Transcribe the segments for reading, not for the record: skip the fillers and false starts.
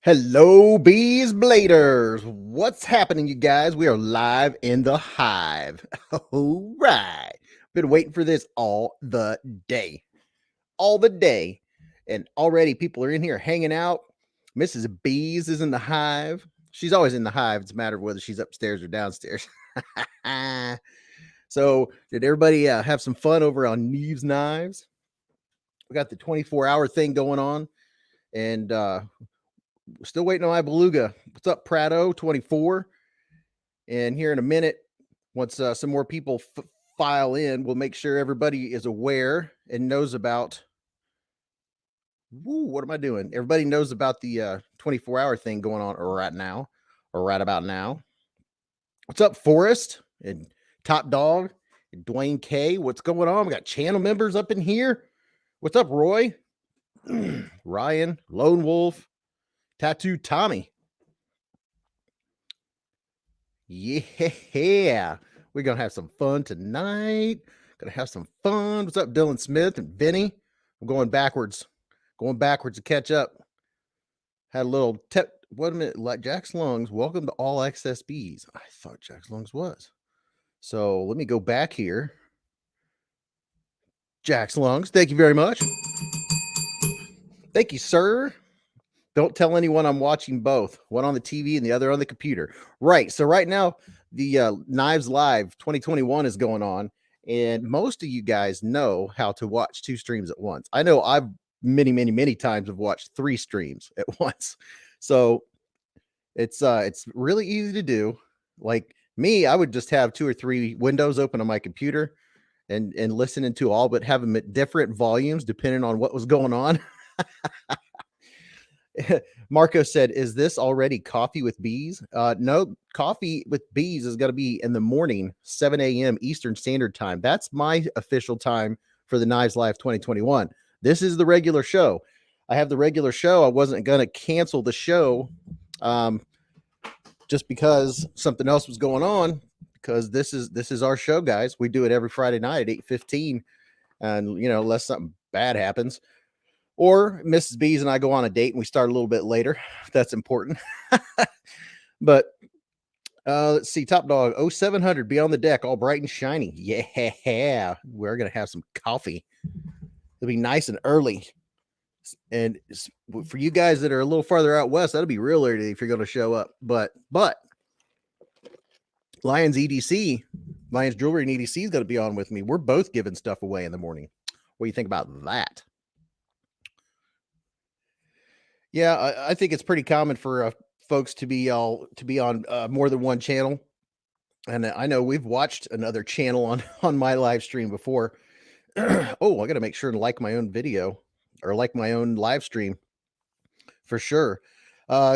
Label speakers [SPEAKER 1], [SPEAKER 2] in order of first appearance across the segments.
[SPEAKER 1] Hello, Beez Bladers. What's happening, you guys? We are live in the Hive. All right. Been waiting for this all the day. All the day. And already people are in here hanging out. Mrs. Beez is in the Hive. She's always in the Hive. It's a matter of whether she's upstairs or downstairs. So, did everybody have some fun over on Beez Knives? We got the 24-hour thing going on. And still waiting on my beluga. What's up, Prado 24? And here in a minute, once some more people file in, we'll make sure everybody is aware and knows about. What am I doing? Everybody knows about the 24-hour thing going on right now, or right about now. What's up, Forrest and Top Dog and Dwayne K? What's going on? We got channel members up in here. What's up, Roy? Ryan, Lone Wolf, Tattoo Tommy. Yeah, we're gonna have some fun tonight. Gonna have some fun. What's up, Dylan Smith and Vinny? I'm going backwards to catch up. Had a little wait a minute, like Jack's Lungs. Welcome to All Access Bees. I thought Jack's Lungs was. So let me go back here. Jack's Lungs, thank you very much. Thank you, sir. Don't tell anyone I'm watching both, one on the TV and the other on the computer. Right. So right now, the Knives Live 2021 is going on, and most of you guys know how to watch two streams at once. I know I've many times have watched three streams at once. So it's really easy to do. Like me, I would just have two or three windows open on my computer and listening to all, but have them at different volumes depending on what was going on. Marco said, "Is this already coffee with bees?" No, coffee with bees is going to be in the morning, 7 a.m. Eastern Standard Time. That's my official time for the Knives Live 2021. This is the regular show. I have the regular show. I wasn't going to cancel the show just because something else was going on, because this is our show, guys. We do it every Friday night at 8:15, and unless something bad happens. Or Mrs. Bees and I go on a date and we start a little bit later. That's important. But let's see. Top Dog 0700 be on the deck, all bright and shiny. Yeah, we're gonna have some coffee. It'll be nice and early. And for you guys that are a little farther out west, that'll be real early if you're going to show up. But Lions EDC, Lions Jewelry and EDC is going to be on with me. We're both giving stuff away in the morning. What do you think about that? Yeah, I think it's pretty common for folks to be on more than one channel, and I know we've watched another channel on my live stream before. Oh, I got to make sure to like my own video or like my own live stream for sure.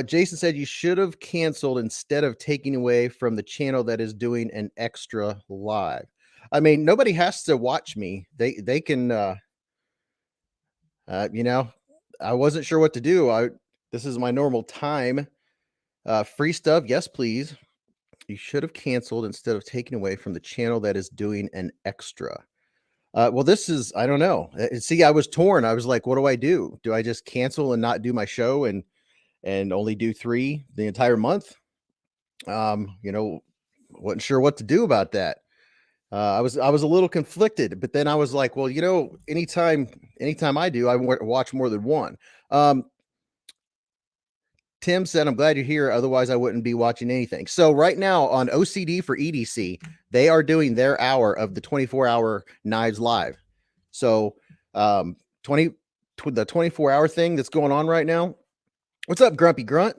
[SPEAKER 1] Jason said you should have canceled instead of taking away from the channel that is doing an extra live. I mean, nobody has to watch me. They can. I wasn't sure what to do. This is my normal time. Free stuff, yes, please. You should have canceled instead of taking away from the channel that is doing an extra. Well, this is, I don't know. See, I was torn. I was like, what do I do? Do I just cancel and not do my show and only do 3 the entire month? Wasn't sure what to do about that. I was a little conflicted, but then I was like, well, anytime I do, I watch more than one. Tim said, I'm glad you're here. Otherwise, I wouldn't be watching anything. So right now on OCD for EDC, they are doing their hour of the 24-hour Knives Live. So the 24-hour thing that's going on right now. What's up, Grumpy Grunt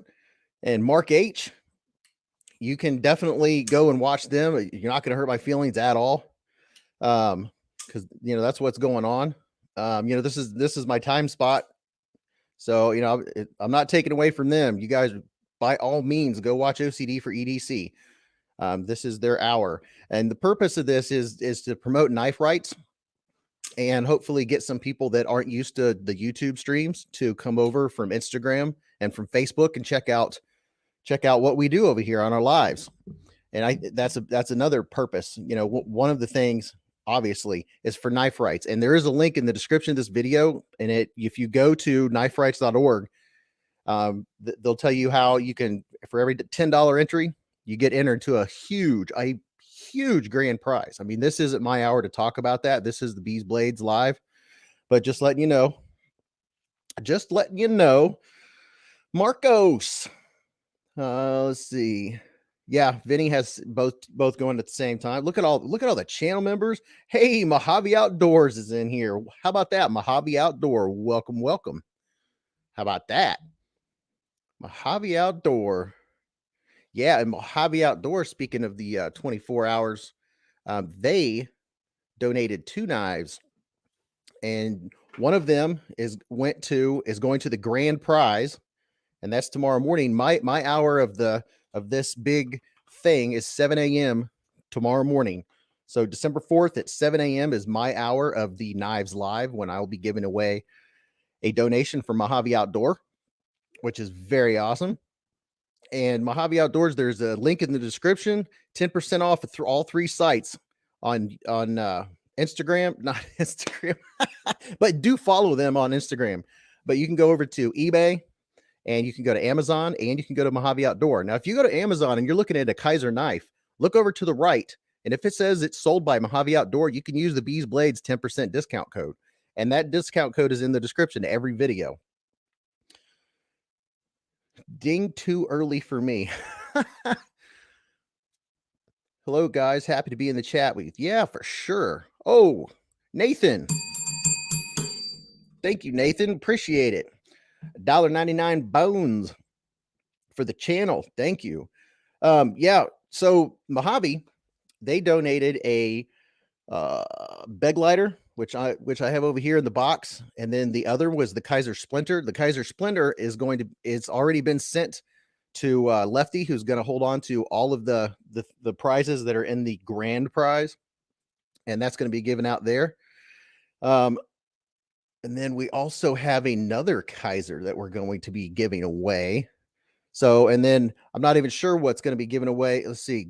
[SPEAKER 1] and Mark H? You can definitely go and watch them. You're not going to hurt my feelings at all. Because that's what's going on. This is my time spot. So, I'm not taking away from them. You guys, by all means, go watch OCD for EDC. This is their hour. And the purpose of this is to promote knife rights and hopefully get some people that aren't used to the YouTube streams to come over from Instagram and from Facebook and check out what we do over here on our lives. And that's another purpose. One of the things obviously is for knife rights, and there is a link in the description of this video, and if you go to kniferights.org, They'll tell you how you can, for every $10 entry, you get entered to a huge grand prize. I mean, this isn't my hour to talk about that. This is the Beezbladeslive, but just letting you know, Marcos. Let's see. Yeah, Vinny has both going at the same time. Look at all the channel members. Hey, Mojave Outdoors is in here. How about that? Mojave Outdoor. Welcome. How about that? Mojave Outdoor. Yeah, and Mojave Outdoor, speaking of the 24 hours, they donated 2 knives, and one of them is going to the grand prize, and that's tomorrow morning. My hour of this big thing is 7 a.m. tomorrow morning. So December 4th at 7 a.m. is my hour of the Knives Live, when I will be giving away a donation from Mojave Outdoor, which is very awesome. And Mojave Outdoors, there's a link in the description, 10% off through all 3 sites on Instagram, not Instagram, but do follow them on Instagram. But you can go over to eBay, and you can go to Amazon, and you can go to Mojave Outdoor. Now, if you go to Amazon and you're looking at a Kaiser knife, look over to the right, and if it says it's sold by Mojave Outdoor, you can use the Beez Blades 10% discount code, and that discount code is in the description to every video. Ding, too early for me. Hello, guys. Happy to be in the chat with you. Yeah, for sure. Oh, Nathan. Thank you, Nathan. Appreciate it. $1.99 bones for the channel. Thank you. Yeah, so Mojave, they donated a bed lighter, which I have over here in the box, and then the other was the Kaiser Splinter. The Kaiser Splinter it's already been sent to Lefty, who's going to hold on to all of the prizes that are in the grand prize, and that's going to be given out there. And then we also have another Kaiser that we're going to be giving away. So, and then I'm not even sure what's going to be given away. Let's see.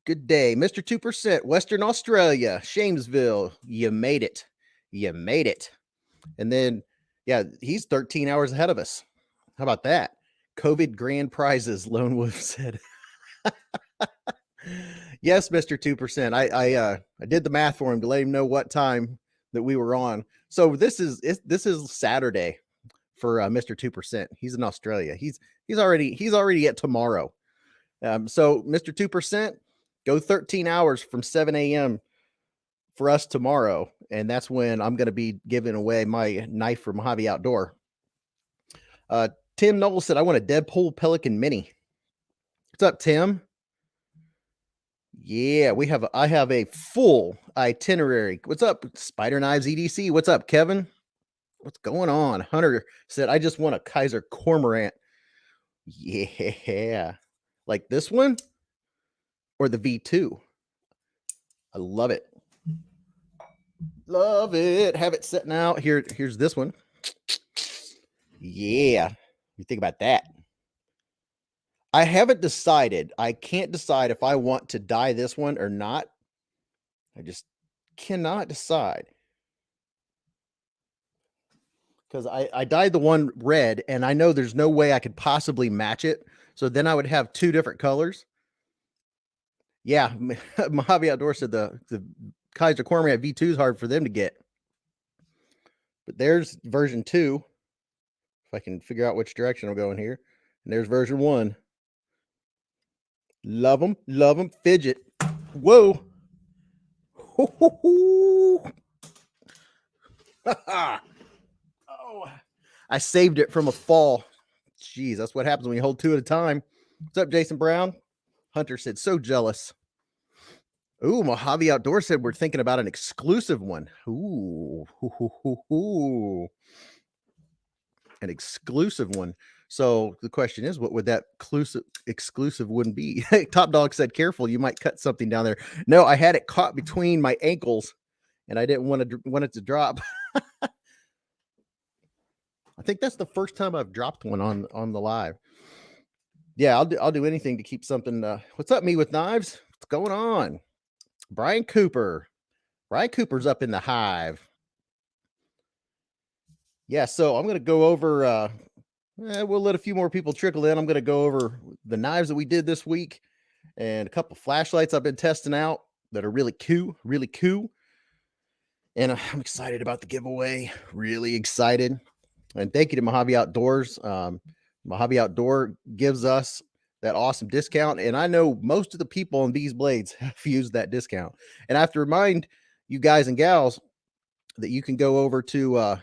[SPEAKER 1] Good day, Mr. 2%, Western Australia, Shamesville. You made it. You made it. And then, yeah, he's 13 hours ahead of us. How about that? COVID grand prizes, Lone Wolf said. Yes, Mr. 2%. I did the math for him to let him know what time that we were on. So this is Saturday for Mr. 2%. He's in Australia. He's already at tomorrow. So Mr. 2%, go 13 hours from 7 a.m. for us tomorrow, and that's when I'm going to be giving away my knife from Mojave Outdoor. Tim Knowles said, I want a Deadpool Pelican Mini. What's up, Tim? Yeah, I have a full itinerary. What's up, Spider Knives EDC? What's up, Kevin? What's going on? Hunter said, I just want a Kaiser Cormorant. Yeah. Like this one or the V2? I love it. Love it. Have it sitting out. Here's this one. Yeah. You think about that. I haven't decided. I can't decide if I want to dye this one or not. I just cannot decide. Because I dyed the one red, and I know there's no way I could possibly match it. So then I would have 2 different colors. Yeah, Mojave Outdoor said the Kaiser Cormorant V2 is hard for them to get. But there's version 2. If I can figure out which direction I'm going here. And there's version 1. Love them. Fidget. Whoa. Oh, I saved it from a fall. Jeez, that's what happens when you hold 2 at a time. What's up, Jason Brown? Hunter said, so jealous. Ooh, Mojave Outdoor said we're thinking about an exclusive one. Ooh. An exclusive one. So the question is, what would that exclusive wouldn't be? Top Dog said, careful, you might cut something down there. No, I had it caught between my ankles, and I didn't want it to drop. I think that's the first time I've dropped one on the live. Yeah, I'll do anything to keep something. What's up, Me with Knives? What's going on? Brian Cooper's up in the Hive. Yeah, so I'm going to go over we'll let a few more people trickle in. I'm going to go over the knives that we did this week and a couple flashlights I've been testing out that are really cool, really cool. And I'm excited about the giveaway, really excited. And thank you to Mojave Outdoors. Mojave Outdoor gives us that awesome discount. And I know most of the people on Beez Blades have used that discount. And I have to remind you guys and gals that you can go over to,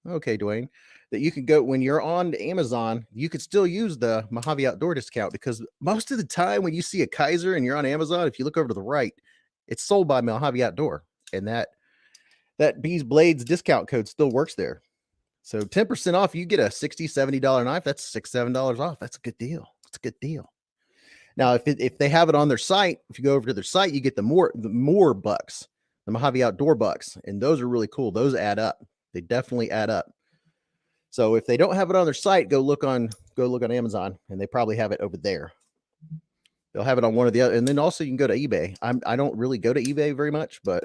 [SPEAKER 1] okay, Dwayne, that you can go when you're on Amazon, you could still use the Mojave Outdoor discount, because most of the time when you see a Kaiser and you're on Amazon, if you look over to the right, it's sold by Mojave Outdoor. And that Beez Blades discount code still works there. So 10% off, you get a $60, $70 knife. That's $6, $7 off. That's a good deal. It's a good deal. Now, if they have it on their site, if you go over to their site, you get the more bucks, the Mojave Outdoor bucks, and those are really cool. Those add up. They definitely add up. So if they don't have it on their site, go look on Amazon, and they probably have it over there. They'll have it on one of the other, and then also you can go to eBay. I don't really go to eBay very much, but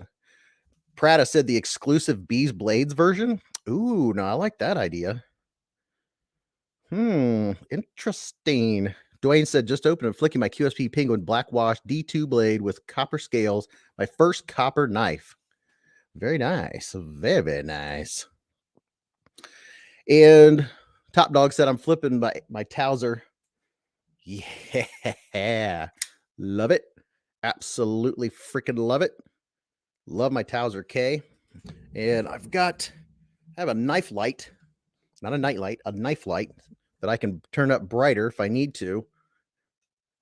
[SPEAKER 1] Prada said the exclusive Beez Blades version. Ooh, no, I like that idea. Interesting. Dwayne said, just open and flicking my QSP Penguin black wash D2 blade with copper scales. My first copper knife. Very nice. Very, very nice. And Top Dog said, I'm flipping my Towser. Yeah. Love it. Absolutely freaking love it. Love my Towser K. And I have a knife light. Not a night light, a knife light that I can turn up brighter if I need to.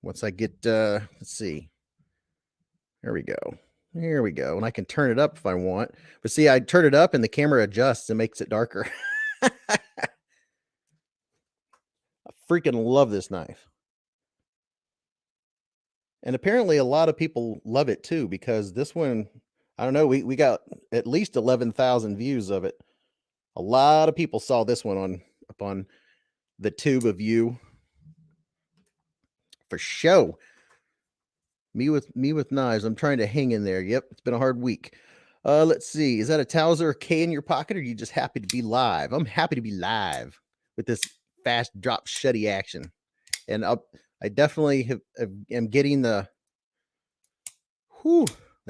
[SPEAKER 1] Once I get, let's see. There we go. Here we go. And I can turn it up if I want. But see, I turn it up and the camera adjusts and makes it darker. I freaking love this knife. And apparently a lot of people love it too, because this one, I don't know, we got at least 11,000 views of it. A lot of people saw this one up on the tube of you. For show. Me with knives. I'm trying to hang in there. Yep, it's been a hard week. Let's see. Is that a Towser K in your pocket, or are you just happy to be live? I'm happy to be live with this fast drop shutty action. And I definitely am getting that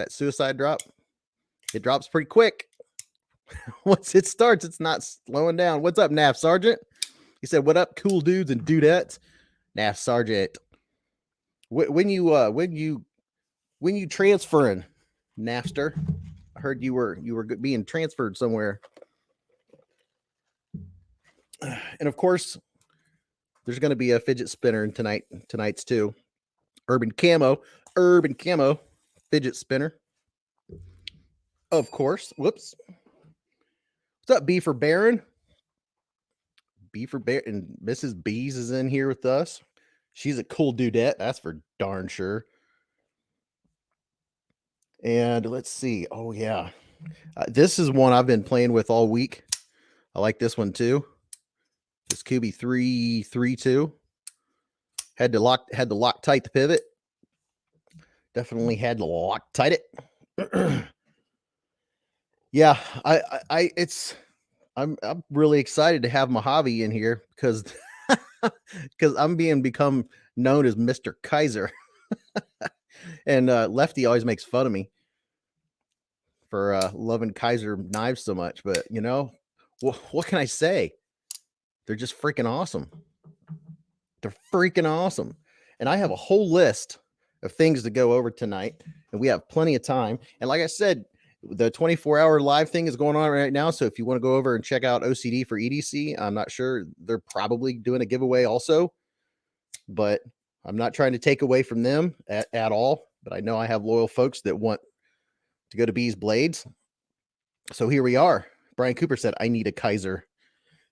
[SPEAKER 1] suicide drop. It drops pretty quick. Once it starts, it's not slowing down. What's up, NAF Sergeant? He said, what up, cool dudes and dudettes? NAF Sergeant. When you transferring, Napster? I heard you were being transferred somewhere. And of course, there's going to be a fidget spinner in tonight's too. Urban Camo fidget spinner. Of course. Whoops. What's up, B for Baron? B for Baron, and Mrs. Beez is in here with us. She's a cool dudette, that's for darn sure. And let's see. Oh, yeah. This is one I've been playing with all week. I like this one too. This Kubi 332. Had to lock tight the pivot. Definitely had to lock tight it. Yeah, I'm really excited to have Mojave in here because I'm become known as Mr. Kaiser. And Lefty always makes fun of me for loving Kaiser knives so much, but you know, what can I say? They're just freaking awesome. They're freaking awesome. And I have a whole list of things to go over tonight, and we have plenty of time. And like I said, the 24-hour live thing is going on right now. So if you want to go over and check out OCD for EDC, I'm not sure. They're probably doing a giveaway also, but I'm not trying to take away from them at all. But I know I have loyal folks that want to go to Beez Blades. So here we are. Brian Cooper said, I need a Kaiser.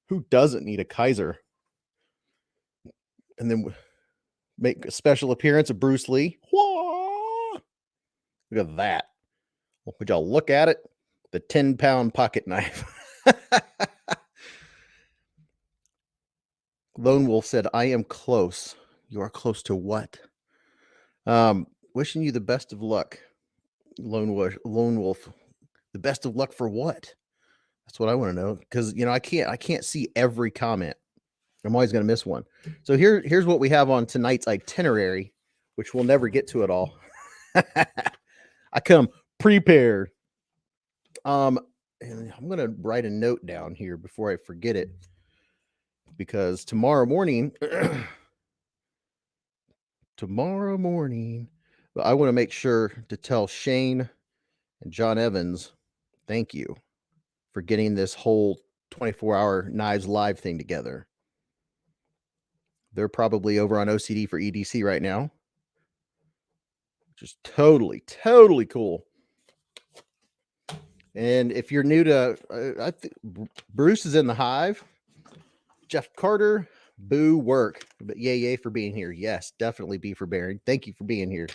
[SPEAKER 1] Who doesn't need a Kaiser? And then make a special appearance of Bruce Lee. Whoa! Look at that. Would y'all look at it? The 10-pound pocket knife. Lone Wolf said, I am close. You are close to what? Wishing you the best of luck, Lone Wolf. The best of luck for what? That's what I want to know. Because, you know, I can't see every comment. I'm always going to miss one. So here's what we have on tonight's itinerary, which we'll never get to it all. I come prepared. And I'm going to write a note down here before I forget it, because tomorrow morning, I want to make sure to tell Shane and John Evans, thank you for getting this whole 24-hour Knives Live thing together. They're probably over on OCD for EDC right now, which is totally cool. And if you're new to, I think Bruce is in the Hive. Jeff Carter, boo work, but yay for being here. Yes, definitely B for bearing. Thank you for being here.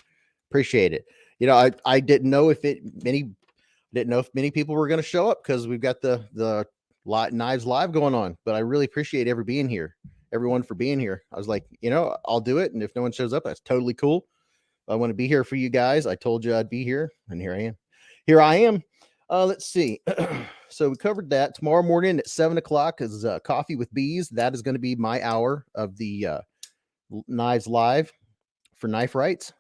[SPEAKER 1] Appreciate it. You know, I didn't know if many people were going to show up because we've got the Knives Live going on, but I really appreciate everyone for being here. I was like, you know, I'll do it, and if no one shows up, that's totally cool. I want to be here for you guys. I told you I'd be here, and here I am. Let's see. So we covered that. Tomorrow morning at 7:00 is Coffee with Beez. That is going to be my hour of the Knives Live for Knife Rights.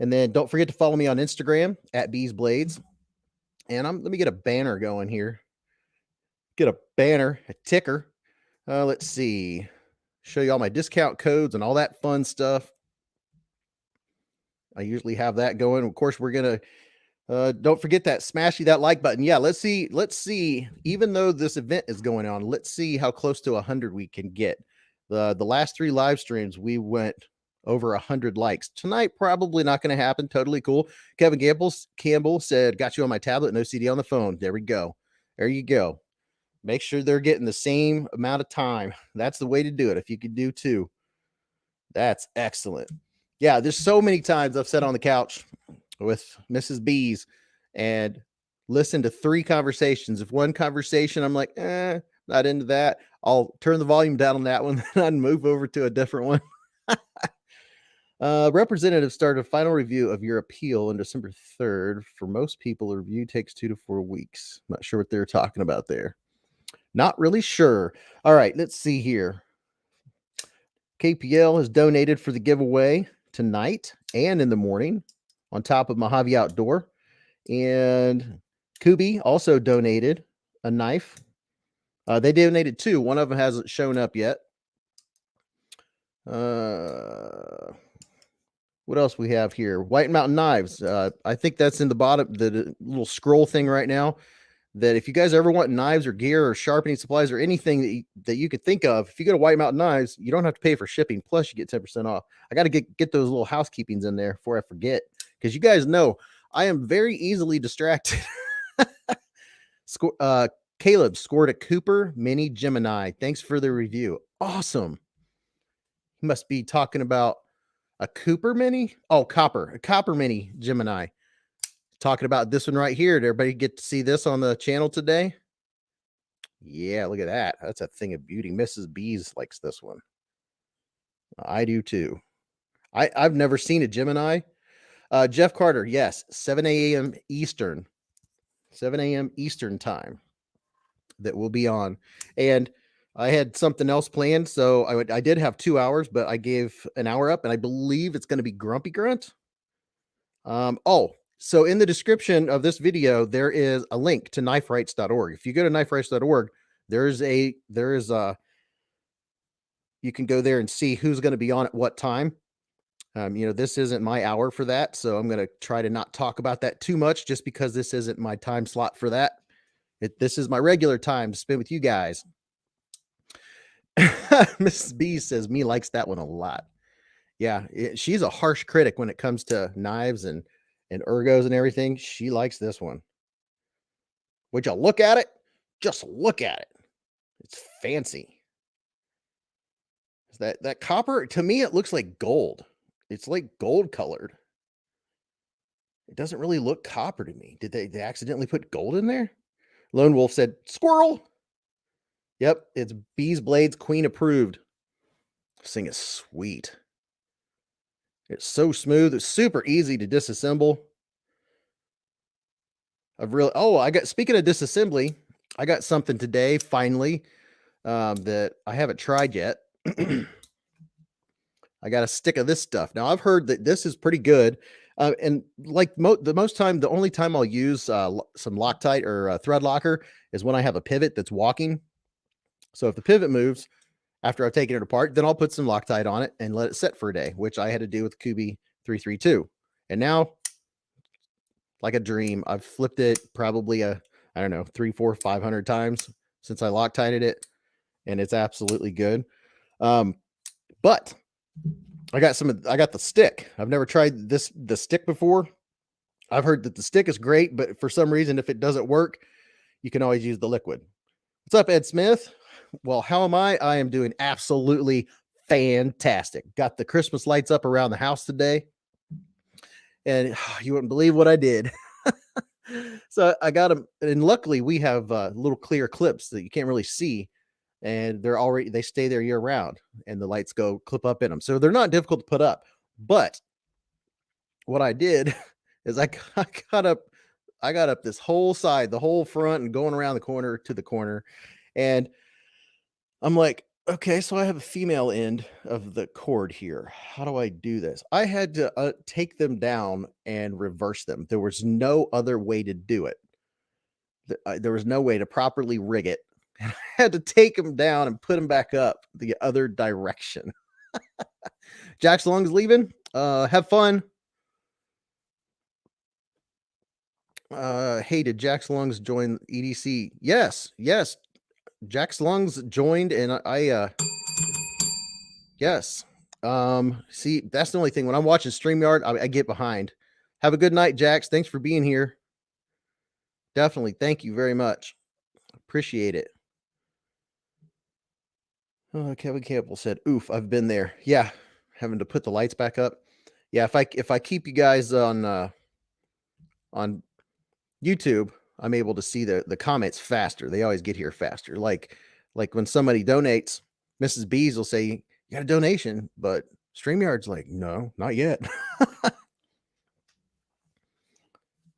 [SPEAKER 1] And then don't forget to follow me on Instagram at Beez Blades. And let me get a banner going here. Get a banner, a ticker. Let's see. Show you all my discount codes and all that fun stuff. I usually have that going. Of course, we're going to don't forget that smashy that like button. Yeah, let's see. Even though this event is going on, let's see how close to 100 we can get. The last 3 live streams, we went over 100 likes. Tonight, probably not going to happen. Totally cool. Kevin Campbell said, got you on my tablet and OCD on the phone. There we go. There you go. Make sure they're getting the same amount of time. That's the way to do it. If you could do 2, that's excellent. Yeah, there's so many times I've sat on the couch with Mrs. Beez and listened to 3 conversations. If one conversation I'm like, not into that, I'll turn the volume down on that one and move over to a different one. Representative started a final review of your appeal on December 3rd. For most people, a review takes 2 to 4 weeks. Not sure what they're talking about there. Not really sure. All right, let's see here. KPL has donated for the giveaway tonight and in the morning on top of Mojave Outdoor. And Kubi also donated a knife. They donated 2. One of them hasn't shown up yet. What else we have here? White Mountain Knives. I think that's in the bottom, the little scroll thing right now. That if you guys ever want knives or gear or sharpening supplies or anything that you could think of, if you go to White Mountain Knives, you don't have to pay for shipping. Plus, you get 10% off. I got to get those little housekeepings in there before I forget, because you guys know I am very easily distracted. Caleb scored a Cooper Mini Gemini. Thanks for the review. Awesome. He must be talking about a Cooper Mini. Oh, a Copper Mini Gemini. Talking about this one right here. Did everybody get to see this on the channel today? Yeah, look at that. That's a thing of beauty. Mrs. Beez likes this one. I do too. I've never seen a Gemini. Jeff Carter, yes, 7 a.m. Eastern. 7 a.m. Eastern time that will be on. And I had something else planned, so I did have 2 hours, but I gave an hour up, and I believe it's going to be Grumpy Grunt. So in the description of this video, there is a link to kniferights.org. If you go to kniferights.org, you can go there and see who's going to be on at what time. This isn't my hour for that, so I'm going to try to not talk about that too much, just because this isn't my time slot for that. This is my regular time to spend with you guys. Mrs. B says me likes that one a lot. Yeah, she's a harsh critic when it comes to knives and ergos and everything. She likes this one. Would you look at it? Just look at it. It's fancy. That copper, to me, it looks like gold. It's like gold colored. It doesn't really look copper to me. Did they accidentally put gold in there? Lone Wolf said, squirrel. Yep, it's Beez Blades Queen approved. This thing is sweet. It's so smooth. It's super easy to disassemble. Speaking of disassembly, I got something today finally that I haven't tried yet. I got a stick of this stuff. Now I've heard that this is pretty good. And like the only time I'll use some Loctite or thread locker is when I have a pivot that's walking. So if the pivot moves after I've taken it apart, then I'll put some Loctite on it and let it sit for a day, which I had to do with Kubi 332. And now, like a dream, I've flipped it probably I don't know, 300, 400, 500 times since I Loctited it, and it's absolutely good. But I got the stick. I've never tried the stick before. I've heard that the stick is great, but for some reason, if it doesn't work, you can always use the liquid. What's up, Ed Smith? Well, how am I? I am doing absolutely fantastic. Got the Christmas lights up around the house today, and you wouldn't believe what I did. So I got them, and luckily we have little clear clips that you can't really see, and they stay there year round, and the lights go clip up in them, so they're not difficult to put up. But what I did is I got up this whole side, the whole front, and going around the corner to the corner, and I'm like, okay, so I have a female end of the cord here. How do I do this? I had to take them down and reverse them. There was no other way to do it. There was no way to properly rig it. And I had to take them down and put them back up the other direction. Jack's Lung's leaving. Have fun. Hey, did Jack's Lungs join EDC? Yes. Jack's Lungs joined, and yes. See, that's the only thing. When I'm watching StreamYard, I get behind. Have a good night, Jax. Thanks for being here. Definitely. Thank you very much. Appreciate it. Oh, Kevin Campbell said, oof, I've been there. Yeah. Having to put the lights back up. Yeah. If I keep you guys on YouTube, I'm able to see the comments faster. They always get here faster. Like when somebody donates, Mrs. Beez will say, you got a donation, but StreamYard's like, no, not yet.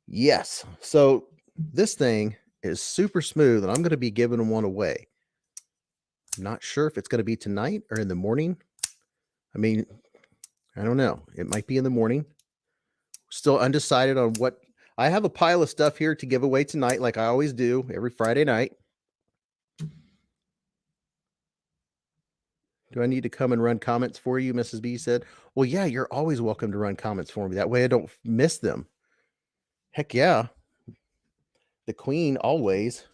[SPEAKER 1] Yes. So this thing is super smooth, and I'm going to be giving one away. I'm not sure if it's going to be tonight or in the morning. I mean, I don't know. It might be in the morning. Still undecided on what. I have a pile of stuff here to give away tonight, like I always do every Friday night. Do I need to come and run comments for you? Mrs. B said, well, yeah, you're always welcome to run comments for me. That way I don't miss them. Heck yeah. The queen always.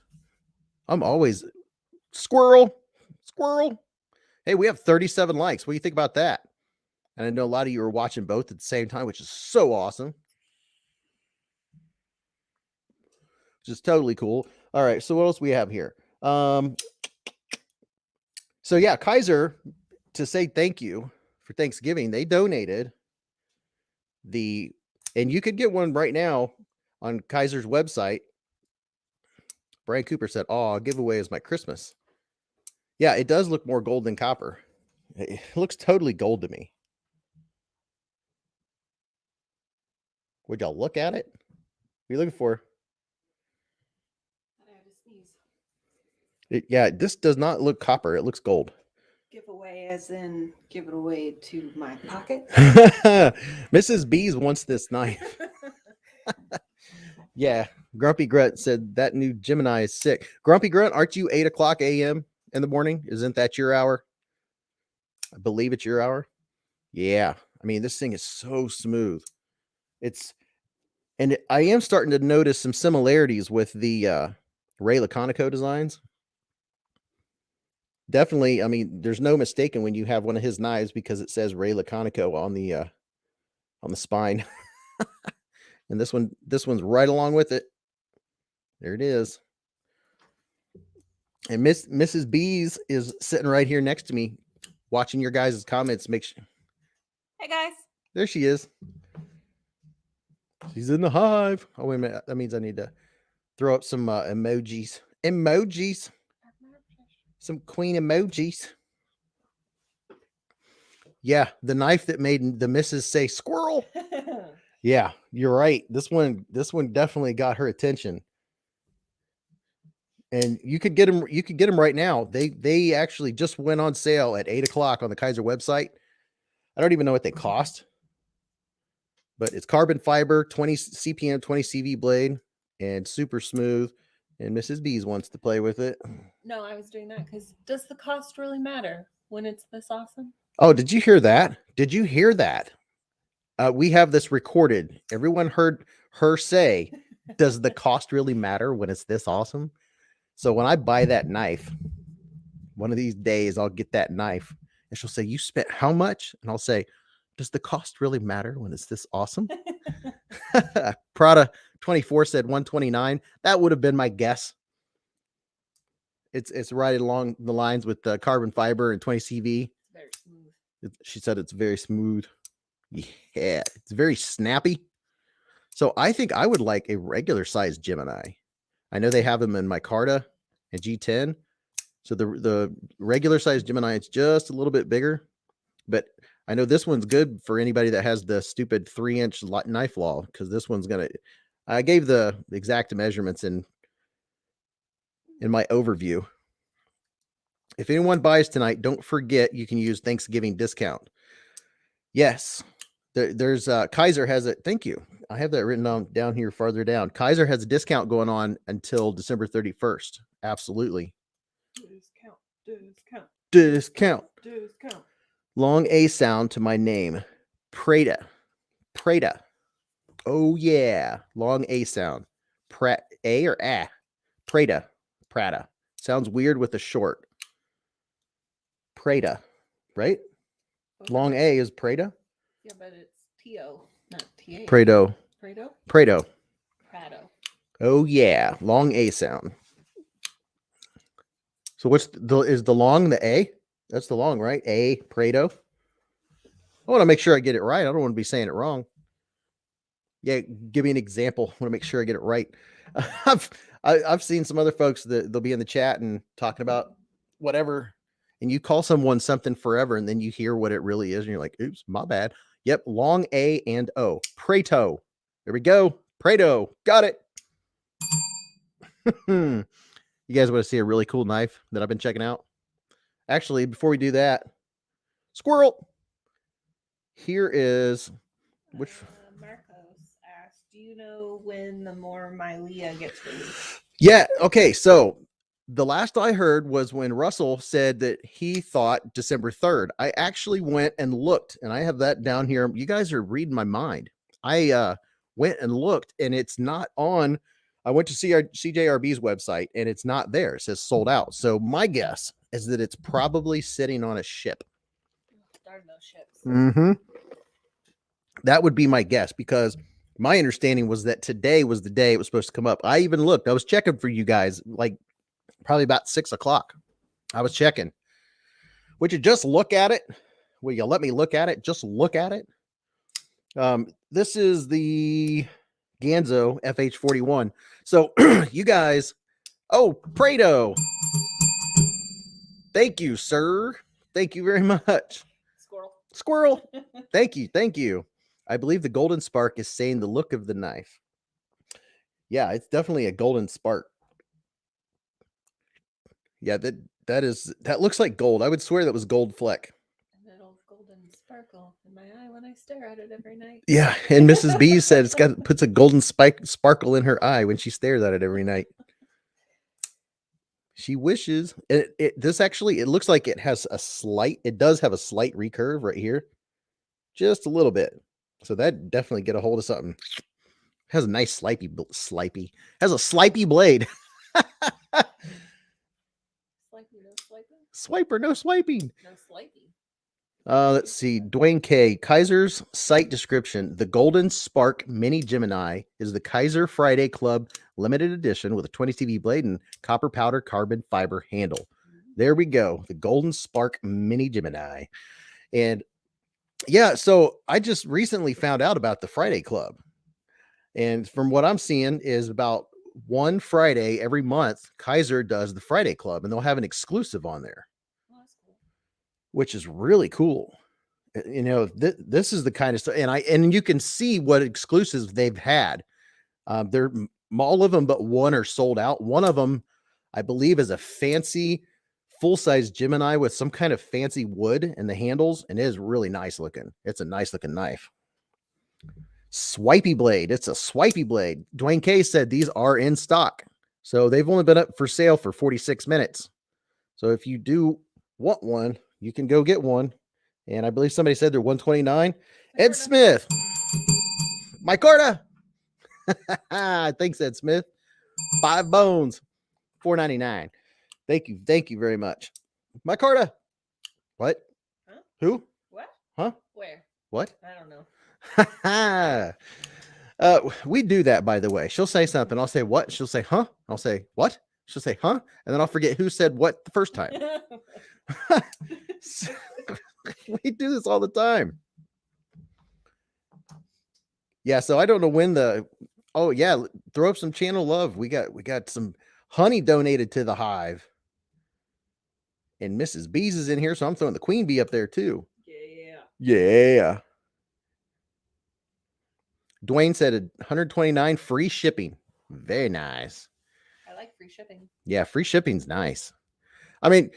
[SPEAKER 1] I'm always squirrel. Hey, we have 37 likes. What do you think about that? And I know a lot of you are watching both at the same time, which is so awesome. Which is totally cool. All right, so what else we have here? So yeah, Kaiser, to say thank you for Thanksgiving, they donated and you could get one right now on Kaiser's website. Brian Cooper said, oh, giveaway is my Christmas. Yeah, it does look more gold than copper. It looks totally gold to me. Would y'all look at it? What are you looking for?
[SPEAKER 2] I had to sneeze.
[SPEAKER 1] Yeah, this does not look copper. It looks gold.
[SPEAKER 2] Giveaway as in give it away to my pocket?
[SPEAKER 1] Mrs. Beez wants this knife. Yeah, Grumpy Grunt said that new Gemini is sick. Grumpy Grunt, aren't you 8 o'clock a.m. in the morning? Isn't that your hour? I believe it's your hour. Yeah, I mean, this thing is so smooth. I am starting to notice some similarities with the Ray Laconico designs. Definitely, I mean, there's no mistaking when you have one of his knives because it says Ray Laconico on the spine. And this one's right along with it. There it is. And Mrs. Beez is sitting right here next to me, watching your guys' comments.
[SPEAKER 2] Hey guys.
[SPEAKER 1] There she is. She's in the hive. Oh, wait a minute. That means I need to throw up some emojis. Some queen emojis. Yeah, the knife that made the missus say squirrel. Yeah, you're right. This one definitely got her attention. and you could get them. You could get them right now. They actually just went on sale at 8 o'clock on the Kaiser website. I don't even know what they cost, but it's carbon fiber, 20 CPM, 20 CV blade, and super smooth. And Mrs. Beez wants to play with it.
[SPEAKER 3] No, I was doing that because does the cost really matter when it's this awesome?
[SPEAKER 1] Oh, did you hear that? Did you hear that? We have this recorded. Everyone heard her say, does the cost really matter when it's this awesome? So when I buy that knife, one of these days I'll get that knife and she'll say, you spent how much? And I'll say, does the cost really matter when it's this awesome? Prada 24 said 129. That would have been my guess. It's right along the lines with the carbon fiber and 20 CV.
[SPEAKER 3] Very smooth.
[SPEAKER 1] She said it's very smooth. Yeah, it's very snappy. So I think I would like a regular size Gemini. I know they have them in micarta and G10. So the regular size Gemini, it's just a little bit bigger, but I know this one's good for anybody that has the stupid 3-inch knife law, because this one's gonna. I gave the exact measurements in my overview. If anyone buys tonight, don't forget you can use Thanksgiving discount. Yes, there's Kaiser has it. Thank you. I have that written down here farther down. Kaiser has a discount going on until December 31st. Absolutely. Discount. Long A sound to my name. Prada. Oh yeah. Long A sound. A or A? Prada. Sounds weird with a short. Prada, right?
[SPEAKER 3] Okay.
[SPEAKER 1] Long A is Prada.
[SPEAKER 3] Yeah, but it's T-O, not T-A.
[SPEAKER 1] Prado.
[SPEAKER 3] Prado? Prado.
[SPEAKER 1] Oh yeah. Long A sound. So is the long the A? That's the long, right? A, Prado. I want to make sure I get it right. I don't want to be saying it wrong. Yeah, give me an example. I want to make sure I get it right. I've seen some other folks that they'll be in the chat and talking about whatever, and you call someone something forever, and then you hear what it really is, and you're like, oops, my bad. Yep, long A and O. Prato. There we go. Prado. Got it. You guys want to see a really cool knife that I've been checking out? Actually, before we do that, squirrel. Here is which
[SPEAKER 3] Marcos asked, do you know when the more Mylea gets released?
[SPEAKER 1] Yeah, okay. So the last I heard was when Russell said that he thought December 3rd. I actually went and looked, and I have that down here. You guys are reading my mind. I went and looked, and it's not on. I went to CJRB's website, and it's not there. It says sold out. So my guess is that it's probably sitting on a ship.
[SPEAKER 3] Darn those ships.
[SPEAKER 1] Mm-hmm. That would be my guess, because my understanding was that today was the day it was supposed to come up. I even looked. I was checking for you guys, like probably about 6 o'clock. I was checking. Would you just look at it? Will you let me look at it? Just look at it. This is the Ganzo FH41. So you guys, oh, Prado. Thank you, sir. Thank you very much. Squirrel. Thank you. I believe the golden spark is saying the look of the knife. Yeah, it's definitely a golden spark. Yeah, that looks like gold. I would swear that was gold fleck.
[SPEAKER 3] And little golden sparkle in my eye when I stare at it every night.
[SPEAKER 1] Yeah, and Mrs. B said puts a golden sparkle in her eye when she stares at it every night. She wishes. And this actually, it looks like it does have a slight recurve right here. Just a little bit. So that definitely get a hold of something. Has a nice slipey. Has a slipey blade. Swiper, no swiping.
[SPEAKER 3] No swiping.
[SPEAKER 1] Let's see. Dwayne K. Kaiser's site description. The Golden Spark Mini Gemini is the Kaiser Friday Club limited edition with a 20 CV blade and copper powder carbon fiber handle. There we go. The Golden Spark Mini Gemini. And yeah, so I just recently found out about the Friday Club. And from what I'm seeing is about one Friday every month, Kaiser does the Friday Club, and they'll have an exclusive on there, which is really cool. You know, this is the kind of stuff, and you can see what exclusives they've had. They're all of them, but one are sold out. One of them, I believe is a fancy full-size Gemini with some kind of fancy wood in the handles, and it is really nice looking. It's a nice looking knife. Swipey blade. It's a swipey blade. Dwayne K said these are in stock. So they've only been up for sale for 46 minutes. So if you do want one, you can go get one. And I believe somebody said they're 129. Ed Smith. My Carta. Thanks, Ed Smith. 5 bones. $4.99. Thank you. Thank you very much. My Carta. What?
[SPEAKER 3] Huh?
[SPEAKER 1] Who?
[SPEAKER 3] What?
[SPEAKER 1] Huh?
[SPEAKER 3] Where?
[SPEAKER 1] What?
[SPEAKER 3] I don't know.
[SPEAKER 1] We do that, by the way. She'll say something. I'll say, what? She'll say, huh? I'll say, what? She'll say, huh? And then I'll forget who said what the first time. We do this all the time. Yeah, so I don't know when oh yeah, throw up some channel love. We got some honey donated to the Hive. And Mrs. Beez is in here, so I'm throwing the queen bee up there too.
[SPEAKER 3] Yeah.
[SPEAKER 1] Yeah. Dwayne said 129 free shipping. Very nice.
[SPEAKER 3] I like free shipping.
[SPEAKER 1] Yeah, free shipping's nice. I mean,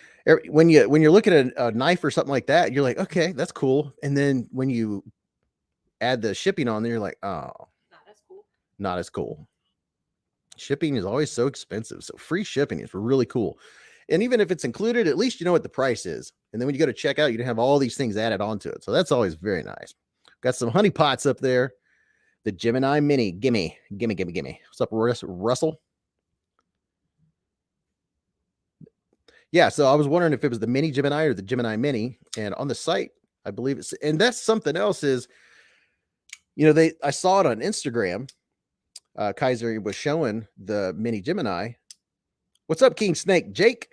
[SPEAKER 1] when you're looking at a knife or something like that, you're like, okay, that's cool. And then when you add the shipping on there, you're like, oh,
[SPEAKER 3] Not as cool.
[SPEAKER 1] not as cool. Shipping is always so expensive. So free shipping is really cool. And even if it's included, at least you know what the price is. And then when you go to checkout, you don't have all these things added onto it. So that's always very nice. Got some honey pots up there. The Gemini Mini. Gimme. What's up, Russell? Yeah, so I was wondering if it was the Mini Gemini or the Gemini Mini. And on the site, I believe it's, and that's something else is, I saw it on Instagram. Kaiser was showing the Mini Gemini. What's up, King Snake? Jake?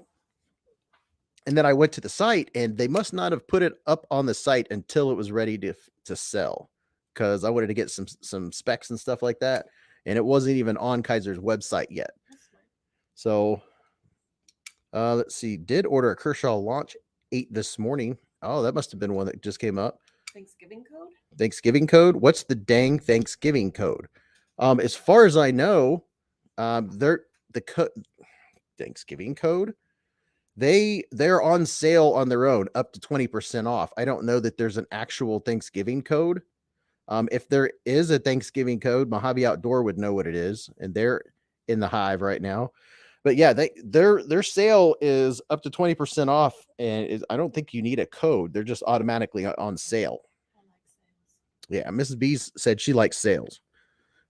[SPEAKER 1] And then I went to the site, and they must not have put it up on the site until it was ready to sell, because I wanted to get some specs and stuff like that, and it wasn't even on Kaiser's website yet. So let's see. Did order a Kershaw Launch 8 this morning. Oh, that must have been one that just came up.
[SPEAKER 3] Thanksgiving code?
[SPEAKER 1] Thanksgiving code? What's the dang Thanksgiving code? As far as I know, Thanksgiving code, they're on sale on their own up to 20% off. I don't know that there's an actual Thanksgiving code. If there is a Thanksgiving code, Mojave Outdoor would know what it is, and they're in the Hive right now. But yeah, their sale is up to 20% off, and I don't think you need a code. They're just automatically on sale.
[SPEAKER 3] I like sales.
[SPEAKER 1] Yeah, Mrs. B said she likes sales.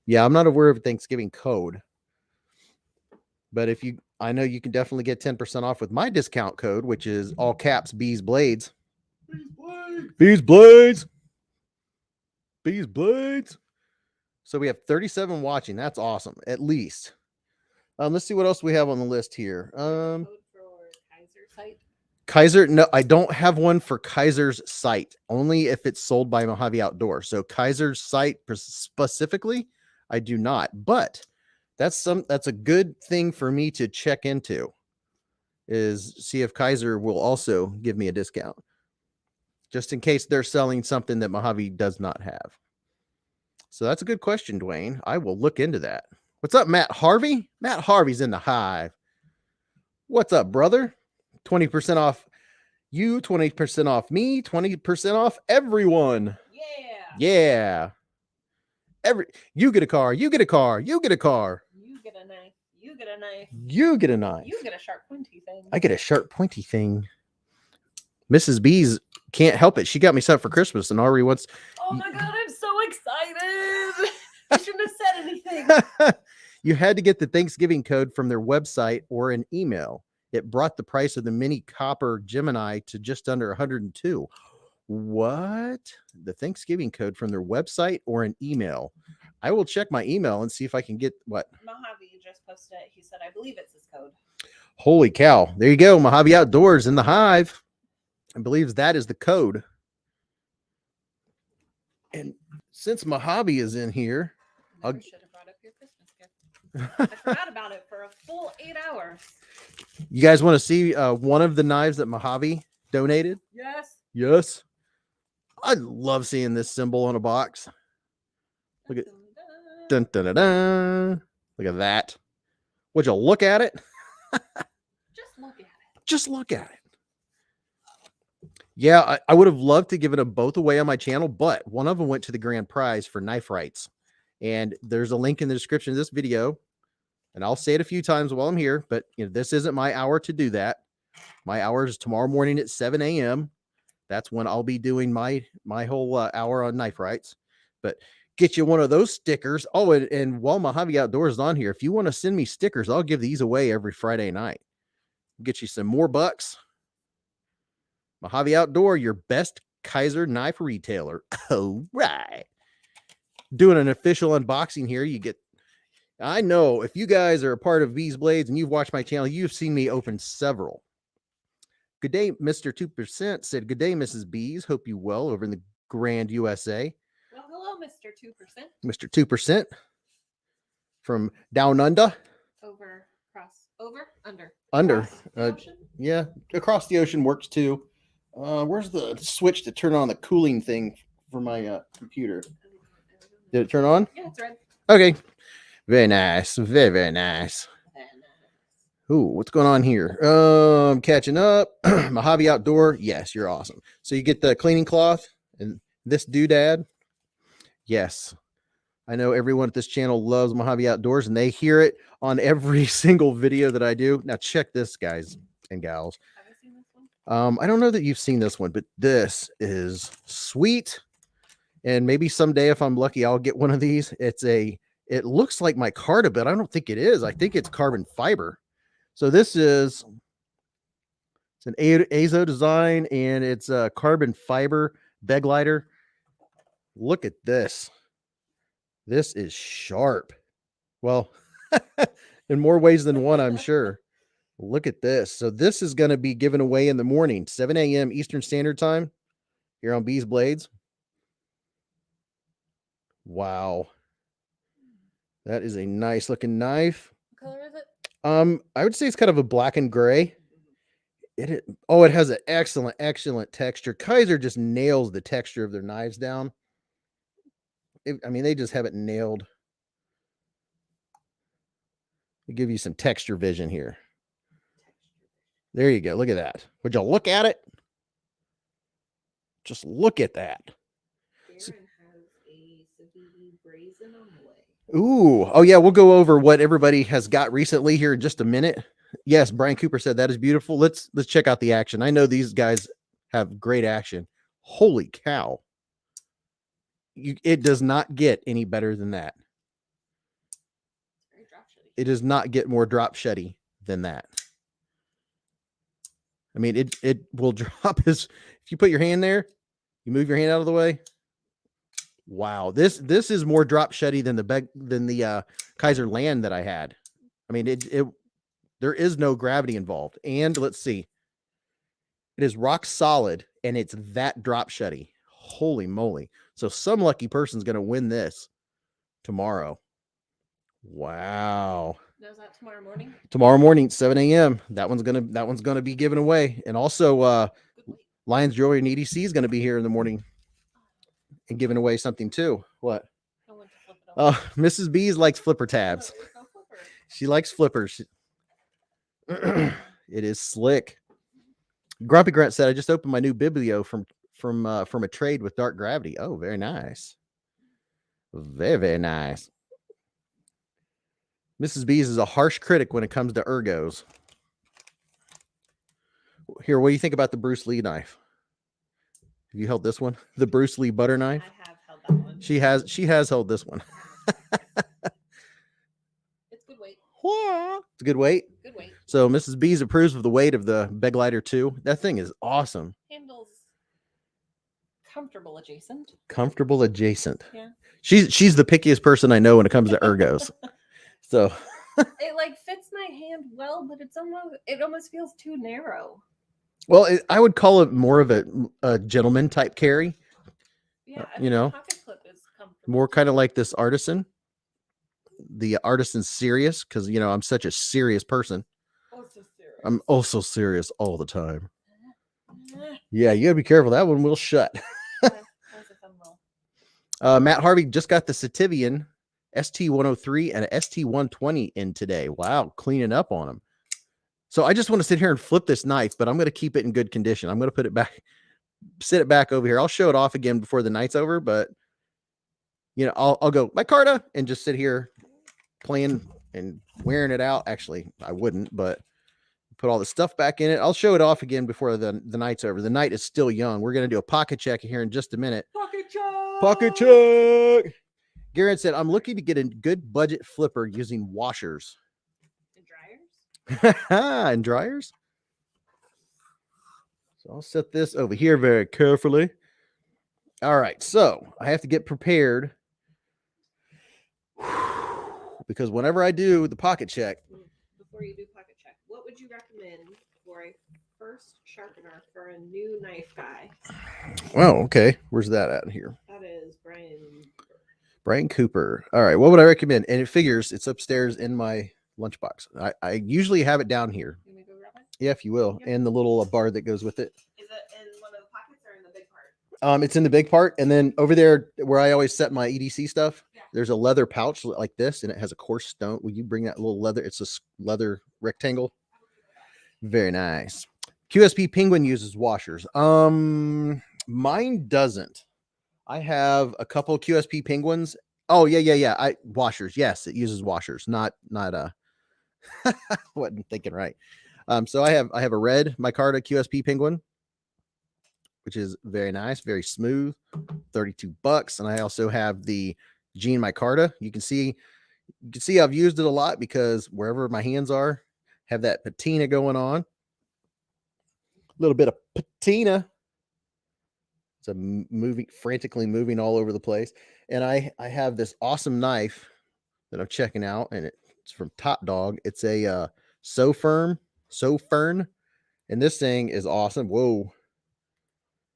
[SPEAKER 1] Yeah, I'm not aware of a Thanksgiving code. But I know you can definitely get 10% off with my discount code, which is all caps Beez Blades. Beez Blades. Beez Blades. So we have 37 watching. That's awesome. At least. Let's see what else we have on the list here.
[SPEAKER 3] Code for Kaiser site?
[SPEAKER 1] Kaiser, no, I don't have one for Kaiser's site. Only if it's sold by Mojave Outdoor. So Kaiser's site specifically, I do not. But that's a good thing for me to check into, is see if Kaiser will also give me a discount, just in case they're selling something that Mojave does not have. So that's a good question, Dwayne. I will look into that. What's up, Matt Harvey? Matt Harvey's in the Hive. What's up, brother? 20% off you, 20% off me, 20% off everyone.
[SPEAKER 3] Yeah.
[SPEAKER 1] Yeah. You get a car, you get a car, you get a car.
[SPEAKER 3] You get a knife. You get a knife.
[SPEAKER 1] You get a knife.
[SPEAKER 3] You get a sharp pointy thing.
[SPEAKER 1] I get a sharp pointy thing. Mrs. Beez can't help it. She got me something for Christmas and already wants.
[SPEAKER 3] Oh my God, I'm so excited. I shouldn't have said anything.
[SPEAKER 1] You had to get the Thanksgiving code from their website or an email. It brought the price of the mini copper Gemini to just under 102. What? The Thanksgiving code from their website or an email? I will check my email and see if I can get what.
[SPEAKER 3] Mojave just posted it. He said, I believe it's his code.
[SPEAKER 1] Holy cow. There you go. Mojave Outdoors in the Hive. I believe that is the code. And since Mojave is in here,
[SPEAKER 3] Never should have brought up your Christmas gift. I forgot about it for a full 8 hours.
[SPEAKER 1] You guys want to see one of the knives that Mojave donated?
[SPEAKER 3] Yes.
[SPEAKER 1] Yes. I love seeing this symbol on a box. Look at dun, dun, dun, dun. Look at that. Would you look at it? Just look at it. Yeah, I would have loved to give them both away on my channel, but one of them went to the grand prize for knife rights. And there's a link in the description of this video. And I'll say it a few times while I'm here, but this isn't my hour to do that. My hour is tomorrow morning at 7 a.m. That's when I'll be doing my whole hour on knife rights. But get you one of those stickers. Oh, and while Mojave Outdoors is on here, if you want to send me stickers, I'll give these away every Friday night. Get you some more bucks. Mojave Outdoor, your best Kaiser knife retailer. All right. Doing an official unboxing here. I know if you guys are a part of Beez Blades and you've watched my channel, you've seen me open several. Good day, Mr. 2% said, good day, Mrs. Beez. Hope you well over in the Grand USA.
[SPEAKER 3] Well, hello, Mr. 2%.
[SPEAKER 1] Mr. 2% from down under.
[SPEAKER 3] Over, cross, over, under.
[SPEAKER 1] Under.
[SPEAKER 3] Across the ocean?
[SPEAKER 1] Yeah, across the ocean works too. Where's the switch to turn on the cooling thing for my computer? Did it turn on?
[SPEAKER 3] Yeah, it's red.
[SPEAKER 1] Okay. Very nice. Very, very nice. Ooh, what's going on here? Catching up. Mojave Outdoor. Yes, you're awesome. So you get the cleaning cloth and this doodad. Yes. I know everyone at this channel loves Mojave Outdoors and they hear it on every single video that I do. Now check this, guys and gals.
[SPEAKER 3] Have I seen this one?
[SPEAKER 1] I don't know that you've seen this one, but this is sweet. And maybe someday, if I'm lucky, I'll get one of these. It looks like micarta, but I don't think it is. I think it's carbon fiber. So it's an Azo design and it's a carbon fiber bed lighter. Look at this. This is sharp. Well, in more ways than one, I'm sure. Look at this. So this is going to be given away in the morning, 7 a.m. Eastern Standard Time here on Beez Blades. Wow. That is a nice looking knife.
[SPEAKER 3] What color is it?
[SPEAKER 1] I would say it's kind of a black and gray. It has an excellent texture. Kaiser just nails the texture of their knives down. They just have it nailed. I'll give you some texture vision here. There you go. Look at that. Would y'all look at it? Just look at that.
[SPEAKER 3] Darren has a Civivi brazen on the way.
[SPEAKER 1] Ooh. Oh, yeah. We'll go over what everybody has got recently here in just a minute. Yes, Brian Cooper said that is beautiful. Let's check out the action. I know these guys have great action. Holy cow. It does not get any better than that.
[SPEAKER 3] Very drop shitty.
[SPEAKER 1] It does not get more drop sheddy than that. It will drop if you put your hand there, you move your hand out of the way. Wow, this is more drop sheddy than the Kaiser Land that I had. There is no gravity involved, and let's see, it is rock solid, and it's that drop sheddy. Holy moly! So some lucky person's going to win this tomorrow. Wow.
[SPEAKER 3] Now, is that tomorrow morning?
[SPEAKER 1] Tomorrow morning, 7 a.m. That one's gonna be given away, and also Lions Jewelry and EDC is going to be here in the morning and giving away something too. What?
[SPEAKER 3] I want to flip it over.
[SPEAKER 1] Mrs. Beez likes flipper tabs.
[SPEAKER 3] Oh, there's no flipper.
[SPEAKER 1] She likes flippers. It is slick. Grumpy Grunt said, "I just opened my new Biblio from a trade with Dark Gravity." Oh, very nice. Very, very nice. Mrs. Beez is a harsh critic when it comes to ergos. Here, what do you think about the Bruce Lee knife? Have you held this one? The Bruce Lee butter knife?
[SPEAKER 3] I have held that one.
[SPEAKER 1] She has held this one.
[SPEAKER 3] It's good weight.
[SPEAKER 1] It's a good weight.
[SPEAKER 3] Good weight.
[SPEAKER 1] So Mrs. Beez approves of the weight of the bed lighter too. That thing is awesome.
[SPEAKER 3] Handles comfortable adjacent.
[SPEAKER 1] Comfortable adjacent.
[SPEAKER 3] Yeah.
[SPEAKER 1] She's the pickiest person I know when it comes to ergos. So
[SPEAKER 3] It like fits my hand well, but it almost feels too narrow.
[SPEAKER 1] well, I would call it more of a gentleman type carry.
[SPEAKER 3] Yeah,
[SPEAKER 1] You know,
[SPEAKER 3] pocket clip is comfortable.
[SPEAKER 1] More kind of like this artisan. The artisan serious, because I'm such a serious person.
[SPEAKER 3] Oh, so serious.
[SPEAKER 1] I'm also serious all the time. Yeah, you gotta be careful. That one will shut.
[SPEAKER 3] That's a fun roll.
[SPEAKER 1] Matt Harvey just got the Sativian ST103 and a ST120 in today. Wow, cleaning up on them. So I just want to sit here and flip this knife, but I'm going to keep it in good condition. I'm going to put it back, sit it back over here. I'll show it off again before the night's over, but you know, I'll go micarta and just sit here playing and wearing it out. Actually, I wouldn't, but put all the stuff back in it. I'll show it off again before the night's over. The night is still young. We're going to do a pocket check here in just a minute.
[SPEAKER 4] Pocket check.
[SPEAKER 1] Pocket check. Garrett said, I'm looking to get a good budget flipper using washers.
[SPEAKER 3] And dryers?
[SPEAKER 1] And dryers. So I'll set this over here very carefully. All right. So I have to get prepared because whenever I do the pocket check,
[SPEAKER 3] Before you do pocket check, what would you recommend for a first sharpener for a new knife guy?
[SPEAKER 1] well, okay. Where's that at here?
[SPEAKER 3] That is
[SPEAKER 1] Brian Cooper. All right. What would I recommend? And it figures it's upstairs in my lunchbox. I usually have it down here.
[SPEAKER 3] Can we go grab it?
[SPEAKER 1] Yeah, if you will.
[SPEAKER 3] Yep.
[SPEAKER 1] And the little bar that goes with it.
[SPEAKER 3] Is it in one of the pockets or in the big part?
[SPEAKER 1] It's in the big part. And then over there where I always set my EDC stuff,
[SPEAKER 3] Yeah.
[SPEAKER 1] there's a leather pouch like this, and it has a coarse stone. Will you bring that little leather? It's a leather rectangle. Very nice. QSP Penguin uses washers. Mine doesn't. I have a couple QSP Penguins. Oh, yeah. Washers. Yes, it uses washers, not wasn't thinking right. So I have a red micarta QSP Penguin, which is very nice, very smooth, $32. And I also have the Jean micarta. You can see I've used it a lot because wherever my hands are, have that patina going on. A little bit of patina. It's a frantically moving all over the place. And I have this awesome knife that I'm checking out, and it's from Top Dog. It's a Sofern, and this thing is awesome. Whoa.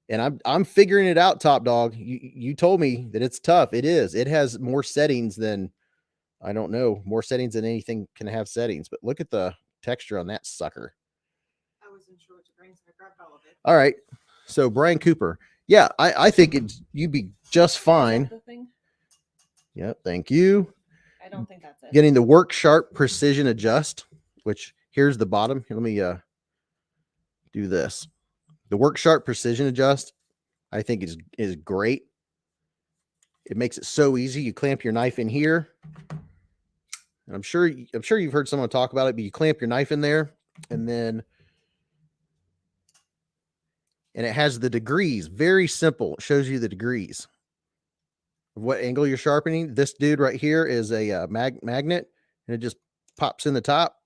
[SPEAKER 1] And I'm figuring it out, Top Dog. You told me that it's tough. It is. It has more settings than, I don't know, more settings than anything can have settings. But look at the texture on that sucker.
[SPEAKER 3] I wasn't sure what to bring, so I grabbed all of it.
[SPEAKER 1] All right. So Brian Cooper. Yeah, I think you'd be just fine.
[SPEAKER 3] The thing?
[SPEAKER 1] Yep, thank you.
[SPEAKER 3] I don't think that's it.
[SPEAKER 1] Getting the Work Sharp Precision Adjust, which here's the bottom. Here, let me do this. The Work Sharp Precision Adjust, I think is great. It makes it so easy. You clamp your knife in here. And I'm sure you've heard someone talk about it, but you clamp your knife in there, and it has the degrees. Very simple. It shows you the degrees of what angle you're sharpening. This dude right here is a magnet, and it just pops in the top,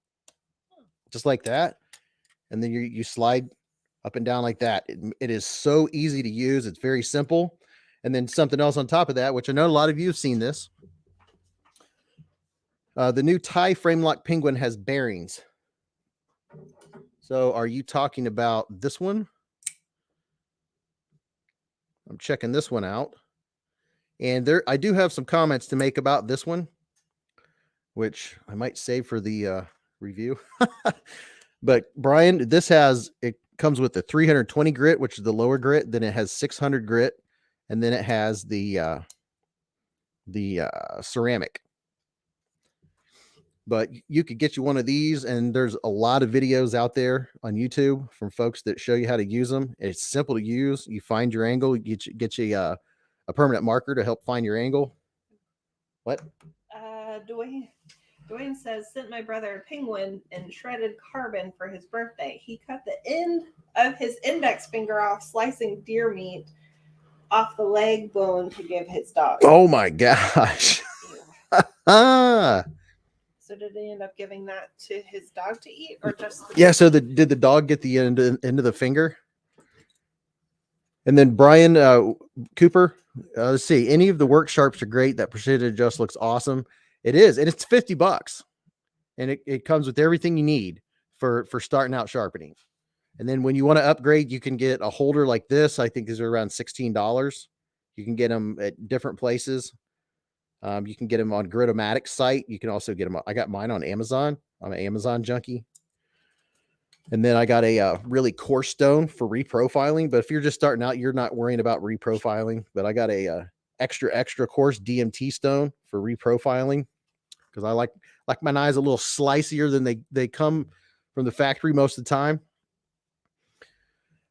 [SPEAKER 1] just like that. And then you slide up and down like that. It is so easy to use. It's very simple. And then something else on top of that, which I know a lot of you have seen this. The new Thai frame lock Penguin has bearings. So are you talking about this one? I'm checking this one out. And I do have some comments to make about this one, which I might save for the review. But Brian, it comes with the 320 grit, which is the lower grit. Then it has 600 grit. And then it has the ceramic. But you could get you one of these, and there's a lot of videos out there on YouTube from folks that show you how to use them. It's simple to use. You find your angle, get you a permanent marker to help find your angle. What?
[SPEAKER 3] Dwayne says, sent my brother a penguin in shredded carbon for his birthday. He cut the end of his index finger off slicing deer meat off the leg bone to give his dog.
[SPEAKER 1] Oh my gosh.
[SPEAKER 3] So did he end up giving that to his dog to eat, or just
[SPEAKER 1] Yeah, so did the dog get the end of the finger? And then Brian Cooper, let's see, any of the work sharps are great. That precision adjust looks awesome. It is, and it's $50, and it comes with everything you need for starting out sharpening. And then when you want to upgrade, you can get a holder like this. I think these are around $16. You can get them at different places. You can get them on Ergonomics site. You can also get them. I got mine on Amazon. I'm an Amazon junkie. And then I got a really coarse stone for reprofiling. But if you're just starting out, you're not worrying about reprofiling. But I got a extra coarse DMT stone for reprofiling, because I like my knives a little slicier than they come from the factory most of the time.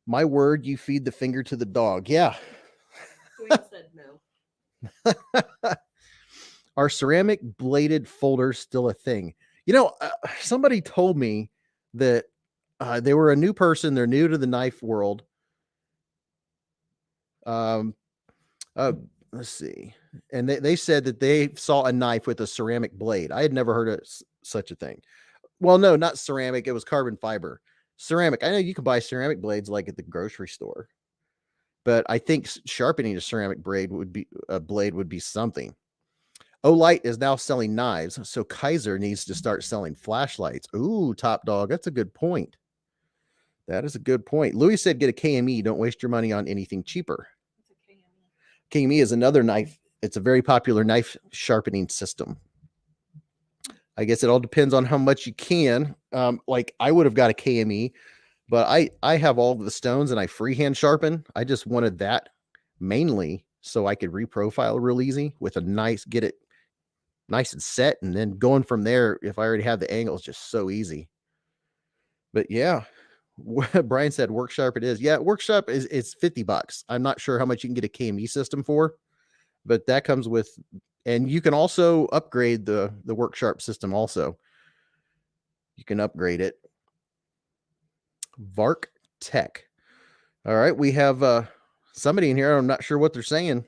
[SPEAKER 1] My word, you feed the finger to the dog. Yeah.
[SPEAKER 3] Queen said no.
[SPEAKER 1] Are ceramic bladed folders still a thing? You know, somebody told me that they were a new person. They're new to the knife world. Let's see. And they said that they saw a knife with a ceramic blade. I had never heard of such a thing. Well, no, not ceramic. It was carbon fiber. Ceramic. I know you can buy ceramic blades like at the grocery store, but I think sharpening a ceramic blade would be something. Olight is now selling knives, so Kaiser needs to start selling flashlights. Ooh, Top Dog. That's a good point. That is a good point. Louis said, get a KME. Don't waste your money on anything cheaper. KME is another knife. It's a very popular knife sharpening system. I guess it all depends on how much you can. Like I would have got a KME, but I have all of the stones and I freehand sharpen. I just wanted that mainly so I could reprofile real easy with a nice, get it nice and set. And then going from there, if I already have the angle, it's just so easy. But yeah, Brian said workshop it is. Yeah, workshop is $50. I'm not sure how much you can get a KME system for, but that comes with, and you can also upgrade the workshop system also. You can upgrade it. Vark Tech. All right, we have somebody in here. I'm not sure what they're saying.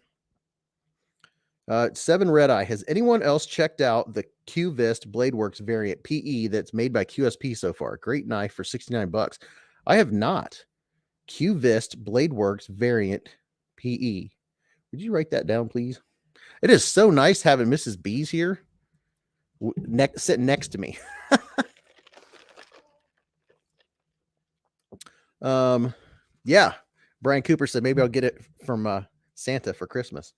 [SPEAKER 1] 7 Red Eye. Has anyone else checked out the Q-Vist Bladeworks variant PE that's made by QSP so far? Great knife for $69. I have not. Q-Vist Bladeworks variant PE. Would you write that down, please? It is so nice having Mrs. Beez here sitting next to me. Yeah. Brian Cooper said maybe I'll get it from Santa for Christmas.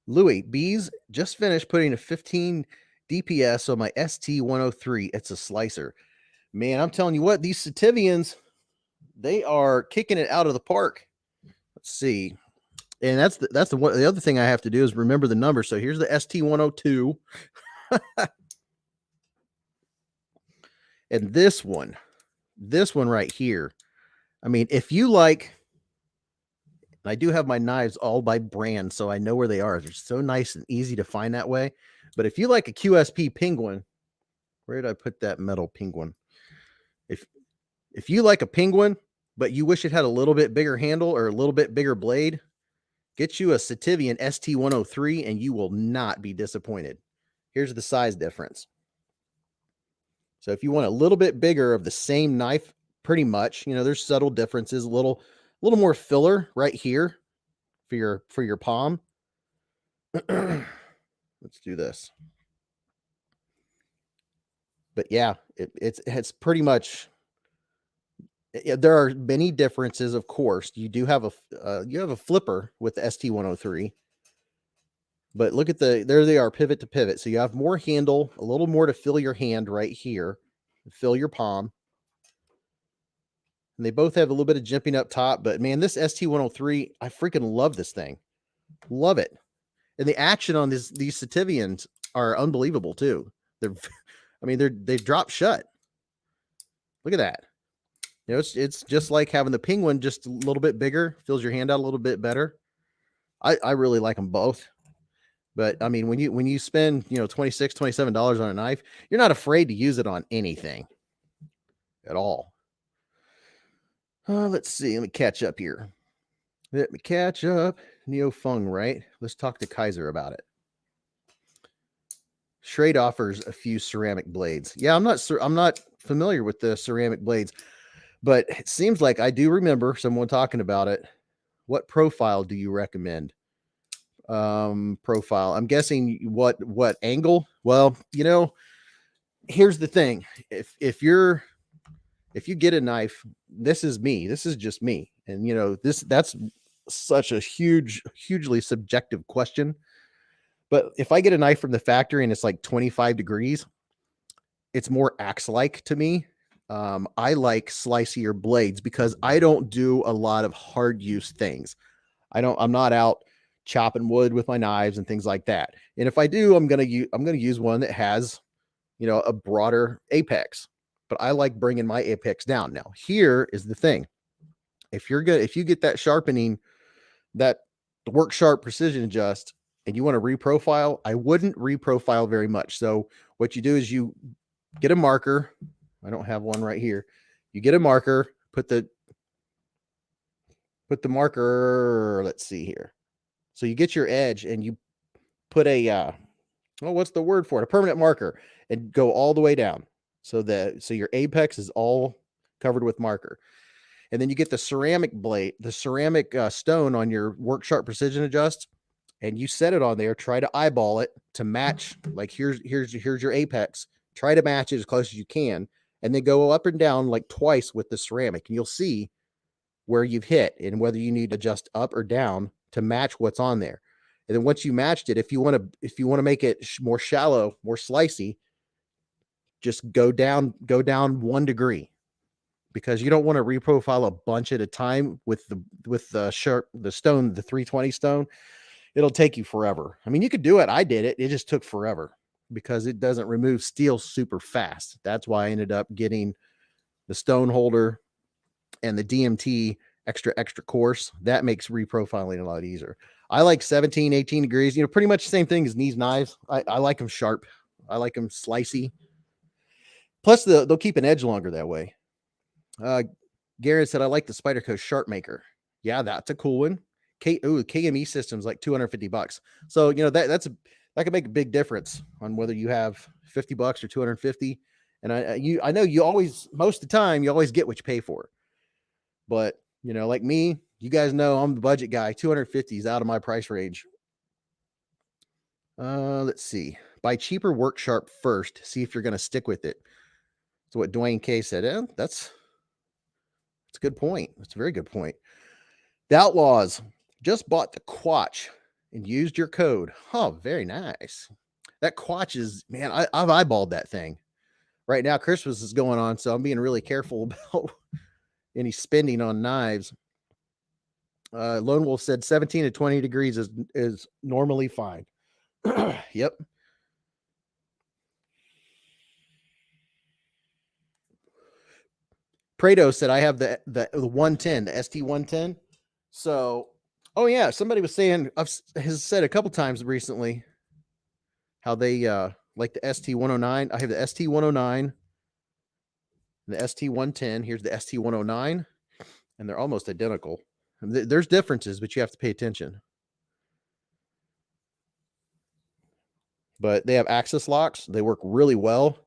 [SPEAKER 1] Louis, Beez just finished putting a 15 DPS on my ST103. It's a slicer. Man, I'm telling you what, these Sativians, they are kicking it out of the park. Let's see. And that's the other thing I have to do is remember the number. So here's the ST102. And this one right here. I mean, if you like, I do have my knives all by brand, so I know where they are. They're so nice and easy to find that way. But if you like a QSP penguin, where did I put that metal penguin? If you like a penguin, but you wish it had a little bit bigger handle or a little bit bigger blade, get you a Sativian ST103 and you will not be disappointed. Here's the size difference. So if you want a little bit bigger of the same knife, pretty much, there's subtle differences, a little more filler right here for your palm. Let's do this. But yeah, it's pretty much, there are many differences, of course. You do have a flipper with the ST103. But look at there they are, pivot to pivot. So you have more handle, a little more to fill your hand right here, fill your palm. And they both have a little bit of jimping up top, but man, this ST103, I freaking love this thing. Love it. And the action on these Sativians are unbelievable too. They drop shut. Look at that. It's just like having the penguin just a little bit bigger, fills your hand out a little bit better. I really like them both. But I mean, when you spend, $26, $27 on a knife, you're not afraid to use it on anything at all. Let's see. Let me catch up here. Neo Fung, right? Let's talk to Kaiser about it. Schrade offers a few ceramic blades. Yeah, I'm not familiar with the ceramic blades, but it seems like I do remember someone talking about it. What profile do you recommend? Profile. I'm guessing what angle? Well, here's the thing. If you get a knife, this is me. This is just me. And that's such a hugely subjective question. But if I get a knife from the factory and it's like 25 degrees, it's more axe-like to me. I like slicier blades because I don't do a lot of hard use things. I'm not out chopping wood with my knives and things like that. And if I do, I'm going to use one that has, a broader apex. but I like bringing my apex down. Now, here is the thing. If you get that sharpening, that work sharp precision adjust, and you want to reprofile, I wouldn't reprofile very much. So what you do is you get a marker. I don't have one right here. You get a marker, put the marker, let's see here. So you get your edge and you put a, what's the word for it? A permanent marker, and go all the way down. So your apex is all covered with marker. And then you get the ceramic blade, the ceramic stone on your work sharp precision adjust, and you set it on there. Try to eyeball it to match. Like here's your apex. Try to match it as close as you can, and then go up and down like twice with the ceramic, and you'll see where you've hit and whether you need to adjust up or down to match what's on there. And then once you matched it, if you want to make it more shallow, more slicey, just go down 1 degree, because you don't want to reprofile a bunch at a time with the stone, the 320 stone. It'll take you forever. I mean, you could do it. I did it. It just took forever because it doesn't remove steel super fast. That's why I ended up getting the stone holder and the DMT extra coarse. That makes reprofiling a lot easier. I like 17, 18 degrees, pretty much the same thing as these knives. I like them sharp. I like them slicey. Plus they'll keep an edge longer that way. Garrett said, I like the Spyderco Sharp Maker. Yeah, that's a cool one. KME system's like $250. So, that could make a big difference on whether you have $50 or 250. And I know you always, most of the time, you always get what you pay for. But, like me, you guys know I'm the budget guy. 250 is out of my price range. Let's see. Buy cheaper work sharp first. See if you're going to stick with it. That's what Dwayne K said. That's a good point. That's a very good point. The Outlaws just bought the Quatch and used your code. Oh, very nice. That Quatch is, man, I've eyeballed that thing. Right now, Christmas is going on, so I'm being really careful about any spending on knives. Lone Wolf said 17 to 20 degrees is normally fine. Yep. Prado said, I have the 110, the ST110. So, oh yeah, somebody was saying, has said a couple times recently how they like the ST109. I have the ST109, the ST110. Here's the ST109, and they're almost identical. There's differences, but you have to pay attention. But they have access locks. They work really well.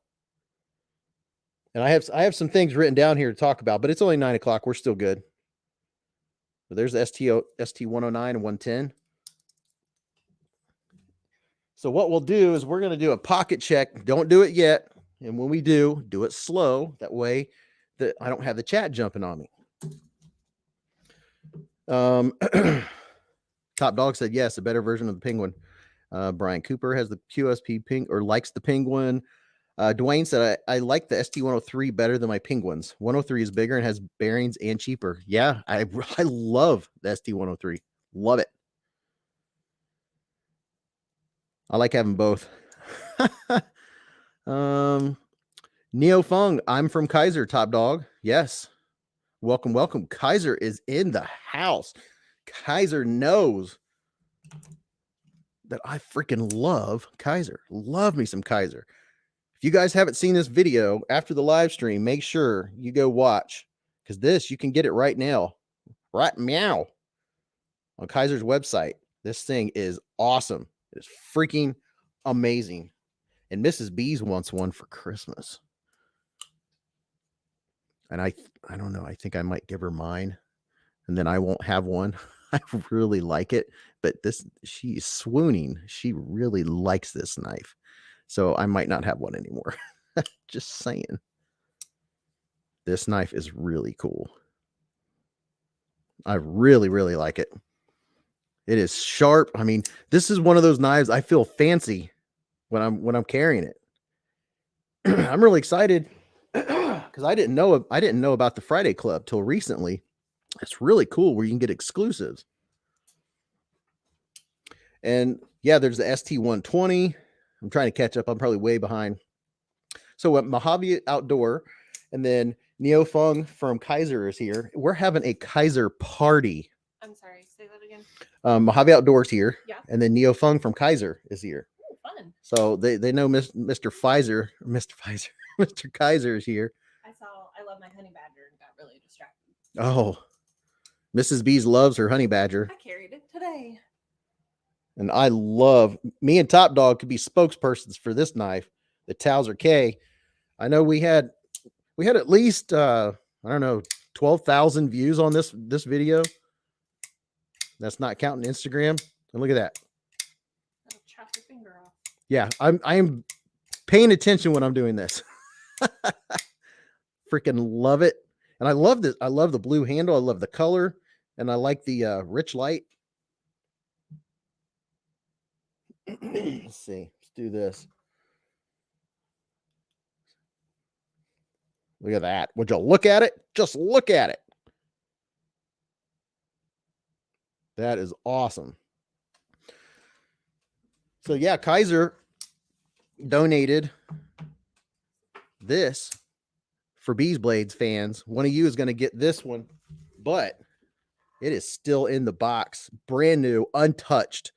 [SPEAKER 1] And I have some things written down here to talk about, but it's only 9 o'clock. We're still good. But there's the ST109 and 110. So what we'll do is we're going to do a pocket check. Don't do it yet. And when we do it slow. That way that I don't have the chat jumping on me. Top Dog said, yes, a better version of the Penguin. Brian Cooper has the QSP or likes the Penguin. Dwayne said, I like the ST103 better than my Penguins. 103 is bigger and has bearings and cheaper. Yeah, I love the ST103. Love it. I like having both. Neo Fung, I'm from Kaiser, Top Dog. Yes. Welcome. Kaiser is in the house. Kaiser knows that I freaking love Kaiser. Love me some Kaiser. If you guys haven't seen this video after the live stream, make sure you go watch, because you can get it right now. Right meow. On Kaiser's website. This thing is awesome. It is freaking amazing. And Mrs. Beez wants one for Christmas. And I don't know. I think I might give her mine, and then I won't have one. I really like it, but she's swooning. She really likes this knife. So I might not have one anymore. Just saying. This knife is really cool. I really, really like it. It is sharp. I mean, this is one of those knives I feel fancy when I'm carrying it. I'm really excited because I didn't know about the Friday Club till recently. It's really cool where you can get exclusives. And yeah, there's the ST120. I'm trying to catch up. I'm probably way behind. So at Mojave Outdoor, And then Neo Fung from Kaiser is here. We're having a Kaiser party.
[SPEAKER 3] I'm sorry, say that again.
[SPEAKER 1] Mojave Outdoors here.
[SPEAKER 3] Yeah.
[SPEAKER 1] And then Neo Fung from Kaiser is here.
[SPEAKER 3] Ooh, fun.
[SPEAKER 1] So they know Mr. Pfizer, Mr. Pfizer, Mr. Kaiser is here.
[SPEAKER 3] I love my honey badger and got really distracted.
[SPEAKER 1] Oh, Mrs. Beez loves her honey badger.
[SPEAKER 3] I carried it today.
[SPEAKER 1] And I love, me and Top Dog could be spokespersons for this knife, the Towser K. I know we had at least I don't know, 12,000 views on this video. That's not counting Instagram. And look at that.
[SPEAKER 3] That'll chop your finger off.
[SPEAKER 1] Yeah, I'm paying attention when I'm doing this. Freaking love it. And I love this. I love the blue handle. I love the color. And I like the rich light. Let's see. Let's do this. Look at that. Would you look at it? Just look at it. That is awesome. So yeah, Kaiser donated this for Beez Blades fans. One of you is going to get this one, but it is still in the box, brand new, untouched.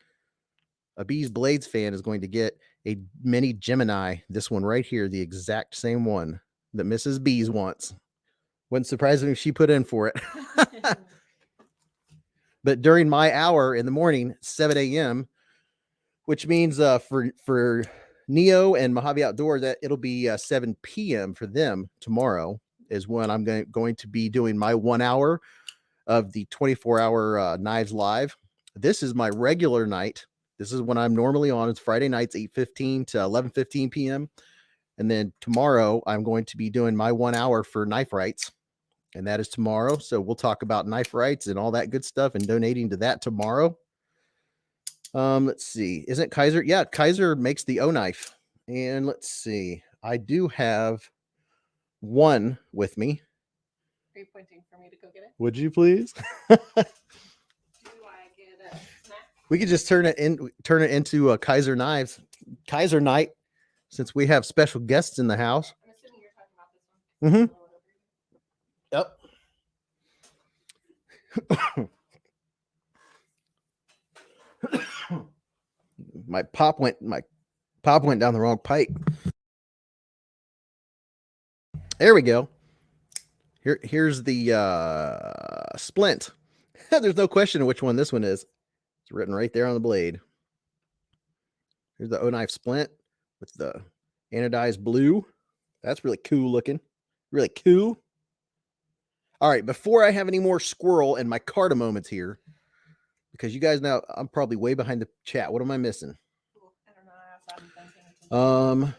[SPEAKER 1] A Beez Blades fan is going to get a mini Gemini. This one right here, the exact same one that Mrs. Beez wants. Wouldn't surprise me if she put in for it. But during my hour in the morning, 7 a.m., which means for Neo and Mojave Outdoor, that it'll be 7 p.m. for them tomorrow is when I'm going to be doing my 1 hour of the 24-hour Knives Live. This is my regular night. This is when I'm normally on. It's Friday nights, 8:15 to 11:15 p.m. And then tomorrow, I'm going to be doing my 1 hour for Knife Rights. And that is tomorrow. So we'll talk about Knife Rights and all that good stuff and donating to that tomorrow. Let's see. Isn't Kaiser? Yeah, Kaiser makes the O knife. And let's see. I do have one with me.
[SPEAKER 3] Are you pointing for me to go get it?
[SPEAKER 1] Would you please?
[SPEAKER 3] Do I get a snack?
[SPEAKER 1] We could just turn it into a Kaiser Knives, Kaiser night, since we have special guests in the house.
[SPEAKER 3] I'm assuming you're talking about this one.
[SPEAKER 1] Mm-hmm. Yep. my pop went down the wrong pipe. There we go. Here's the splint. There's no question which one this one is. It's written right there on the blade. Here's the O knife splint with the anodized blue. That's really cool looking. Really cool. All right, before I have any more squirrel and my Carta moments here, because you guys know I'm probably way behind the chat. What am I missing?
[SPEAKER 3] I don't know. I haven't been paying attention.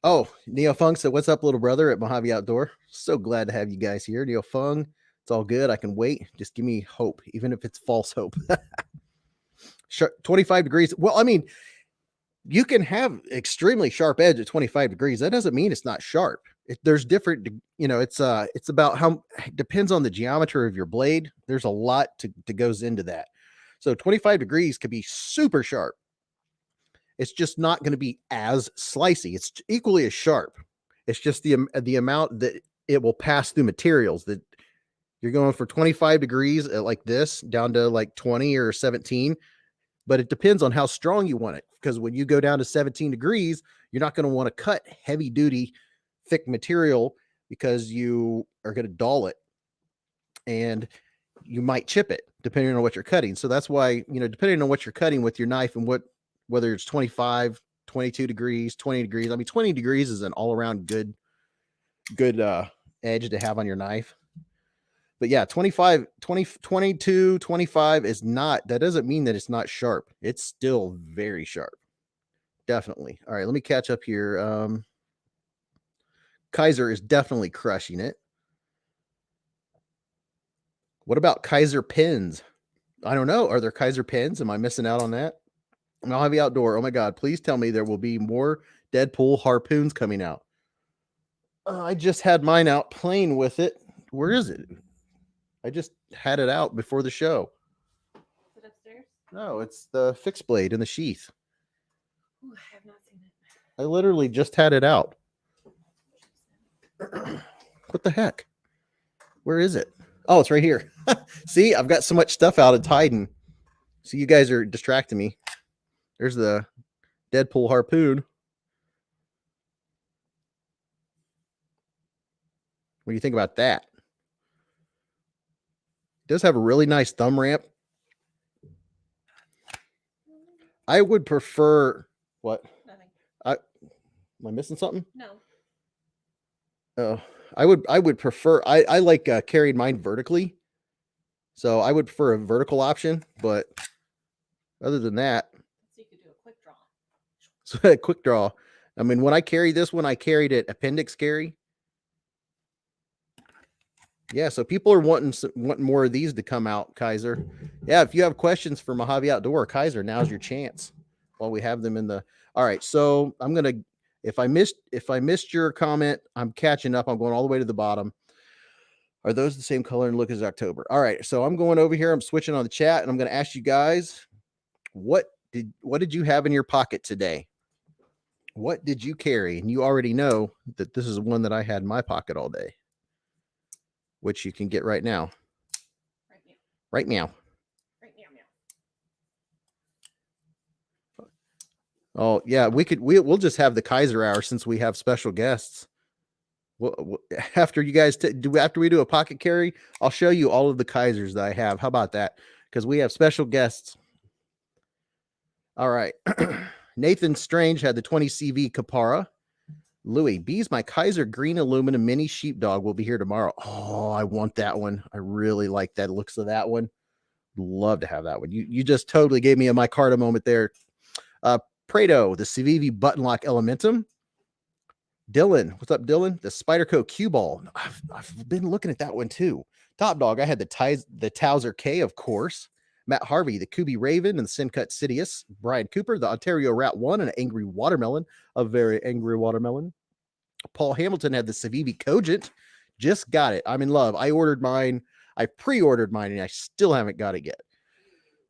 [SPEAKER 1] Oh, Neo Fung said, "What's up, little brother?" at Mojave Outdoor. So glad to have you guys here, Neo Fung. It's all good. I can wait. Just give me hope, even if it's false hope. 25 degrees. Well, I mean, you can have extremely sharp edge at 25 degrees. That doesn't mean it's not sharp. There's different, it's about how depends on the geometry of your blade. There's a lot to goes into that. So 25 degrees could be super sharp. It's just not going to be as slicey. It's equally as sharp. It's just the amount that it will pass through materials. That you're going for 25 degrees at like this down to like 20 or 17. But it depends on how strong you want it. Because when you go down to 17 degrees, you're not going to want to cut heavy duty, thick material because you are going to dull it and you might chip it depending on what you're cutting. So that's why, depending on what you're cutting with your knife and whether it's 25, 22 degrees, 20 degrees. I mean, 20 degrees is an all around good edge to have on your knife. But yeah, 25, 20, 22, 25 is not, that doesn't mean that it's not sharp. It's still very sharp. Definitely. All right, let me catch up here. Kaiser is definitely crushing it. What about Kaiser pins? I don't know. Are there Kaiser pins? Am I missing out on that? Mojave Outdoor. Oh my God, please tell me there will be more Deadpool harpoons coming out. I just had mine out playing with it. Where is it? I just had it out before the show.
[SPEAKER 3] Is it upstairs?
[SPEAKER 1] No, it's the fixed blade in the sheath.
[SPEAKER 3] Ooh, I have not seen it.
[SPEAKER 1] I literally just had it out. What the heck? Where is it? Oh, it's right here. See, I've got so much stuff out at Dayton. So you guys are distracting me. There's the Deadpool harpoon. What do you think about that? It does have a really nice thumb ramp. I would prefer what?
[SPEAKER 3] Nothing.
[SPEAKER 1] Am I missing something?
[SPEAKER 3] No.
[SPEAKER 1] Oh, I would prefer. I like carrying mine vertically, so I would prefer a vertical option. But other than that,
[SPEAKER 3] So you could do a quick draw.
[SPEAKER 1] so a quick draw. I mean, when I carried this one, I carried it appendix carry. Yeah, so people are wanting more of these to come out, Kaiser. Yeah, if you have questions for Mojave Outdoor, Kaiser, now's your chance while we have them in the. All right, so I'm gonna. If I missed your comment, I'm catching up. I'm going all the way to the bottom. Are those the same color and look as October? All right, so I'm going over here. I'm switching on the chat, and I'm going to ask you guys, what did you have in your pocket today? What did you carry? And you already know that this is one that I had in my pocket all day, which you can get right now. Right meow.
[SPEAKER 3] Right meow meow.
[SPEAKER 1] Oh yeah, we'll just have the Kaiser hour since we have special guests. Well, after you guys after we do a pocket carry, I'll show you all of the Kaisers that I have. How about that? Because we have special guests. All right. Nathan Strange had the 20 CV Kapara. Louis, Beez, my Kaiser green aluminum mini sheepdog will be here tomorrow. Oh, I want that one. I really like that looks of that one. Love to have that one. You just totally gave me a micarta moment there. Prado, the Civivi button lock Elementum. Dylan, what's up, Dylan? The Spyderco cue ball. I've been looking at that one too. Top dog, I had the Towser K, of course. Matt Harvey, the Kubi Raven and the Sincut Sidious. Brian Cooper, the Ontario Rat 1 and an Angry Watermelon, a very angry watermelon. Paul Hamilton had the Civivi Cogent. Just got it. I'm in love. I ordered mine. I pre-ordered mine and I still haven't got it yet.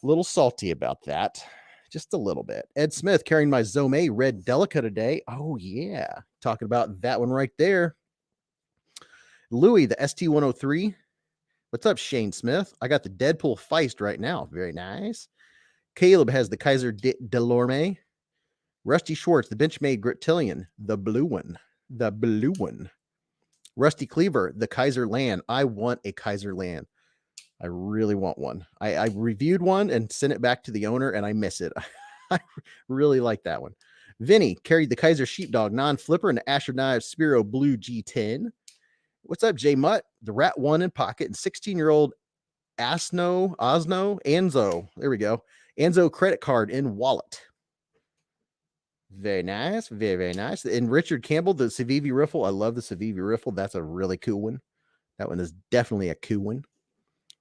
[SPEAKER 1] A little salty about that. Just a little bit. Ed Smith carrying my Zome Red Delica today. Oh, yeah. Talking about that one right there. Louis, the ST103. What's up, Shane Smith? I got the Deadpool Feist right now. Very nice. Caleb has the Kaiser Delorme. Rusty Schwartz, the Benchmade Grittillion. The blue one. The blue one. Rusty Cleaver, the Kaiser Land. I want a Kaiser Land. I really want one. I reviewed one and sent it back to the owner, and I miss it. I really like that one. Vinny carried the Kaiser Sheepdog non-flipper and the Asher Knives Spiro Blue G10. What's up, Jay Mutt? The Rat 1 in pocket and 16-year-old Anzo. There we go. Anzo credit card in wallet. Very nice. Very, very nice. And Richard Campbell, the Civivi Riffle. I love the Civivi Riffle. That's a really cool one. That one is definitely a cool one.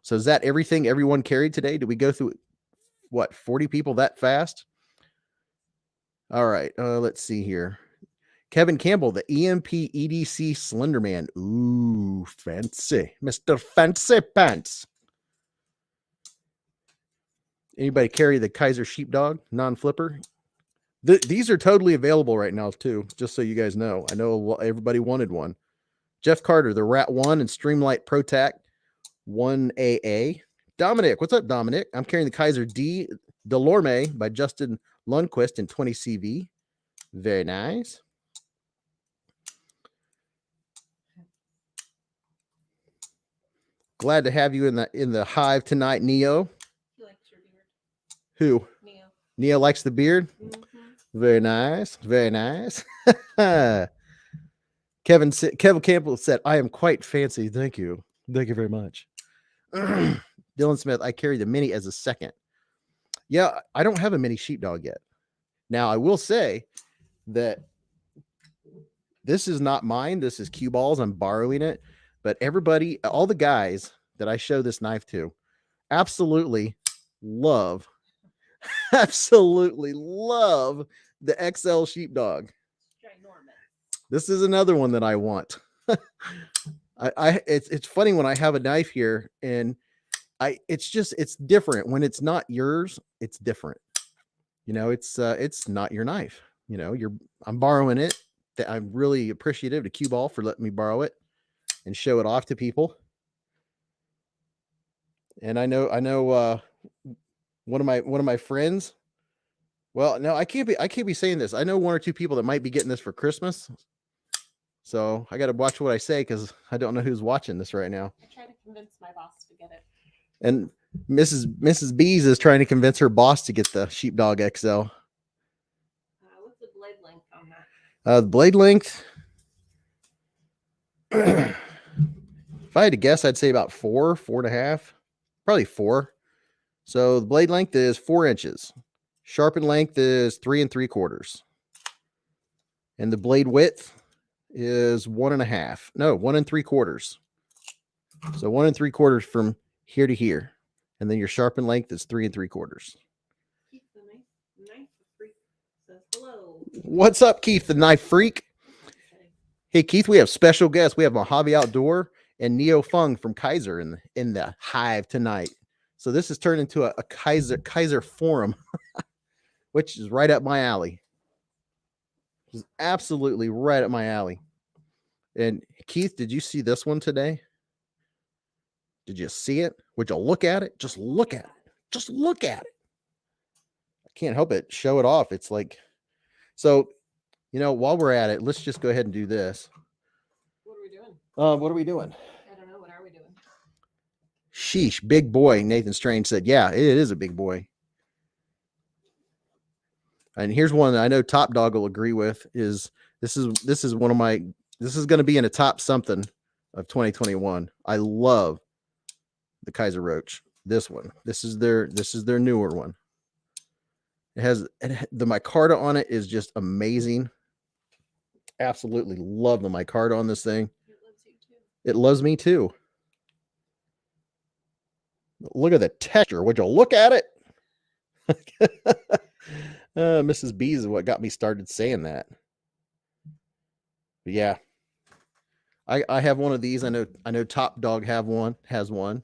[SPEAKER 1] So is that everything everyone carried today? Did we go through, what, 40 people that fast? All right. Let's see here. Kevin Campbell, the EMP EDC Slenderman. Ooh, fancy. Mr. Fancy Pants. Anybody carry the Kaiser Sheepdog non-flipper? These are totally available right now, too, just so you guys know. I know everybody wanted one. Jeff Carter, the Rat 1 and Streamlight ProTac 1AA. Dominic, what's up, Dominic? I'm carrying the Kaiser D Delorme by Justin Lundquist in 20 CV. Very nice. Glad to have you in the Hive tonight, Neo.
[SPEAKER 3] He likes your beard.
[SPEAKER 1] Who?
[SPEAKER 3] Neo.
[SPEAKER 1] Neo likes the beard.
[SPEAKER 3] Mm-hmm.
[SPEAKER 1] Very nice. Very nice. Kevin Campbell said, I am quite fancy. Thank you. Thank you very much. Dylan Smith, I carry the mini as a second. Yeah, I don't have a mini sheepdog yet. Now, I will say that this is not mine. This is Cue Ball's. I'm borrowing it. But everybody, all the guys that I show this knife to, absolutely love the XL sheepdog.
[SPEAKER 3] Ginormous.
[SPEAKER 1] This is another one that I want. It's funny when I have a knife here and it's different when it's not yours. It's different. You know, it's not your knife. You know, I'm borrowing it. I'm really appreciative to Cue Ball for letting me borrow it. and show it off to people. And I know one of my friends. Well, no, I can't be saying this. I know one or two people that might be getting this for Christmas. So I got to watch what I say because I don't know who's watching this right now.
[SPEAKER 3] I tried to convince my boss to get it.
[SPEAKER 1] And Mrs. Beez is trying to convince her boss to get the Sheepdog XL.
[SPEAKER 3] What's the blade length on that?
[SPEAKER 1] The blade length, if I had to guess, I'd say about 4.5, probably 4. So the blade length is 4 inches. Sharpen length is 3 3/4. And the blade width is 1.5. No, 1 3/4. So 1 3/4 from here to here. And then your sharpen length is 3 3/4.
[SPEAKER 3] Keith the knife freak says hello.
[SPEAKER 1] What's up, Keith the knife freak? Hey Keith, we have special guests. We have Mojave Outdoor and Neo Fung from Kaiser in the Hive tonight. So this has turned into a Kaiser forum, which is right up my alley. Just absolutely right up my alley. And Keith, did you see this one today? Did you see it? Would you look at it? Just look at it. Just look at it. I can't help it. Show it off. It's like, so, while we're at it, let's just go ahead and do this.
[SPEAKER 3] What are we doing?
[SPEAKER 1] What are we doing?
[SPEAKER 3] I don't know. What are we doing?
[SPEAKER 1] Sheesh, big boy. Nathan Strange said, yeah, it is a big boy. And here's one that I know Top Dog will agree with is this is one of my, this is going to be in a top something of 2021. I love the Kaiser Roach. This one, this is their newer one. It has the micarta on it is just amazing. Absolutely love the micarta on this thing.
[SPEAKER 3] It loves you too.
[SPEAKER 1] It loves me too. Look at the texture. Would you look at it? Mrs. Beez is what got me started saying that. But yeah, I have one of these. I know Top Dog has one.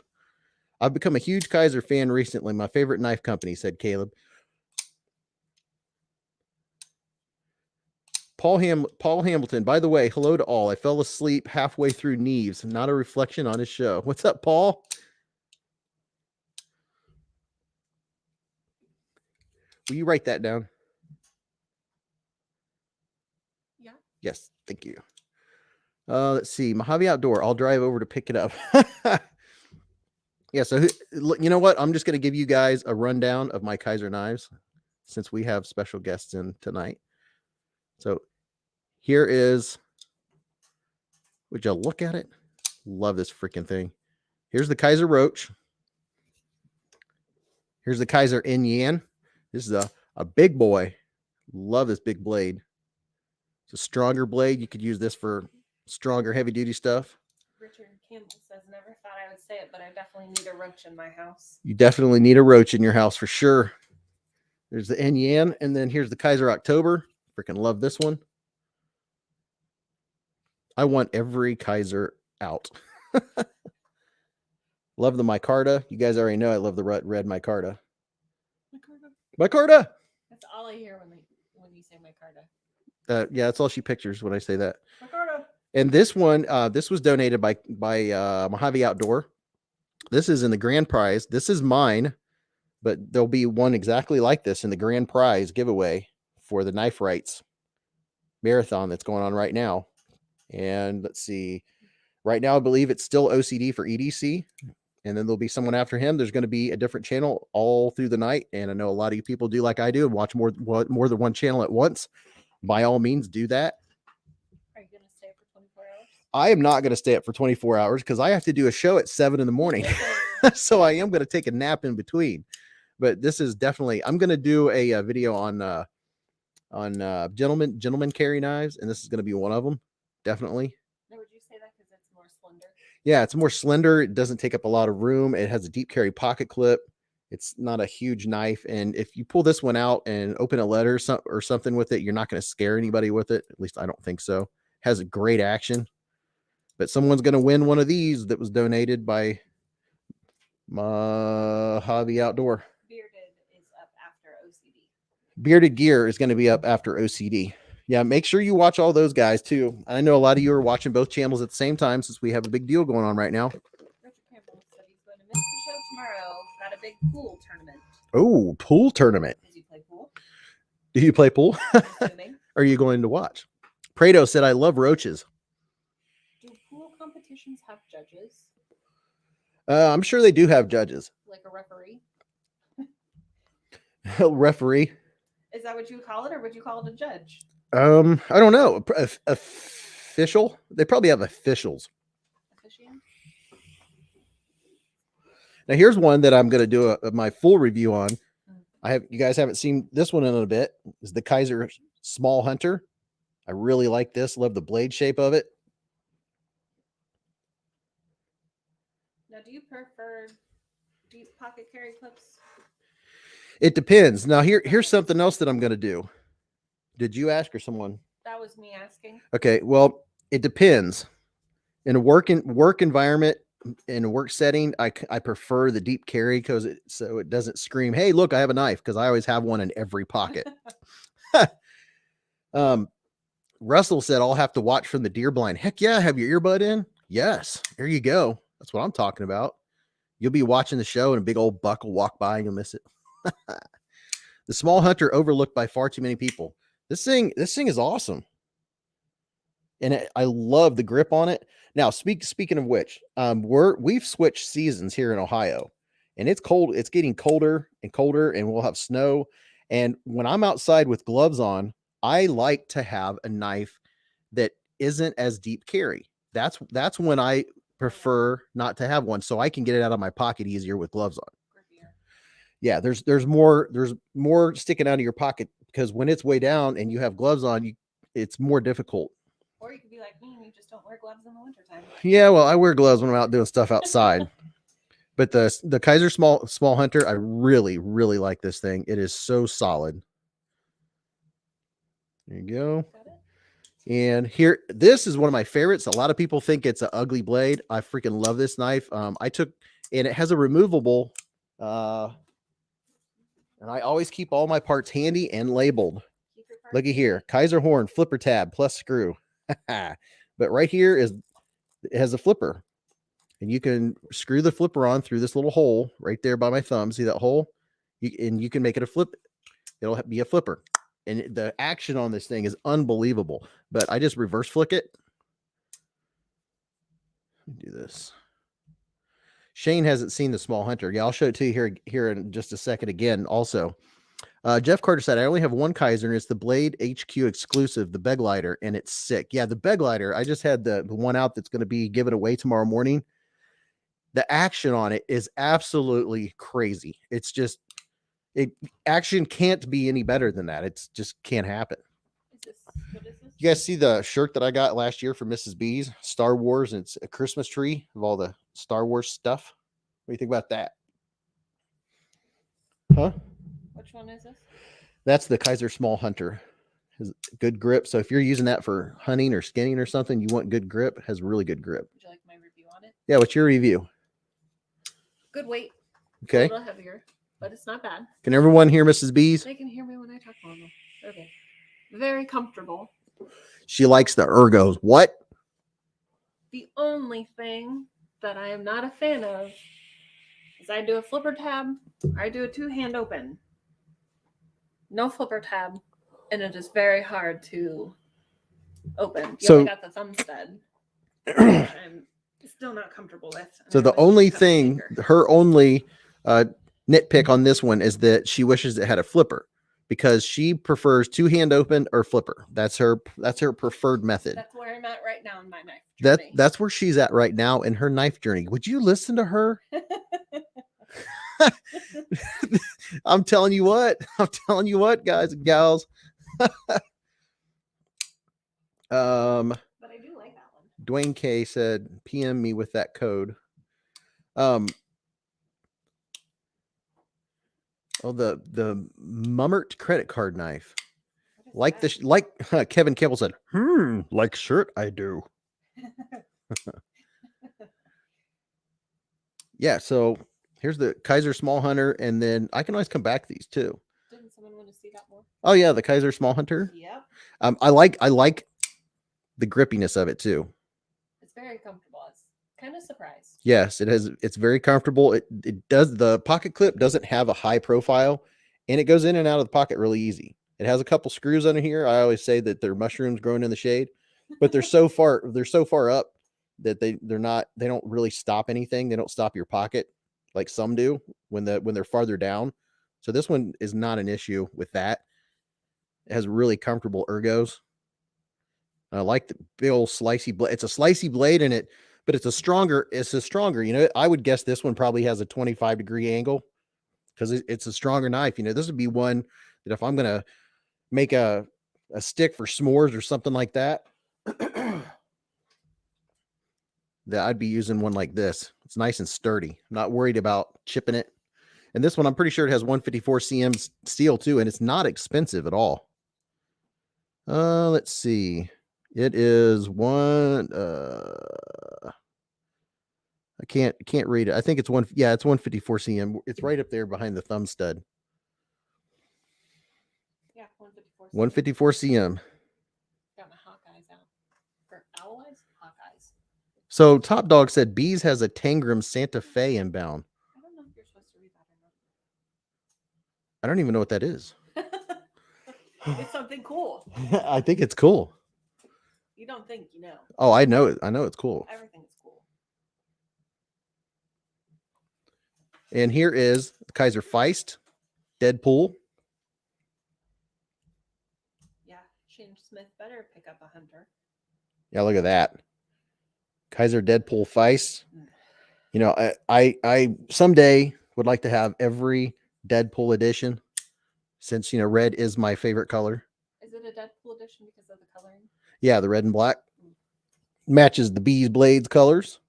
[SPEAKER 1] I've become a huge Kaiser fan recently. My favorite knife company, said Caleb. Paul Hamilton, by the way, hello to all. I fell asleep halfway through Neves, not a reflection on his show. What's up, Paul? Will you write that down?
[SPEAKER 3] Yeah.
[SPEAKER 1] Yes, thank you. Let's see. Mojave Outdoor. I'll drive over to pick it up. Yeah, so you know what? I'm just going to give you guys a rundown of my Kaiser knives since we have special guests in tonight. So here is, would you look at it? Love this freaking thing. Here's the Kaiser Roach. Here's the Kaiser Yin Yan. This is a big boy. Love this big blade. It's a stronger blade. You could use this for stronger heavy duty stuff.
[SPEAKER 3] Richard Campbell says, never thought I would say it, but I definitely need a roach in my house.
[SPEAKER 1] You definitely need a roach in your house for sure. There's the Yin Yan, and then here's the Kaiser October. Freaking love this one. I want every Kaiser out. Love the micarta. You guys already know I love the red micarta. Micarta.
[SPEAKER 3] That's all I hear when you say micarta.
[SPEAKER 1] Yeah, that's all she pictures when I say that.
[SPEAKER 3] Micarta.
[SPEAKER 1] And this one, this was donated by Mojave Outdoor. This is in the grand prize. This is mine, but there'll be one exactly like this in the grand prize giveaway for the Knife Rights marathon that's going on right now. And let's see, right now I believe it's still OCD for EDC, and then there'll be someone after him. There's going to be a different channel all through the night, and I know a lot of you people do like I do and watch more than one channel at once. By all means, do that.
[SPEAKER 3] Are you going to stay up for 24 hours?
[SPEAKER 1] I am not going to stay up for 24 hours because I have to do a show at 7 in the morning. So I am going to take a nap in between. But this is definitely, I'm going to do a video on gentlemen carry knives, and this is going to be one of them. Definitely.
[SPEAKER 3] Now, would you say that because it's more slender?
[SPEAKER 1] Yeah, it's more slender. It doesn't take up a lot of room. It has a deep carry pocket clip. It's not a huge knife. And if you pull this one out and open a letter or something with it, you're not going to scare anybody with it. At least I don't think so. It has a great action. But someone's going to win one of these that was donated by Mojave Outdoor.
[SPEAKER 3] Bearded is up after OCD.
[SPEAKER 1] Bearded Gear is going to be up after OCD. Yeah, make sure you watch all those guys too. I know a lot of you are watching both channels at the same time since we have a big deal going on right now.
[SPEAKER 3] Richard Campbell said he's going to miss the show tomorrow. Got a big pool tournament.
[SPEAKER 1] Oh, pool tournament.
[SPEAKER 3] Does he play pool?
[SPEAKER 1] Do you play pool?
[SPEAKER 3] I'm assuming.
[SPEAKER 1] Are you going to watch? Prado said, I love roaches.
[SPEAKER 3] Do pool competitions have judges?
[SPEAKER 1] I'm sure they do have judges.
[SPEAKER 3] Like a referee?
[SPEAKER 1] Referee.
[SPEAKER 3] Is that what you would call it, or would you call it a judge?
[SPEAKER 1] I don't know. Official? They probably have officials.
[SPEAKER 3] Officiant?
[SPEAKER 1] Now here's one that I'm going to do my full review on. You guys haven't seen this one in a bit. Is the Kaiser Small Hunter. I really like this. Love the blade shape of it.
[SPEAKER 3] Now, do you prefer deep pocket carry clips?
[SPEAKER 1] It depends. Now here's something else that I'm going to do. Did you ask or someone?
[SPEAKER 3] That was me asking.
[SPEAKER 1] Okay, well, it depends. In a work environment, in a work setting, I prefer the deep carry because so it doesn't scream, "Hey, look, I have a knife," because I always have one in every pocket. Russell said, "I'll have to watch from the deer blind." Heck yeah, have your earbud in? Yes, there you go. That's what I'm talking about. You'll be watching the show and a big old buck will walk by and you'll miss it. The Small Hunter, overlooked by far too many people. This thing is awesome. And I love the grip on it. Now, speaking of which, we've switched seasons here in Ohio, and it's cold. It's getting colder and colder, and we'll have snow. And when I'm outside with gloves on, I like to have a knife that isn't as deep carry. That's when I prefer not to have one, so I can get it out of my pocket easier with gloves on. Yeah, there's more sticking out of your pocket because when it's way down and you have gloves on, it's more difficult.
[SPEAKER 3] Or you could be like me and you just don't wear gloves in the wintertime.
[SPEAKER 1] Yeah, well, I wear gloves when I'm out doing stuff outside. But the Kaiser Small Hunter, I really, really like this thing. It is so solid. There you go. And here, this is one of my favorites. A lot of people think it's an ugly blade. I freaking love this knife. And it has a removable, and I always keep all my parts handy and labeled. Looky here, Kaiser horn, flipper tab plus screw. But right here it has a flipper, and you can screw the flipper on through this little hole right there by my thumb. See that hole? You can make it a flip. It'll be a flipper, and the action on this thing is unbelievable. But I just reverse flick it. Do this. Shane hasn't seen the Small Hunter. Yeah, I'll show it to you here in just a second again. Also, Jeff Carter said, I only have one Kaiser, and it's the Blade HQ exclusive, the Beg Lighter, and it's sick. Yeah, the Beg Lighter, I just had the one out that's going to be given away tomorrow morning. The action on it is absolutely crazy. It's just, action can't be any better than that. It's just can't happen.
[SPEAKER 3] What is this?
[SPEAKER 1] You guys see the shirt that I got last year from Mrs. Beez, Star Wars, and it's a Christmas tree of all the Star Wars stuff. What do you think about that? Huh?
[SPEAKER 3] Which one is this?
[SPEAKER 1] That's the Kaiser Small Hunter. Has good grip. So if you're using that for hunting or skinning or something, you want good grip. It has really good grip.
[SPEAKER 3] Would you like my review on it?
[SPEAKER 1] Yeah, what's your review?
[SPEAKER 3] Good weight.
[SPEAKER 1] Okay.
[SPEAKER 3] A little heavier, but it's not bad.
[SPEAKER 1] Can everyone hear Mrs. Beez?
[SPEAKER 3] They can hear me when I talk normal. Okay. Very comfortable.
[SPEAKER 1] She likes the ergos. What?
[SPEAKER 3] The only thing that I am not a fan of is I do a flipper tab or I do a two-hand open. No flipper tab, and it is very hard to open. You only got the thumb stud, which I'm still not comfortable with.
[SPEAKER 1] So the only thing, her only nitpick on this one is that she wishes it had a flipper because she prefers two-hand open or flipper. That's her preferred method.
[SPEAKER 3] That's where I'm at right now in my knife journey.
[SPEAKER 1] That's where she's at right now in her knife journey. Would you listen to her? I'm telling you what, guys and gals.
[SPEAKER 3] But I do like that one.
[SPEAKER 1] Dwayne K said, PM me with that code. The Mummert credit card knife. Like Kevin Campbell said, like shirt I do. Yeah, so here's the Kaiser Small Hunter, and then I can always come back to these too.
[SPEAKER 3] Didn't someone want to see that more?
[SPEAKER 1] Oh yeah, the Kaiser Small Hunter.
[SPEAKER 3] Yep.
[SPEAKER 1] I like the grippiness of it too.
[SPEAKER 4] It's very comfortable. It's kind of surprised.
[SPEAKER 1] Yes, it's very comfortable. It does, the pocket clip doesn't have a high profile, and it goes in and out of the pocket really easy. It has a couple screws under here. I always say that they're mushrooms growing in the shade, but they're so far up that they don't really stop anything. They don't stop your pocket like some do when they're farther down. So this one is not an issue with that. It has really comfortable ergos. I like the big old slicey blade. It's a slicey blade in it, but it's a stronger, you know, I would guess this one probably has a 25-degree angle because it's a stronger knife. You know, this would be one that if I'm going to make a stick for s'mores or something like that, that I'd be using one like this. It's nice and sturdy. I'm not worried about chipping it. And this one, I'm pretty sure it has 154 cm steel too, and it's not expensive at all. Let's see. It is one. I can't read it. I think it's one. Yeah, it's 154 cm. It's right up there behind the thumb stud.
[SPEAKER 4] Yeah, 154.
[SPEAKER 1] 154 cm.
[SPEAKER 4] Got my Hawkeyes out. Or owl eyes? Hawkeyes.
[SPEAKER 1] So Top Dog said Beez has a Tangram Santa Fe inbound.
[SPEAKER 4] I don't know if you're supposed to read that or
[SPEAKER 1] I don't even know what that is.
[SPEAKER 4] not. It's something cool.
[SPEAKER 1] I think it's cool.
[SPEAKER 4] You don't think you know.
[SPEAKER 1] Oh, I know it. I know it's cool.
[SPEAKER 4] Everything is cool.
[SPEAKER 1] And here is the Kaiser Feist Deadpool.
[SPEAKER 4] Yeah, Shane Smith better pick up a hunter.
[SPEAKER 1] Yeah, look at that. Kaiser Deadpool Feist. You know, I someday would like to have every Deadpool edition, since, you know, red is my favorite color.
[SPEAKER 4] Is it a Deadpool edition because of the coloring?
[SPEAKER 1] Yeah, the red and black matches the Beez Blades colors.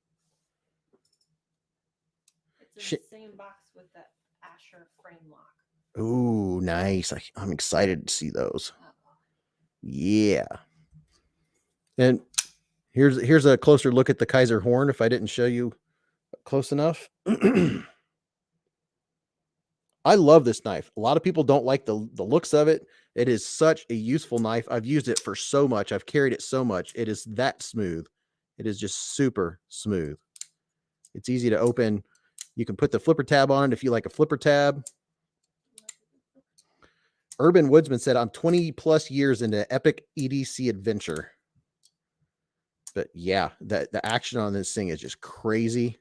[SPEAKER 4] It's in the same box with the Asher frame lock.
[SPEAKER 1] Ooh, nice. I'm excited to see those.
[SPEAKER 4] Uh-oh.
[SPEAKER 1] Yeah. And here's a closer look at the Kaiser horn if I didn't show you close enough. I love this knife. A lot of people don't like the looks of it. It is such a useful knife. I've used it for so much. I've carried it so much. It is that smooth. It is just super smooth. It's easy to open. You can put the flipper tab on it if you like a flipper tab. Urban Woodsman said, I'm 20 plus years into epic EDC adventure. But yeah, the action on this thing is just crazy.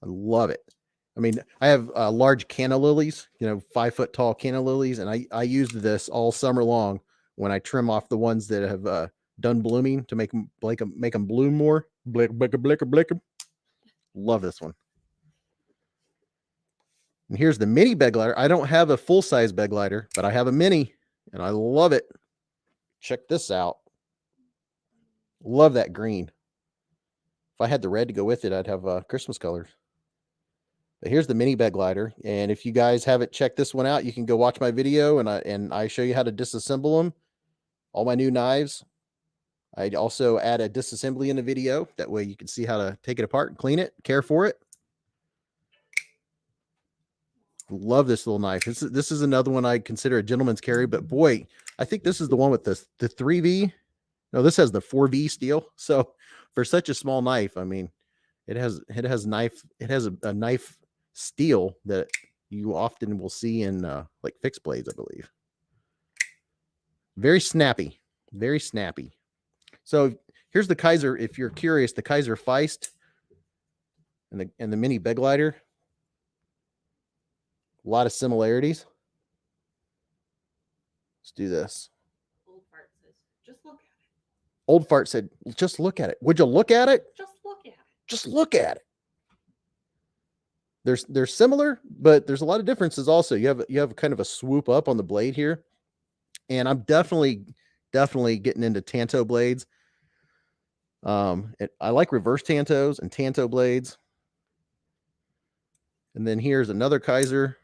[SPEAKER 1] I love it. I mean, I have large canna lilies, you know, 5 foot tall canna lilies, and I used this all summer long when I trim off the ones that have done blooming to make them bloom more. Blicker. Love this one. And here's the mini bed glider. I don't have a full size bed glider, but I have a mini, and I love it. Check this out. Love that green. If I had the red to go with it, I'd have Christmas colors. But here's the mini bed glider. And if you guys haven't checked this one out, you can go watch my video and I show you how to disassemble them. All my new knives. I also add a disassembly in the video. That way you can see how to take it apart and clean it, care for it. Love this little knife. This is another one I consider a gentleman's carry, but boy, I think this is the one with the 3V. No, this has the 4V steel. So for such a small knife, I mean, it has a knife steel that you often will see in like fixed blades, I believe. Very snappy, very snappy. So here's the Kaiser. If you're curious, the Kaiser Feist and the mini bed glider. A lot of similarities. Let's do this.
[SPEAKER 4] Old fart says, just look at it.
[SPEAKER 1] Old fart said, just look at it. Would you look at it?
[SPEAKER 4] Just look at it.
[SPEAKER 1] Just look at it. They're similar, but there's a lot of differences also. You have kind of a swoop up on the blade here. And I'm definitely getting into tanto blades. I like reverse tantos and tanto blades. And then here's another Kaiser.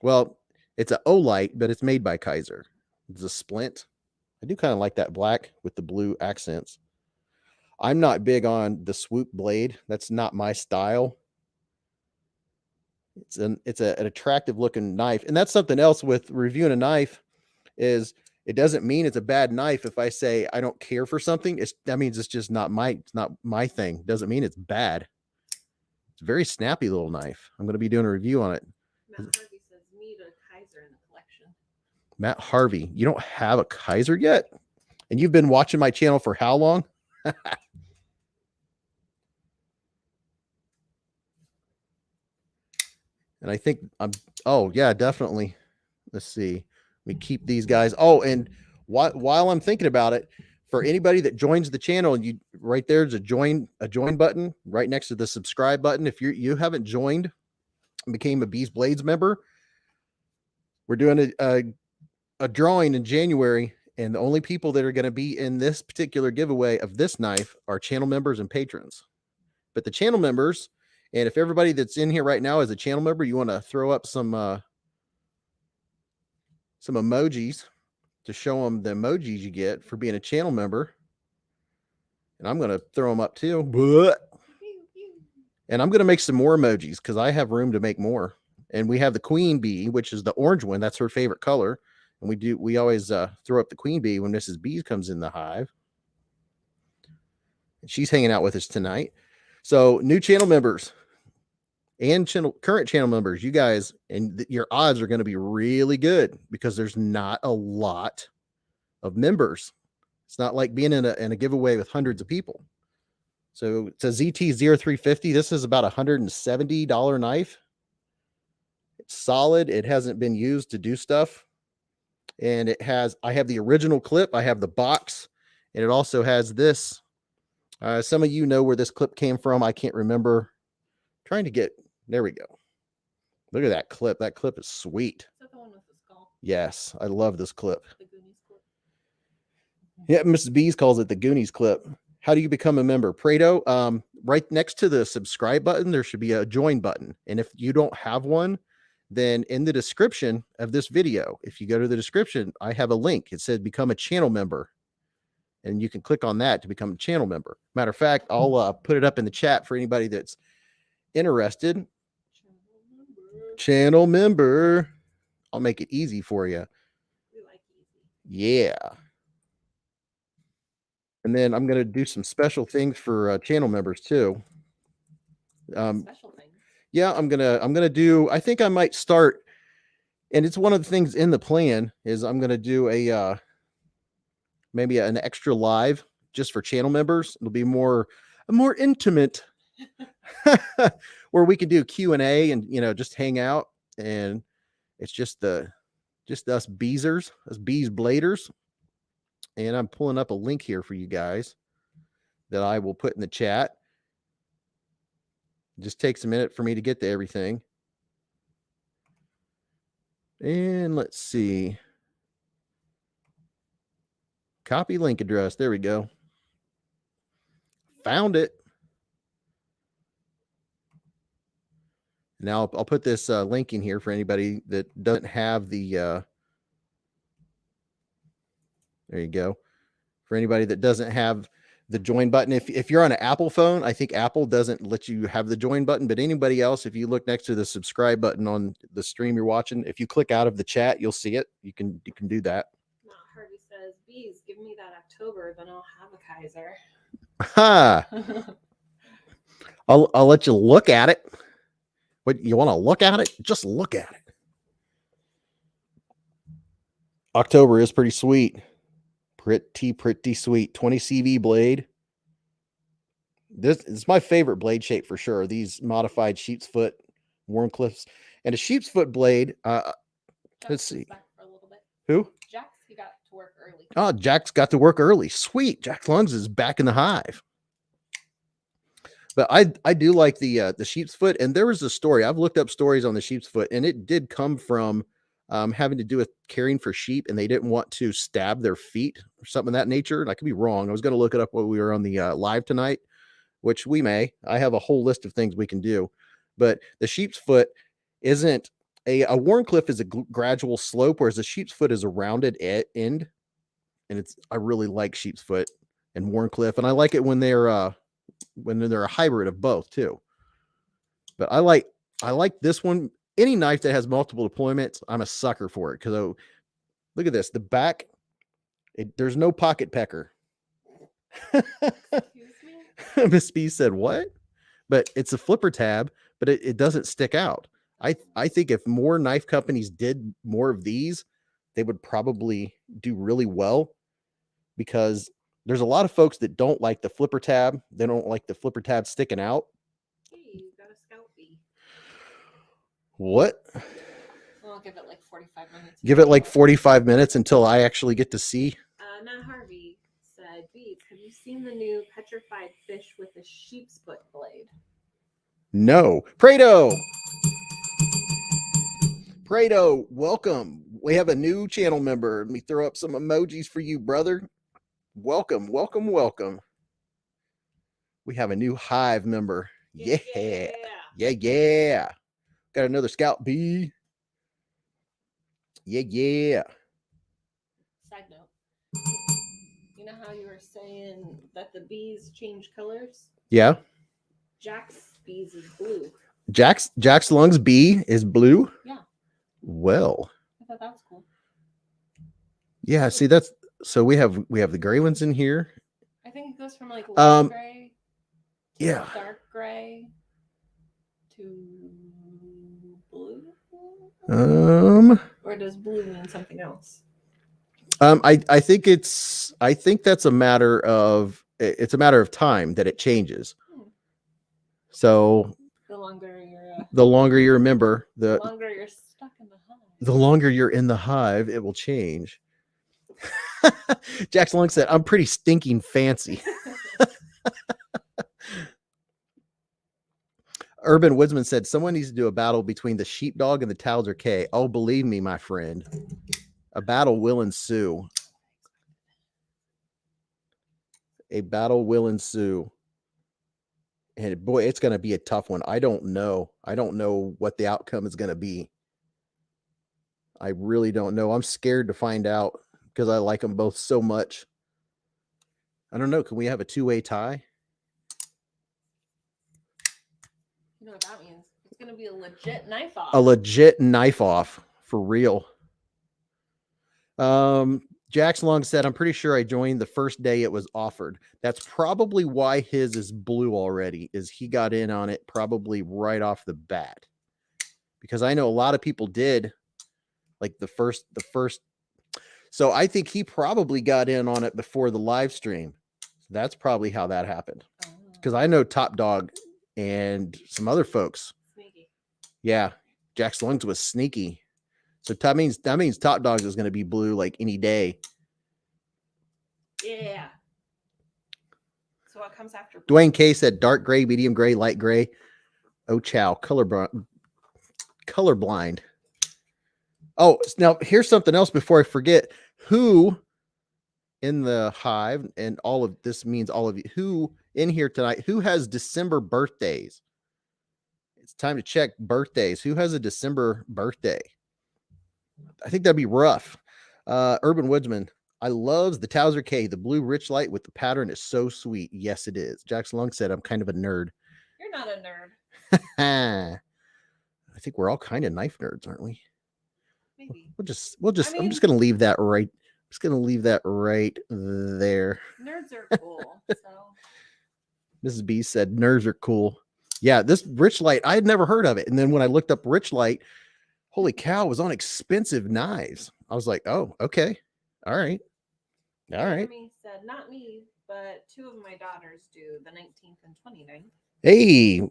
[SPEAKER 1] Well, it's an Olight, but it's made by Kaiser. It's a splint. I do kind of like that black with the blue accents. I'm not big on the swoop blade. That's not my style. It's an attractive looking knife. And that's something else with reviewing a knife is It doesn't mean it's a bad knife. If I say I don't care for something, that means it's just not my thing. Doesn't mean it's bad. It's a very snappy little knife. I'm going to be doing a review on it.
[SPEAKER 4] Matt Harvey says need a Kaiser in the collection.
[SPEAKER 1] Matt Harvey, you don't have a Kaiser yet? And you've been watching my channel for how long? And I think oh yeah, definitely. Let's see. We keep these guys. Oh, and while I'm thinking about it, for anybody that joins the channel, and you right there's a join button right next to the subscribe button. If you haven't joined and became a Beez Blades member, we're doing a drawing in January, and the only people that are going to be in this particular giveaway of this knife are channel members and patrons. But the channel members, and if everybody that's in here right now is a channel member, you want to throw up some emojis to show them the emojis you get for being a channel member. And I'm going to throw them up too. And I'm going to make some more emojis because I have room to make more. And we have the queen bee, which is the orange one. That's her favorite color. And we always throw up the queen bee when Mrs. Beez comes in the hive. And she's hanging out with us tonight. So new channel members and current channel members, you guys, and your odds are going to be really good because there's not a lot of members. It's not like being in a giveaway with hundreds of people. So it's a ZT-0350. This is about $170 knife. It's solid. It hasn't been used to do stuff. And I have the original clip. I have the box, and it also has this. Some of you know where this clip came from. I can't remember. There we go. Look at that clip. That clip is sweet.
[SPEAKER 4] Is that the one with the skull?
[SPEAKER 1] Yes, I love this clip.
[SPEAKER 4] The Goonies clip?
[SPEAKER 1] Yeah, Mrs. Beez calls it the Goonies clip. How do you become a member? Prado, right next to the subscribe button, there should be a join button. And if you don't have one, then in the description of this video, if you go to the description, I have a link. It says become a channel member. And you can click on that to become a channel member. Matter of fact, I'll put it up in the chat for anybody that's interested. Channel member. I'll make it easy for you.
[SPEAKER 4] We like easy.
[SPEAKER 1] Yeah. And then I'm going to do some special things for channel members too.
[SPEAKER 4] Special things.
[SPEAKER 1] Yeah, I'm gonna do. I think I might start, and it's one of the things in the plan is I'm gonna do a maybe an extra live just for channel members. It'll be a more intimate, where we can do Q&A and just hang out, and it's just us Beezers, us Beez Bladers. And I'm pulling up a link here for you guys that I will put in the chat. It just takes a minute for me to get to everything. And let's see. Copy link address. There we go. Found it. Now I'll put this link in here for anybody that doesn't have the there you go. For anybody that doesn't have the join button, if you're on an Apple phone, I think Apple doesn't let you have the join button, but anybody else, if you look next to the subscribe button on the stream you're watching, if you click out of the chat, you'll see it. You can do that.
[SPEAKER 4] Matt Harvey says, Beez, give me that October, then I'll have a Kaiser.
[SPEAKER 1] Ha! I'll let you look at it. What, you want to look at it? Just look at it. October is pretty sweet. Pretty sweet. 20 CV blade. This is my favorite blade shape for sure. These modified sheep's foot Warncliffs, and a sheep's foot blade. Let's see.
[SPEAKER 4] Back for a little bit.
[SPEAKER 1] Who?
[SPEAKER 4] Jax, he got to work early.
[SPEAKER 1] Oh, Jack's got to work early. Sweet. Jack Lungs is back in the hive. But I do like the sheep's foot, and there was a story. I've looked up stories on the sheep's foot, and it did come from having to do with caring for sheep, and they didn't want to stab their feet or something of that nature. And I could be wrong. I was going to look it up while we were on the live tonight, which we may. I have a whole list of things we can do, but the sheep's foot isn't a Warncliffe is a gradual slope, whereas the sheep's foot is a rounded end. And I really like sheep's foot and Warncliffe, and I like it when they're a hybrid of both too. But I like this one. Any knife that has multiple deployments, I'm a sucker for it. Because look at this. The back There's no pocket pecker.
[SPEAKER 4] Excuse me?
[SPEAKER 1] Miss B said, what? But it's a flipper tab, but it doesn't stick out. I think if more knife companies did more of these, they would probably do really well, because there's a lot of folks that don't like the flipper tab. They don't like the flipper tab sticking out.
[SPEAKER 4] Hey, you got a scout bee.
[SPEAKER 1] What?
[SPEAKER 4] I'll give it like 45 minutes.
[SPEAKER 1] Give it like 45 minutes until I actually get to see.
[SPEAKER 4] Matt Harvey said, Beez, have you seen the new petrified fish with the sheep's foot blade?
[SPEAKER 1] No. Prado, welcome. We have a new channel member. Let me throw up some emojis for you, brother. Welcome, welcome, welcome. We have a new Hive member. Yeah. Yeah. Got another Scout bee. Yeah.
[SPEAKER 4] Side note. You know how you were saying that the bees change colors?
[SPEAKER 1] Yeah.
[SPEAKER 4] Jack's bees is blue.
[SPEAKER 1] Jack's Lungs bee is blue.
[SPEAKER 4] Yeah.
[SPEAKER 1] Well.
[SPEAKER 4] I thought that was cool.
[SPEAKER 1] Yeah, see so we have the gray ones in here.
[SPEAKER 4] I think it goes from like light gray to
[SPEAKER 1] Yeah.
[SPEAKER 4] dark gray to blue. Or does blue mean something else?
[SPEAKER 1] I think that's a matter of time that it changes. So
[SPEAKER 4] The longer
[SPEAKER 1] you're a member,
[SPEAKER 4] the longer you're stuck in the hive.
[SPEAKER 1] The longer you're in the hive, it will change. Jack's Lung said, I'm pretty stinking fancy. Urban Woodsman said, someone needs to do a battle between the sheepdog and the Towser K. Oh, believe me, my friend, a battle will ensue. A battle will ensue. And boy, it's going to be a tough one. I don't know what the outcome is going to be. I really don't know. I'm scared to find out because I like them both so much. I don't know. Can we have a two-way tie?
[SPEAKER 4] You know what that means? It's going to be a legit knife off.
[SPEAKER 1] A legit knife off for real. Jack's Long said, I'm pretty sure I joined the first day it was offered. That's probably why his is blue already, is he got in on it probably right off the bat. Because I know a lot of people did like the first. So I think he probably got in on it before the live stream. That's probably how that happened. Because I know Top Dog and some other folks.
[SPEAKER 4] Sneaky.
[SPEAKER 1] Yeah. Jack's Lungs was sneaky. So that means Top Dogs is going to be blue like any day.
[SPEAKER 4] Yeah. So what comes after?
[SPEAKER 1] Dwayne K said dark gray, medium gray, light gray. Oh, chow. Colorblind. Oh, now here's something else before I forget. Who in the hive, and all of this means all of you, who in here tonight, who has December birthdays? It's time to check birthdays. Who has a December birthday? I think that'd be rough. Urban Woodsman. I loves the Towser K. The blue rich light with the pattern is so sweet. Yes, it is. Jack's Lung said, I'm kind of a nerd.
[SPEAKER 4] You're not a nerd.
[SPEAKER 1] I think we're all kind of knife nerds, aren't we?
[SPEAKER 4] Maybe.
[SPEAKER 1] I'm just going to leave that right. I'm just going to leave that right there.
[SPEAKER 4] Nerds are cool. So
[SPEAKER 1] Mrs. B said, nerds are cool. Yeah, this rich light, I had never heard of it. And then when I looked up rich light, holy cow, it was on expensive knives. I was like, oh, okay. All right.
[SPEAKER 4] Jeremy said, not me, but two of my daughters do, the 19th and 29th.
[SPEAKER 1] Hey,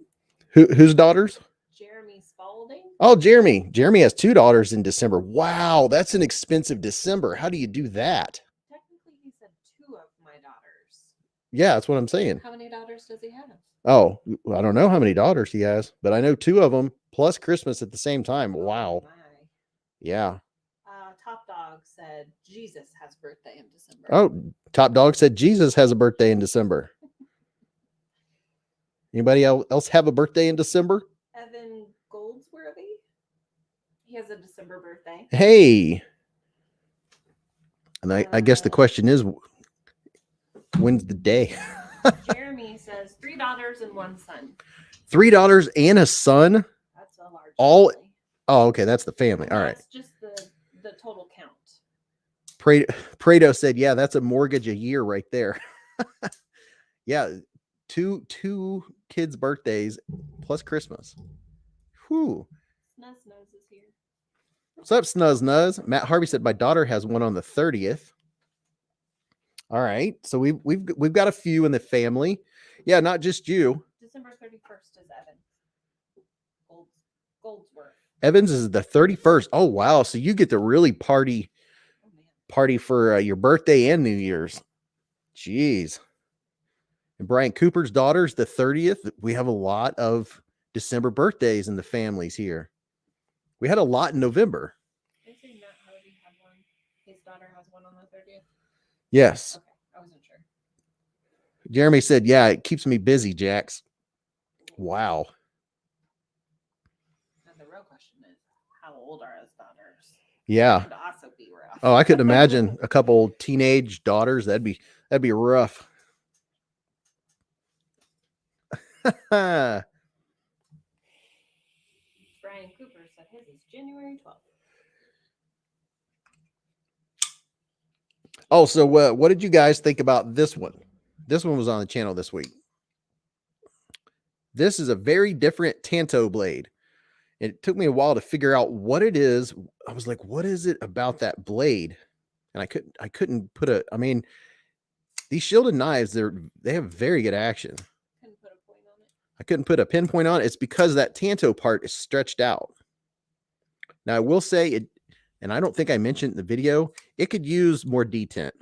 [SPEAKER 1] whose daughters?
[SPEAKER 4] Jeremy Spalding.
[SPEAKER 1] Oh, Jeremy. Jeremy has two daughters in December. Wow, that's an expensive December. How do you do that?
[SPEAKER 4] Technically, he said two of my daughters.
[SPEAKER 1] Yeah, that's what I'm saying.
[SPEAKER 4] How many daughters does he have?
[SPEAKER 1] Oh, I don't know how many daughters he has, but I know two of them plus Christmas at the same time. Wow.
[SPEAKER 4] Oh, my.
[SPEAKER 1] Yeah.
[SPEAKER 4] Top Dog said Jesus has birthday in December.
[SPEAKER 1] Oh, Top Dog said Jesus has a birthday in December. Anybody else have a birthday in December?
[SPEAKER 4] Evan Goldsworthy. He has a December birthday.
[SPEAKER 1] Hey. And I guess the question is, when's the day?
[SPEAKER 4] Jeremy says 3 daughters and 1 son.
[SPEAKER 1] 3 daughters and a son?
[SPEAKER 4] That's a large
[SPEAKER 1] All-
[SPEAKER 4] family.
[SPEAKER 1] Oh, okay. That's the family. All right.
[SPEAKER 4] That's just the total count.
[SPEAKER 1] Prado said, yeah, that's a mortgage a year right there. Yeah, two kids' birthdays plus Christmas. Whew.
[SPEAKER 4] Snuzz Nose is here.
[SPEAKER 1] What's up, Snuzz Nuzz? Matt Harvey said my daughter has one on the 30th. All right, so we've got a few in the family. Yeah, not just you.
[SPEAKER 4] December 31st is Evan. Goldsworth.
[SPEAKER 1] Evans is the 31st. Oh wow, so you get to really party
[SPEAKER 4] Oh man.
[SPEAKER 1] for your birthday and New Year's. Jeez. And Brian Cooper's daughter's the 30th. We have a lot of December birthdays in the families here. We had a lot in November.
[SPEAKER 4] They say Matt Harvey had one. His daughter has one on the 30th.
[SPEAKER 1] Yes.
[SPEAKER 4] Okay, I wasn't sure.
[SPEAKER 1] Jeremy said, yeah, it keeps me busy, Jax. Wow.
[SPEAKER 4] Now the real question is, how old are his daughters?
[SPEAKER 1] Yeah.
[SPEAKER 4] Could also be rough.
[SPEAKER 1] Oh, I couldn't imagine a couple teenage daughters. That'd be rough.
[SPEAKER 4] Brian Cooper said his is January 12th.
[SPEAKER 1] Oh, so what did you guys think about this one? This one was on the channel this week. This is a very different Tanto blade. It took me a while to figure out what it is. I was like, what is it about that blade? And I couldn't put a, I mean, these shielded knives, they have very good action.
[SPEAKER 4] Couldn't put a point on it.
[SPEAKER 1] I couldn't put a pinpoint on it. It's because that Tanto part is stretched out. Now I will say it, and I don't think I mentioned in the video, it could use more detent.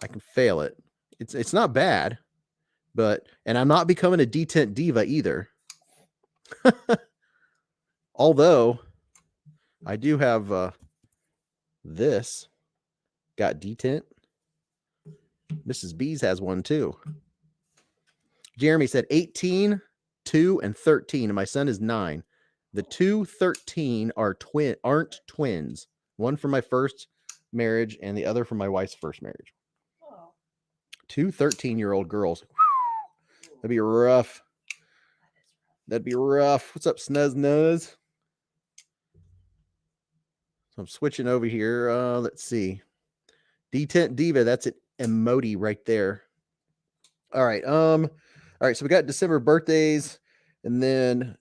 [SPEAKER 1] I can fail it. It's not bad, but, and I'm not becoming a detent diva either. Although I do have this got detent. Mrs. Beez has one too. Jeremy said 18, 2, and 13, and my son is 9. The 2, 13 aren't twins. One from my first marriage and the other from my wife's first marriage.
[SPEAKER 4] Oh.
[SPEAKER 1] 2 13-year-old girls. That'd be rough. That'd be rough. What's up, Snuzz Nuzz? So I'm switching over here. Let's see. Detent Diva. That's an emoji right there. All right. All right. So we got December birthdays, and then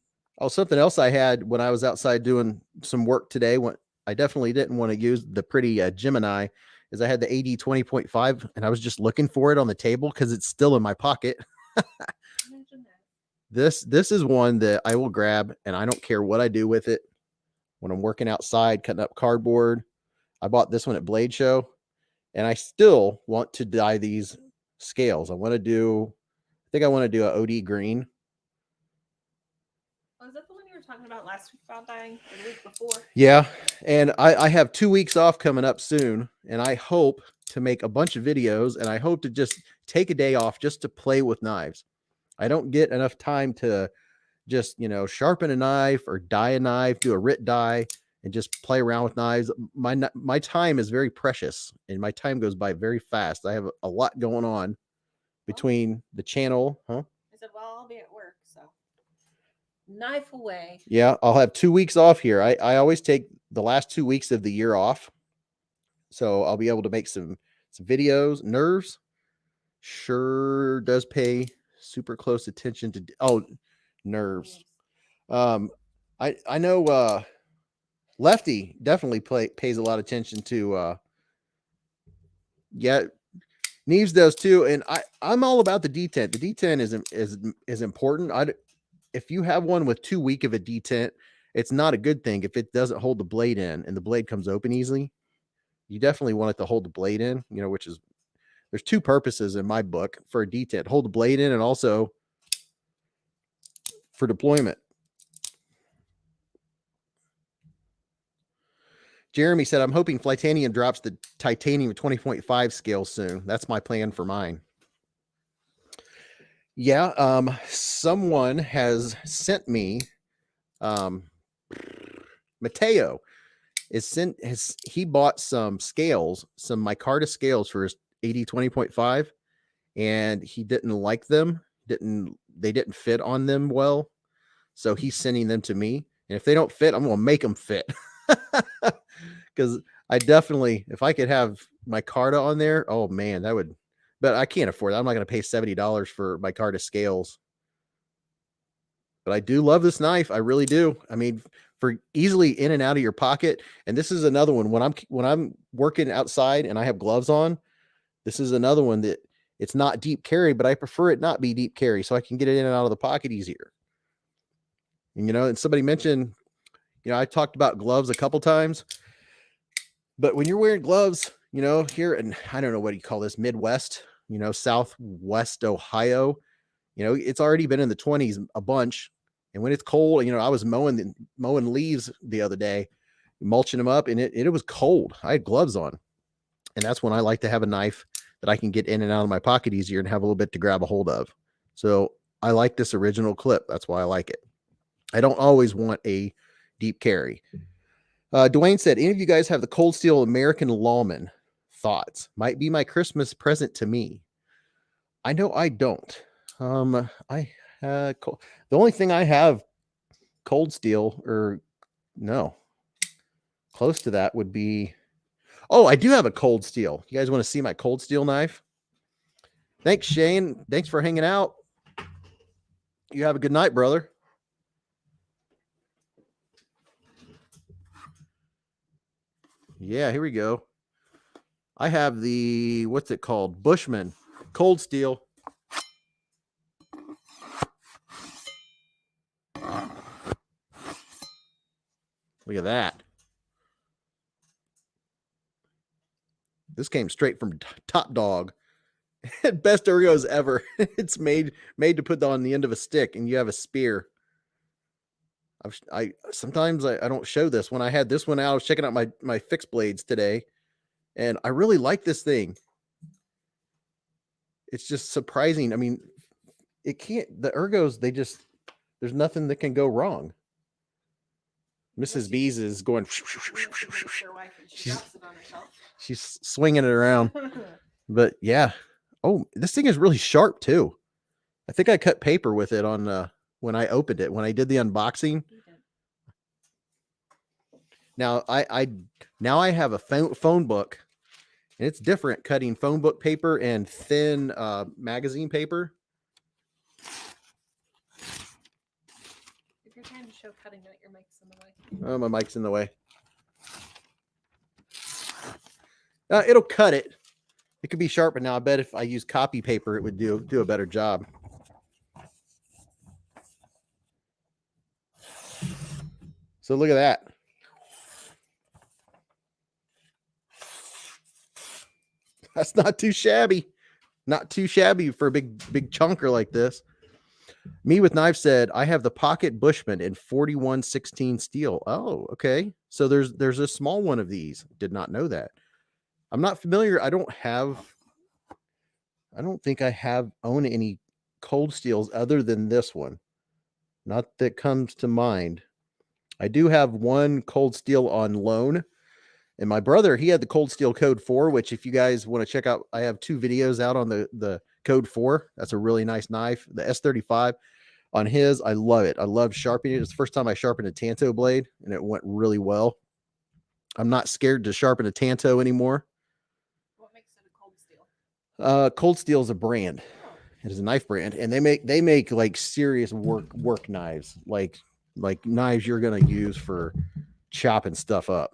[SPEAKER 1] something else I had when I was outside doing some work today. When I definitely didn't want to use the pretty Gemini, is I had the AD 20.5, and I was just looking for it on the table because it's still in my pocket.
[SPEAKER 4] Imagine that.
[SPEAKER 1] This is one that I will grab, and I don't care what I do with it. When I'm working outside, cutting up cardboard, I bought this one at Blade Show, and I still want to dye these scales. I think I want to do a OD green.
[SPEAKER 4] Was that the one you were talking about last week about dying, or the week before?
[SPEAKER 1] Yeah, and I have 2 weeks off coming up soon, and I hope to make a bunch of videos, and I hope to just take a day off just to play with knives. I don't get enough time to just, sharpen a knife or dye a knife, do a RIT dye, and just play around with knives. My time is very precious, and my time goes by very fast. I have a lot going on between the channel. Huh?
[SPEAKER 4] I said, well, I'll be at work, so knife away.
[SPEAKER 1] Yeah, I'll have 2 weeks off here. I always take the last 2 weeks of the year off, so I'll be able to make some videos. Nerves sure does pay super close attention to nerves. I know Lefty definitely pays a lot of attention to Neves does too, and I'm all about the detent. The detent is important. If you have one with too weak of a detent, it's not a good thing. If it doesn't hold the blade in and the blade comes open easily, you definitely want it to hold the blade in, which is, there's two purposes in my book for a detent: hold the blade in, and also for deployment. Jeremy said, I'm hoping Flytanium drops the titanium 20.5 scale soon. That's my plan for mine. Yeah, someone has sent me, Mateo he bought some scales, some micarta scales for his AD 20.5, and he didn't like them. They didn't fit on them well. So he's sending them to me. And if they don't fit, I'm going to make them fit. Because I definitely, if I could have my Carta on there, oh man, that would, but I can't afford that. I'm not going to pay $70 for my Carta scales. But I do love this knife. I really do. I mean, for easily in and out of your pocket. And this is another one when I'm working outside and I have gloves on. This is another one that it's not deep carry, but I prefer it not be deep carry so I can get it in and out of the pocket easier. And and somebody mentioned, I talked about gloves a couple times, but when you're wearing gloves, here and I don't know what you call this, Midwest, Southwest Ohio, it's already been in the 20s a bunch. And when it's cold, I was mowing leaves the other day, mulching them up, and it was cold. I had gloves on. And that's when I like to have a knife that I can get in and out of my pocket easier and have a little bit to grab a hold of. So I like this original clip. That's why I like it. I don't always want a deep carry. Dwayne said, any of you guys have the Cold Steel American Lawman? Thoughts? Might be my Christmas present to me. I know I don't. The only thing I have Cold Steel, or no, close to that would be, oh, I do have a Cold Steel. You guys want to see my Cold Steel knife? Thanks, Shane. Thanks for hanging out. You have a good night, brother. Yeah, here we go. I have the, what's it called? Bushman Cold Steel. Look at that. This came straight from Top Dog. Best Ergos ever. It's made to put on the end of a stick, and you have a spear. I sometimes I don't show this. When I had this one out, I was checking out my fixed blades today, and I really like this thing. It's just surprising. I mean, it can't. The Ergos, there's nothing that can go wrong. Mrs. Beez is going. She's swinging it around. But yeah. Oh, this thing is really sharp too. I think I cut paper with it on when I opened it, when I did the unboxing. Now I have a phone book, and it's different cutting phone book paper and thin magazine paper.
[SPEAKER 4] If you're trying to show cutting it, your mic's in the way.
[SPEAKER 1] Oh, my mic's in the way. It'll cut it. It could be sharp, but now I bet if I use copy paper, it would do a better job. So look at that. That's not too shabby. Not too shabby for a big chunker like this. Me with Knife said, I have the Pocket Bushman in 4116 steel. Oh, okay. So there's a small one of these. Did not know that. I'm not familiar. I don't think I own any Cold Steels other than this one. Not that comes to mind. I do have one Cold Steel on loan. And my brother, he had the Cold Steel Code 4, which if you guys want to check out, I have 2 videos out on the Code 4. That's a really nice knife. The S35 on his, I love it. I love sharpening it. It's the first time I sharpened a Tanto blade, and it went really well. I'm not scared to sharpen a Tanto anymore.
[SPEAKER 4] What makes it a Cold Steel?
[SPEAKER 1] Cold Steel is a brand. It is a knife brand, and they make like serious work knives, like knives you're gonna use for chopping stuff up.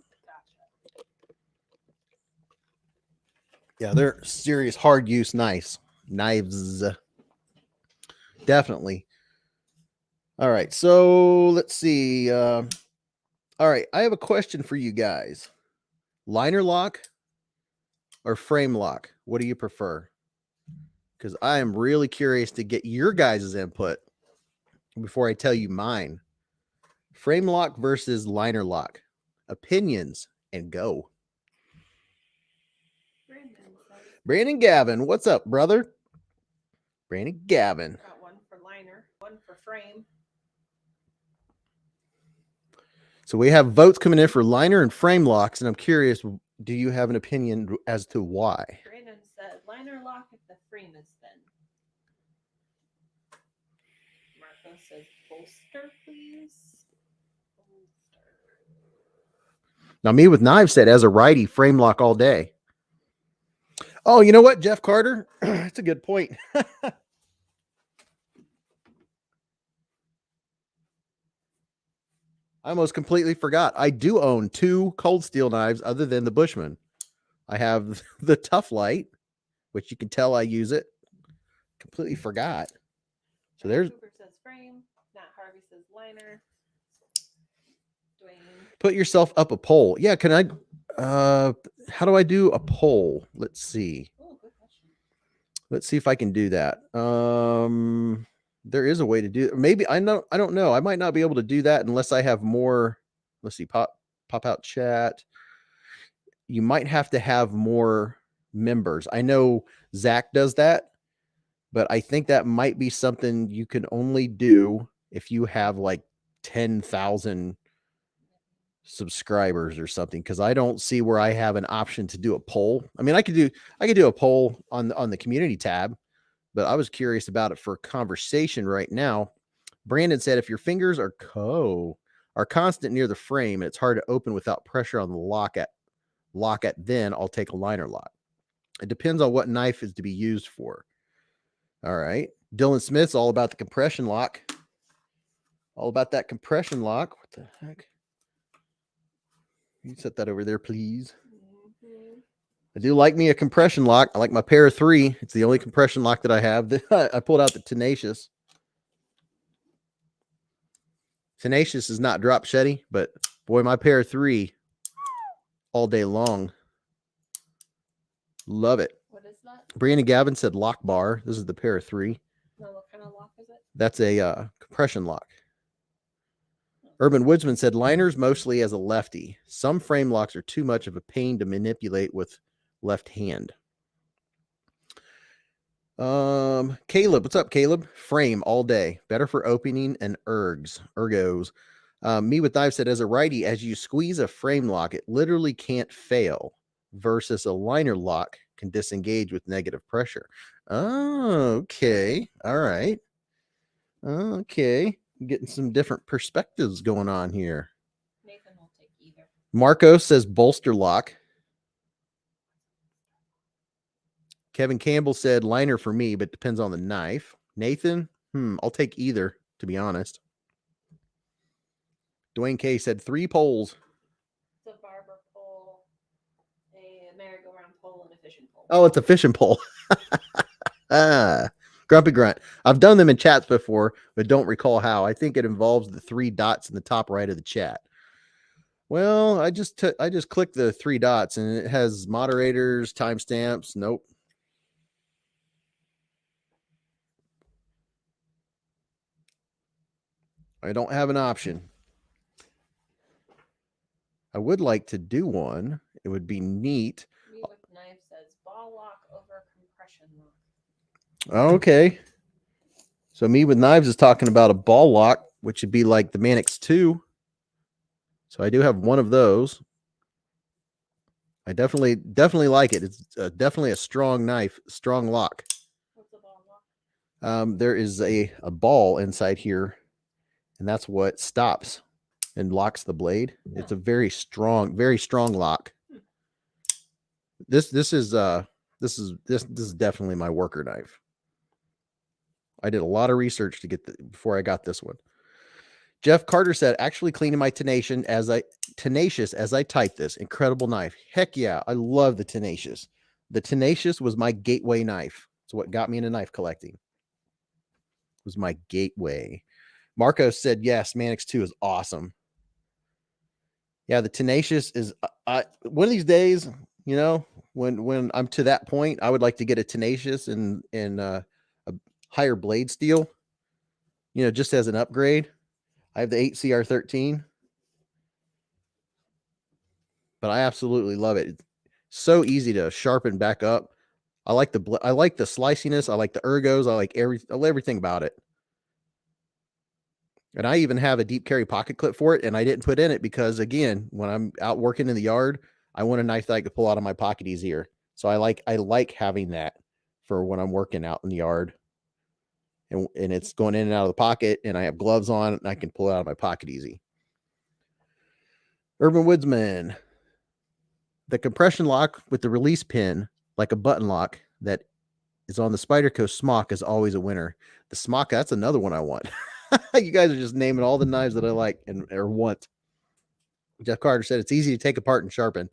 [SPEAKER 1] Yeah, they're serious hard use knives. Definitely. All right, so let's see. All right, I have a question for you guys. Liner lock or frame lock? What do you prefer? Because I am really curious to get your guys' input before I tell you mine. Frame lock versus liner lock. Opinions, and go. Brandon Gavin, what's up, brother? Brandon Gavin.
[SPEAKER 3] Got one for liner, one for frame.
[SPEAKER 1] So we have votes coming in for liner and frame locks, and I'm curious, do you have an opinion as to why?
[SPEAKER 3] Brandon said liner lock if the frame is thin. Marco says bolster, please. Bolster.
[SPEAKER 1] Now, Me with Knives said, as a righty, frame lock all day. Oh, you know what, Jeff Carter? That's a good point. I almost completely forgot. I do own 2 cold steel knives other than the Bushman. I have the Tough Light, which you can tell I use it. Completely forgot. So there's
[SPEAKER 4] Cooper says frame. Matt Harvey says liner. Dwayne.
[SPEAKER 1] put yourself up a pole. Yeah, can I how do I do a poll? Let's see.
[SPEAKER 4] Oh, good question.
[SPEAKER 1] Let's see if I can do that. There is a way to do maybe I don't know. I might not be able to do that unless I have more. Let's see, pop out chat. You might have to have more members. I know Zach does that, but I think that might be something you can only do if you have like 10,000 subscribers or something, because I don't see where I have an option to do a poll. I mean, I could do a poll on the community tab, but I was curious about it for conversation right now. Brandon said, if your fingers are constant near the frame and it's hard to open without pressure on the lock at, then I'll take a liner lock. It depends on what knife is to be used for. All right. Dylan Smith's all about the compression lock. All about that compression lock. What the heck? You set that over there, please. I do like me a compression lock. I like my pair of 3. It's the only compression lock that I have. I pulled out the Tenacious. Tenacious is not drop shetty, but boy, my pair of 3 all day long. Love it.
[SPEAKER 4] What is that?
[SPEAKER 1] Brianna Gavin said lock bar. This is the pair of 3.
[SPEAKER 4] No, what kind of lock is it?
[SPEAKER 1] That's a compression lock. Urban Woodsman said liners mostly as a lefty. Some frame locks are too much of a pain to manipulate with left hand. Caleb, what's up, Caleb? Frame all day. Better for opening and ergos. Me with Knives said, as a righty, as you squeeze a frame lock, it literally can't fail, versus a liner lock can disengage with negative pressure. Oh, okay. All right. Okay. Getting some different perspectives going on here.
[SPEAKER 4] Nathan will take either.
[SPEAKER 1] Marco says bolster lock. Kevin Campbell said liner for me, but depends on the knife. Nathan, I'll take either, to be honest. Dwayne K said 3 poles.
[SPEAKER 4] It's a barber pole, a merry-go-round pole, and a fishing pole.
[SPEAKER 1] Oh, it's a fishing pole. Grumpy Grunt. I've done them in chats before, but don't recall how. I think it involves the 3 dots in the top right of the chat. Well, I just clicked the 3 dots and it has moderators, timestamps. Nope. I don't have an option. I would like to do one. It would be neat.
[SPEAKER 4] Me with Knife says ball lock over compression lock.
[SPEAKER 1] Okay. So Me with Knives is talking about a ball lock, which would be like the Manix 2. So I do have one of those. I definitely like it. It's definitely a strong knife, strong lock.
[SPEAKER 4] What's a ball lock?
[SPEAKER 1] There is a ball inside here, and that's what stops and locks the blade. It's a very strong lock. This is definitely my worker knife. I did a lot of research to get before I got this one. Jeff Carter said, actually cleaning my Tenacious as I type this. Incredible knife. Heck yeah, I love the Tenacious. The Tenacious was my gateway knife. It's what got me into knife collecting. It was my gateway. Marco said, yes, Manix 2 is awesome. Yeah, the Tenacious is one of these days, you know, when I'm to that point, I would like to get a Tenacious and a higher blade steel, you know, just as an upgrade. I have the 8CR13, but I absolutely love it. It's so easy to sharpen back up. I like the sliciness. I like the ergos. I like everything about it. And I even have a deep carry pocket clip for it, and I didn't put in it because, again, when I'm out working in the yard, I want a knife that I could pull out of my pocket easier. So I like having that for when I'm working out in the yard. And it's going in and out of the pocket, and I have gloves on, and I can pull it out of my pocket easy. Urban Woodsman. the compression lock with the release pin, like a button lock that is on the Spyderco Smock, is always a winner. The Smock, that's another one I want. You guys are just naming all the knives that I like and or want. Jeff Carter said it's easy to take apart and sharpen.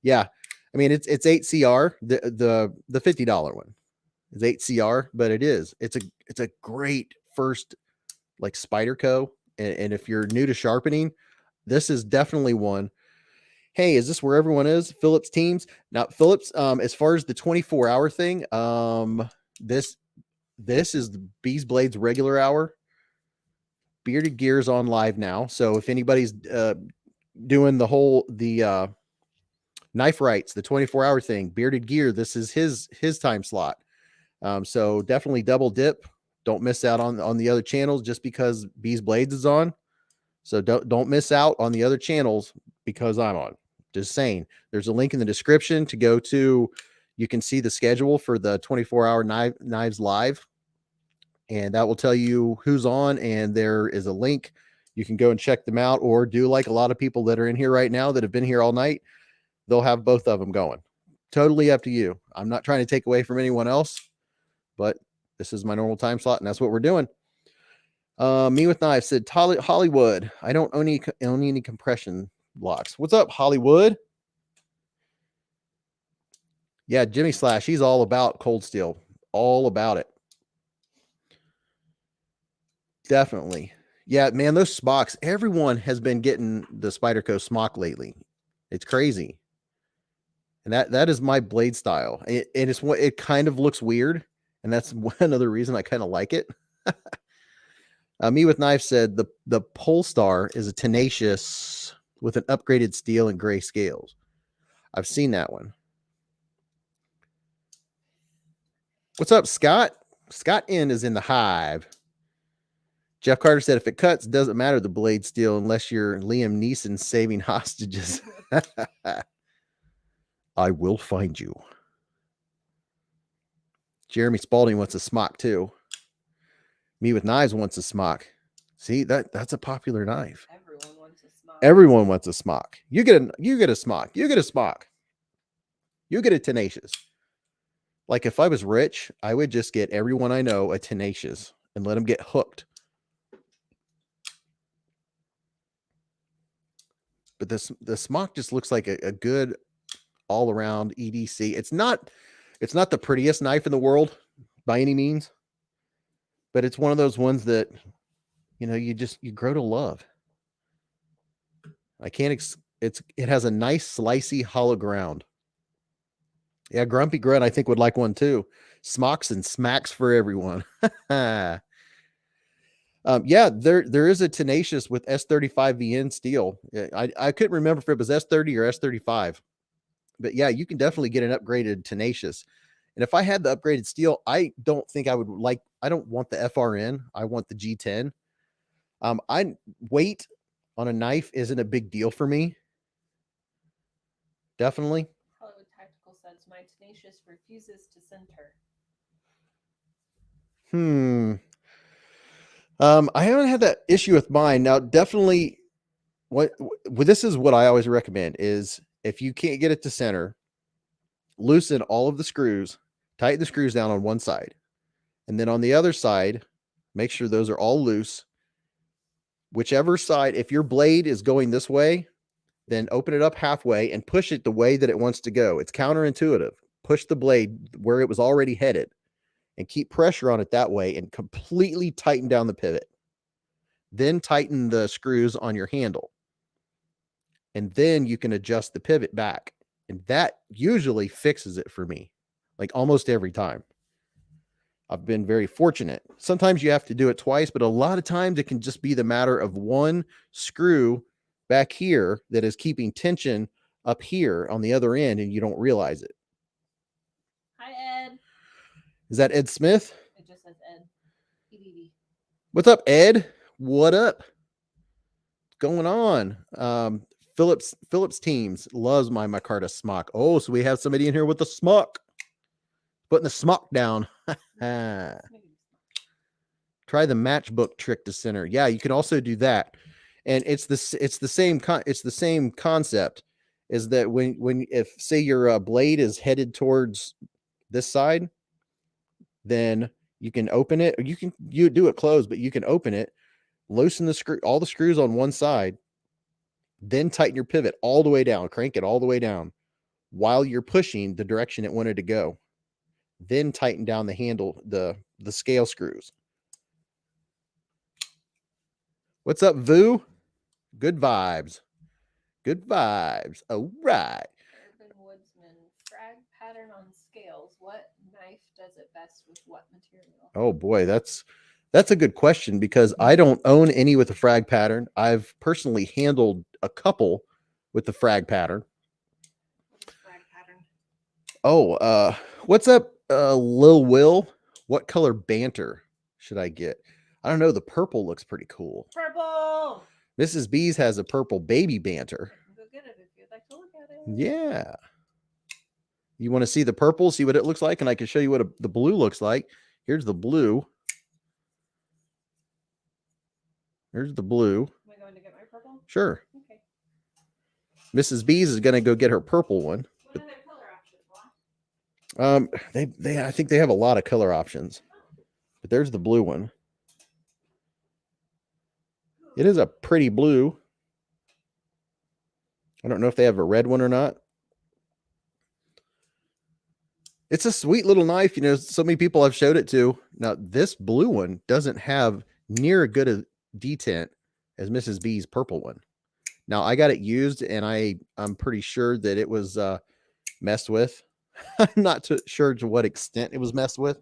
[SPEAKER 1] Yeah, I mean it's 8CR. The $50 one is 8CR, but it's a great first like Spyderco. And if you're new to sharpening, this is definitely one. Hey, is this where everyone is? Phillips Teams. Now, Phillips, as far as the 24-hour thing, this is the Beez Blades regular hour. Bearded Gear's on live now. So if anybody's doing the Knife Rights, the 24-hour thing, Bearded Gear, this is his time slot. So definitely double dip. Don't miss out on the other channels just because Beez Blades is on. So don't miss out on the other channels because I'm on. Just saying. There's a link in the description to go to. You can see the schedule for the 24-hour Knives Live, and that will tell you who's on, and there is a link. You can go and check them out, or do like a lot of people that are in here right now that have been here all night. They'll have both of them going. Totally up to you. I'm not trying to take away from anyone else, but this is my normal time slot, and that's what we're doing. Me with Knives said, Hollywood, I don't own any compression locks. What's up, Hollywood? Yeah, Jimmy Slash, he's all about cold steel. All about it. Definitely. Yeah, man, those smocks, everyone has been getting the Spyderco smock lately. It's crazy. And that is my blade style. It kind of looks weird, and that's another reason I kind of like it. Me with Knife said the Polestar is a tenacious with an upgraded steel and gray scales. I've seen that one. What's up, Scott? Scott N is in the Hive. Jeff Carter said, if it cuts, it doesn't matter the blade steel unless you're Liam Neeson saving hostages. I will find you. Jeremy Spalding wants a smock too. Me with Knives wants a smock. See, that's a popular knife.
[SPEAKER 3] Everyone wants a smock.
[SPEAKER 1] Everyone wants a smock. You get a smock. You get a smock. You get a tenacious. Like if I was rich, I would just get everyone I know a tenacious and let them get hooked. But the smock just looks like a good all around EDC. It's not the prettiest knife in the world by any means, but it's one of those ones that, you know, you grow to love. I can't, it has a nice slicey hollow ground. Yeah. Grumpy Grunt, I think would like one too. Smocks and smacks for everyone. Yeah, there is a tenacious with S35 VN steel. I couldn't remember if it was S30 or S35, but yeah, you can definitely get an upgraded tenacious. And if I had the upgraded steel, I don't think I would like, I don't want the FRN. I want the G10. Weight on a knife isn't a big deal for me. Definitely.
[SPEAKER 4] Hollywood Tactical says my tenacious refuses to center.
[SPEAKER 1] I haven't had that issue with mine. Now, definitely this is what I always recommend is if you can't get it to center, loosen all of the screws, tighten the screws down on one side. And then on the other side, make sure those are all loose. Whichever side, if your blade is going this way, then open it up halfway and push it the way that it wants to go. It's counterintuitive. Push the blade where it was already headed and keep pressure on it that way and completely tighten down the pivot. Then tighten the screws on your handle. And then you can adjust the pivot back. And that usually fixes it for me, like almost every time. I've been very fortunate. Sometimes you have to do it twice, but a lot of times it can just be the matter of one screw back here that is keeping tension up here on the other end, and you don't realize it.
[SPEAKER 4] Hi, Ed.
[SPEAKER 1] Is that Ed Smith?
[SPEAKER 4] It just says Ed. EDD.
[SPEAKER 1] What's up, Ed? What up? What's going on? Phillips Teams loves my micarta smock. Oh, so we have somebody in here with the smock. Putting the smock down. Try the matchbook trick to center. Yeah, you can also do that. And it's the same concept. is that if say your blade is headed towards this side, then you can open it, or you do it closed, but you can open it, loosen all the screws on one side, then tighten your pivot all the way down, crank it all the way down while you're pushing the direction it wanted to go. Then tighten down the handle, the scale screws. What's up, Vu? Good vibes. Good vibes. All right.
[SPEAKER 4] Urban Woodsman, frag pattern on scales. What knife does it best with what material?
[SPEAKER 1] Oh boy, that's a good question, because I don't own any with the frag pattern. I've personally handled a couple with the frag pattern.
[SPEAKER 3] What is frag pattern?
[SPEAKER 1] Oh, what's up, Lil Will? What color banter should I get? I don't know. The purple looks pretty cool.
[SPEAKER 3] Purple.
[SPEAKER 1] Mrs. Beez has a purple baby banter.
[SPEAKER 3] Go get it if you'd like to look at it.
[SPEAKER 1] Yeah. You want to see the purple, see what it looks like? And I can show you what the blue looks like. Here's the blue. There's the blue.
[SPEAKER 3] Am I going to get my purple?
[SPEAKER 1] Sure.
[SPEAKER 3] Okay.
[SPEAKER 1] Mrs. Beez is going to go get her purple one.
[SPEAKER 3] What are their color options?
[SPEAKER 1] I think they have a lot of color options. But there's the blue one. It is a pretty blue. I don't know if they have a red one or not. It's a sweet little knife. You know, so many people I've showed it to. Now, this blue one doesn't have near a good a detent as Mrs. B's purple one. Now, I got it used, and I'm pretty sure that it was messed with. I'm not sure to what extent it was messed with.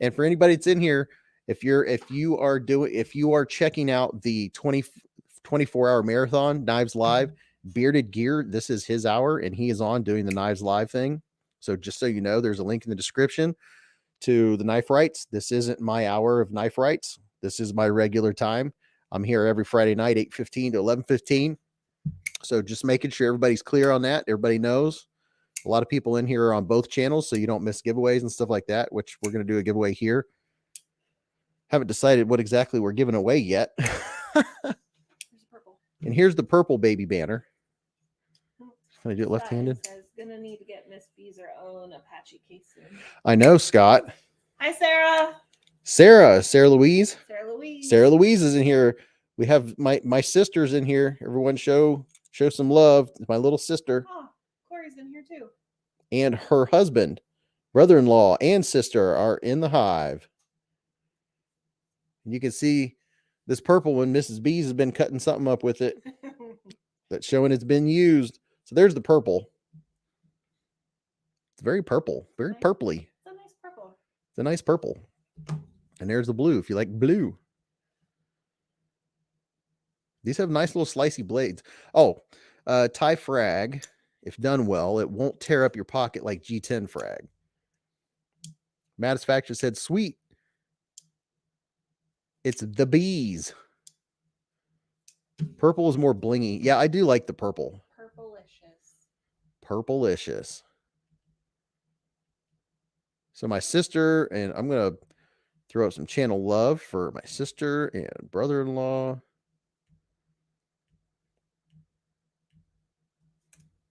[SPEAKER 1] And for anybody that's in here, if you are checking out the 24-hour marathon Knives Live, Bearded Gear, this is his hour, and he is on doing the Knives Live thing. So just so you know, there's a link in the description to the Knife Rights. This isn't my hour of Knife Rights. This is my regular time. I'm here every Friday night, 8:15 to 11:15. So just making sure everybody's clear on that. Everybody knows. A lot of people in here are on both channels, so you don't miss giveaways and stuff like that, which we're going to do a giveaway here. Haven't decided what exactly we're giving away yet.
[SPEAKER 3] Here's purple.
[SPEAKER 1] And here's the purple baby banner. Can I do it left-handed?
[SPEAKER 3] Says, gonna need to get Miss B's her own Apache case soon.
[SPEAKER 1] I know, Scott.
[SPEAKER 3] Hi, Sarah.
[SPEAKER 1] Sarah Louise.
[SPEAKER 3] Sarah Louise.
[SPEAKER 1] Sarah Louise is in here. We have my sister's in here. Everyone show some love. My little sister.
[SPEAKER 3] Oh, Corey's in here too.
[SPEAKER 1] And her husband, brother-in-law, and sister are in the hive. And you can see this purple one. Mrs. B's has been cutting something up with it. That's showing it's been used. So there's the purple. It's very purple, very
[SPEAKER 3] Nice.
[SPEAKER 1] purpley.
[SPEAKER 3] It's a nice purple.
[SPEAKER 1] It's a nice purple. And there's the blue, if you like blue. These have nice little slicey blades. Oh, Thai frag, if done well, it won't tear up your pocket like G10 frag. Mattisfacture said, sweet. It's the bees. Purple is more blingy. Yeah, I do like the purple.
[SPEAKER 3] Purplicious.
[SPEAKER 1] Purplicious. So my sister, and I'm going to throw up some channel love for my sister and brother-in-law.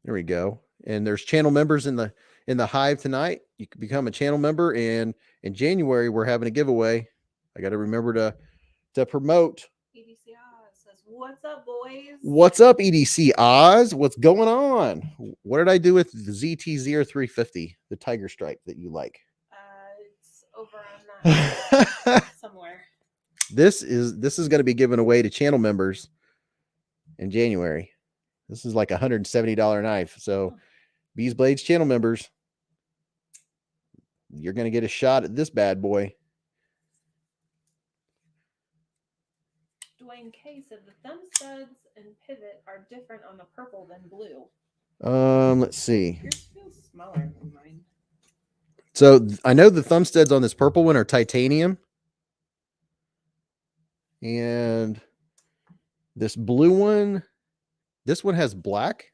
[SPEAKER 1] There we go. And there's channel members in the hive tonight. You can become a channel member, and in January we're having a giveaway. I got to remember to promote.
[SPEAKER 3] EDC Oz says, "What's up, boys?"
[SPEAKER 1] What's up, EDC Oz? What's going on? What did I do with the ZT-0350, the Tiger Stripe that you like?
[SPEAKER 3] It's over on that somewhere.
[SPEAKER 1] This is going to be given away to channel members in January. This is like $170 knife. So Beez Blades channel members, you're going to get a shot at this bad boy.
[SPEAKER 3] Dwayne K said the thumb studs and pivot are different on the purple than blue.
[SPEAKER 1] Let's see.
[SPEAKER 3] Yours feels smaller than mine.
[SPEAKER 1] So I know the thumb studs on this purple one are titanium. And this blue one, this one has black.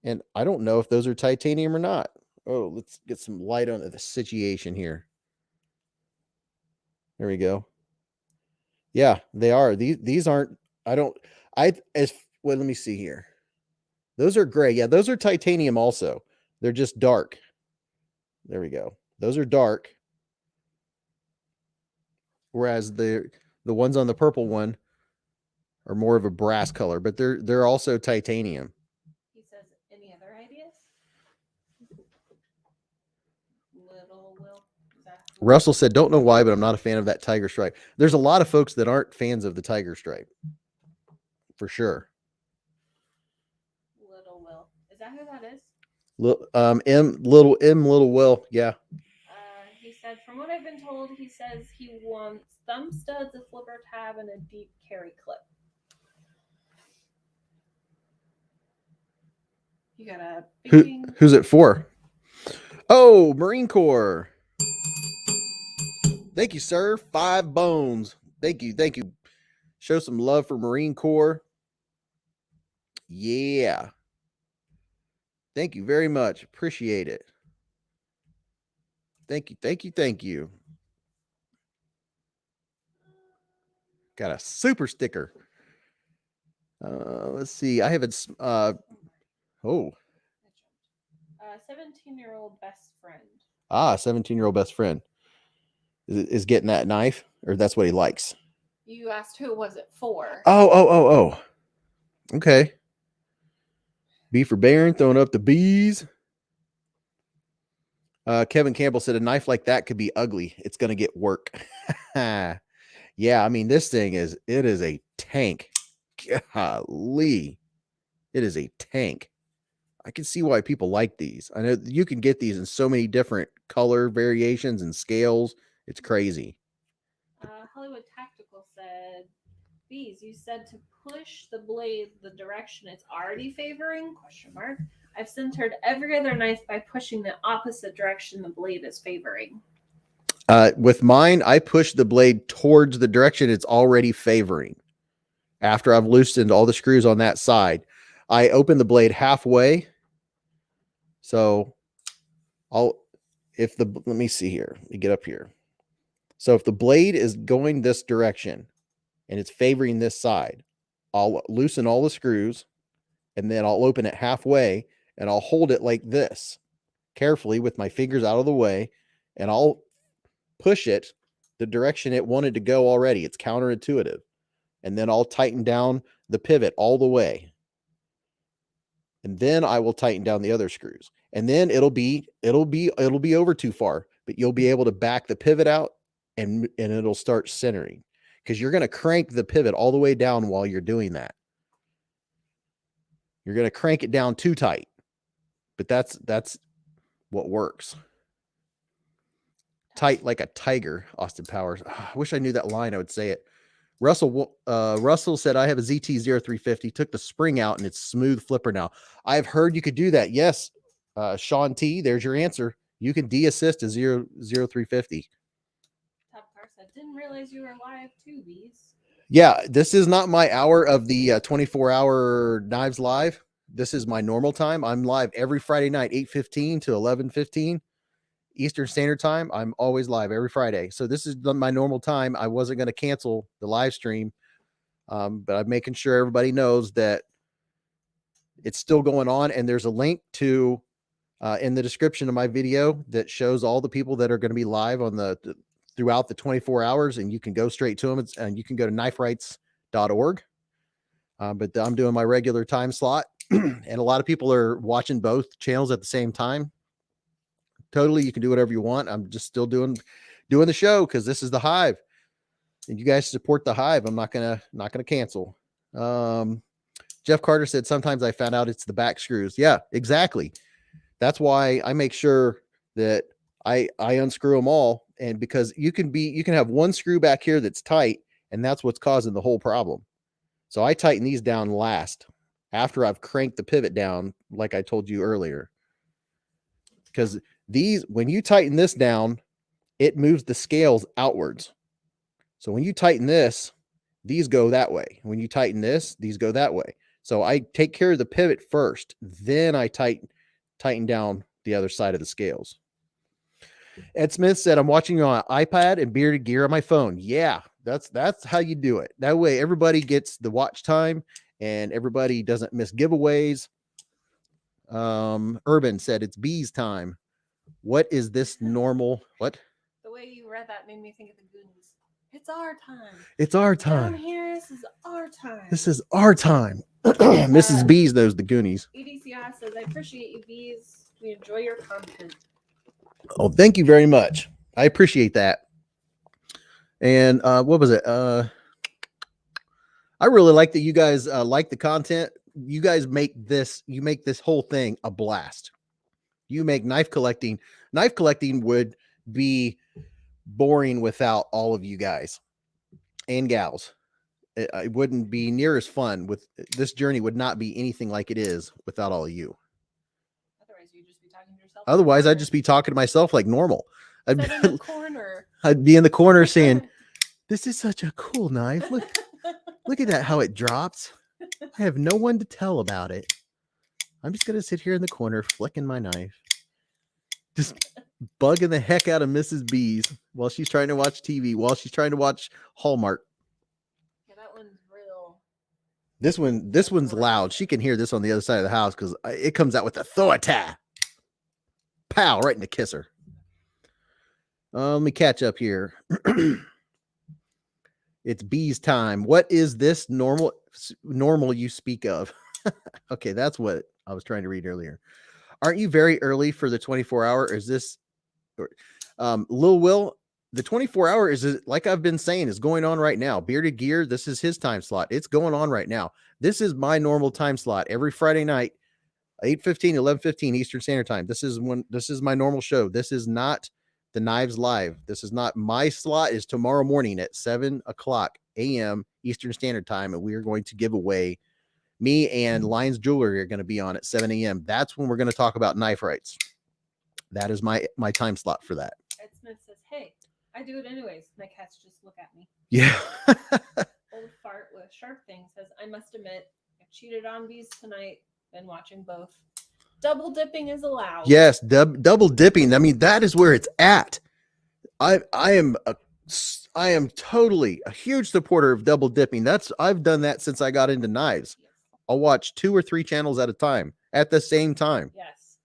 [SPEAKER 1] And I don't know if those are titanium or not. Oh, let's get some light on the situation here. There we go. Yeah, they are. These aren't, well, let me see here. Those are gray. Yeah, those are titanium also. They're just dark. There we go. Those are dark. Whereas the ones on the purple one are more of a brass color, but they're also titanium.
[SPEAKER 4] He says, any other ideas? Little Will. Is that who-
[SPEAKER 1] Russell said, don't know why, but I'm not a fan of that tiger stripe. There's a lot of folks that aren't fans of the tiger stripe. For sure.
[SPEAKER 4] Little Will. Is that who that is?
[SPEAKER 1] Little Will. Yeah.
[SPEAKER 4] He said, from what I've been told, he says he wants thumb studs, a flipper tab, and a deep carry clip. You got a
[SPEAKER 1] Who's it for? Oh, Marine Corps. Thank you, sir. 5 bones. Thank you. Thank you. Show some love for Marine Corps. Yeah. Thank you very much. Appreciate it. Thank you. Thank you. Thank you. Got a super sticker. Let's see. I haven't.
[SPEAKER 4] 17-year-old best friend.
[SPEAKER 1] 17-year-old best friend is getting that knife, or that's what he likes.
[SPEAKER 4] You asked who was it for?
[SPEAKER 1] Oh. Okay. B for Baron, throwing up the bees. Kevin Campbell said a knife like that could be ugly. It's going to get work. Yeah, I mean, this thing it is a tank. Golly. It is a tank. I can see why people like these. I know you can get these in so many different color variations and scales. It's crazy.
[SPEAKER 4] Hollywood Tactical said, Beez, you said to push the blade the direction it's already favoring? Question mark. I've centered every other knife by pushing the opposite direction the blade is favoring.
[SPEAKER 1] With mine, I push the blade towards the direction it's already favoring. After I've loosened all the screws on that side, I open the blade halfway. So let me see here. Let me get up here. So if the blade is going this direction and it's favoring this side, I'll loosen all the screws and then I'll open it halfway and I'll hold it like this carefully with my fingers out of the way, and I'll push it the direction it wanted to go already. It's counterintuitive. And then I'll tighten down the pivot all the way. And then I will tighten down the other screws. And then it'll be over too far, but you'll be able to back the pivot out and it'll start centering, because you're going to crank the pivot all the way down while you're doing that. You're going to crank it down too tight, but that's what works. Tight like a tiger, Austin Powers. I wish I knew that line. I would say it. Russell said, I have a ZT0350, took the spring out and it's smooth flipper now. I've heard you could do that. Yes. Sean T, there's your answer. You can de-assist a 0350.
[SPEAKER 4] Top Car said, didn't realize you were live too, Beez.
[SPEAKER 1] Yeah, this is not my hour of the 24-hour Knives Live. This is my normal time. I'm live every Friday night, 8:15 to 11:15 Eastern Standard Time. I'm always live every Friday. So this is my normal time. I wasn't going to cancel the live stream, but I'm making sure everybody knows that it's still going on. And there's a link to in the description of my video that shows all the people that are going to be live on throughout the 24 hours, and you can go straight to them, and you can go to kniferights.org. But I'm doing my regular time slot, and a lot of people are watching both channels at the same time. Totally, you can do whatever you want. I'm just still doing the show because this is the Hive, and you guys support the Hive. I'm not gonna cancel. Jeff Carter said, sometimes I found out it's the back screws. Yeah, exactly. That's why I make sure that I unscrew them all, and because you can have one screw back here that's tight, and that's what's causing the whole problem. So I tighten these down last after I've cranked the pivot down, like I told you earlier, because when you tighten this down, it moves the scales outwards. So when you tighten this, these go that way. When you tighten this, these go that way. So I take care of the pivot first, then I tighten down the other side of the scales. Ed Smith said, I'm watching you on an iPad and bearded gear on my phone. Yeah, that's how you do it. That way everybody gets the watch time and everybody doesn't miss giveaways. Urban said it's bees time. What is this normal? What?
[SPEAKER 4] The way you read that made me think of the Goonies. It's our time.
[SPEAKER 1] It's our
[SPEAKER 4] Down
[SPEAKER 1] time.
[SPEAKER 4] here, this is our time.
[SPEAKER 1] This is our time. Mrs. Bees knows the Goonies.
[SPEAKER 4] EDCI says, I appreciate you, Bees. We enjoy your content.
[SPEAKER 1] Oh, thank you very much. I appreciate that. And what was it? I really like that you guys like the content. You guys make this whole thing a blast. You make knife collecting. Knife collecting would be boring without all of you guys and gals. It wouldn't be near as fun. With this journey would not be anything like it is without all of you.
[SPEAKER 4] Otherwise, you'd just be talking to yourself.
[SPEAKER 1] Otherwise, I'd just be talking to myself like normal.
[SPEAKER 4] Sit in the corner.
[SPEAKER 1] I'd be in the corner saying, "This is such a cool knife. Look at that, how it drops. I have no one to tell about it. I'm just gonna sit here in the corner, flicking my knife, just bugging the heck out of Mrs. Bees while she's trying to watch TV, while she's trying to watch Hallmark."
[SPEAKER 4] Yeah, that one's real.
[SPEAKER 1] This one's loud. She can hear this on the other side of the house because it comes out with authority. Pow, right in the kisser. Let me catch up here. It's bees time. What is this normal you speak of? Okay, that's what I was trying to read earlier. Aren't you very early for the 24-hour? Is this Lil Will? The 24-hour is, like I've been saying, is going on right now. Bearded Gear, this is his time slot. It's going on right now. This is my normal time slot every Friday night, 8:15, 11:15 Eastern Standard Time. This is my normal show. This is not the Knives Live. This is not my slot. Is tomorrow morning at 7:00 a.m. Eastern Standard Time, and we are going to give away. Me and Lions Jewelry are going to be on at 7 a.m. That's when we're going to talk about knife rights. That is my time slot for that.
[SPEAKER 4] Ed Smith says, hey, I do it anyways. My cats just look at me.
[SPEAKER 1] Yeah.
[SPEAKER 4] Old Fart with Sharpening says, I must admit, I cheated on Bees tonight. Been watching both. Double dipping is allowed.
[SPEAKER 1] Yes, double dipping. I mean, that is where it's at. I am totally a huge supporter of double dipping. I've done that since I got into knives.
[SPEAKER 4] Yes.
[SPEAKER 1] I'll watch 2 or 3 channels at a time at the same time.
[SPEAKER 4] Yes.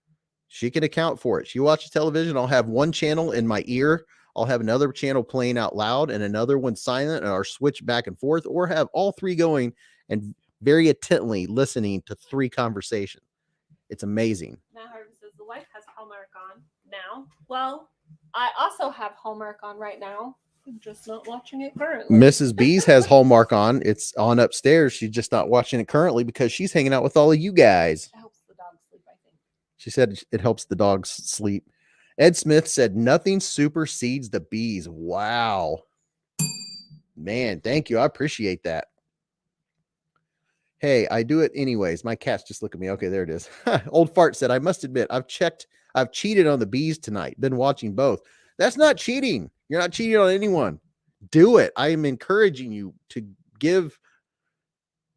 [SPEAKER 1] She can account for it. She watches television. I'll have one channel in my ear. I'll have another channel playing out loud and another one silent, and I'll switch back and forth, or have all 3 going and very attentively listening to 3 conversations. It's amazing.
[SPEAKER 4] Matt Harvey says the wife has Hallmark on now. Well, I also have Hallmark on right now. I'm just not watching it currently.
[SPEAKER 1] Mrs. Bees has Hallmark on. It's on upstairs. She's just not watching it currently because she's hanging out with all of you guys.
[SPEAKER 4] It helps the dog sleep, I think.
[SPEAKER 1] She said it helps the dogs sleep. Ed Smith said nothing supersedes the bees. Wow. Man, thank you. I appreciate that. Hey, I do it anyways. My cats just look at me. Okay, there it is. Old Fart said, I must admit, I've cheated on the bees tonight. Been watching both. That's not cheating. You're not cheating on anyone. Do it. I am encouraging you to give.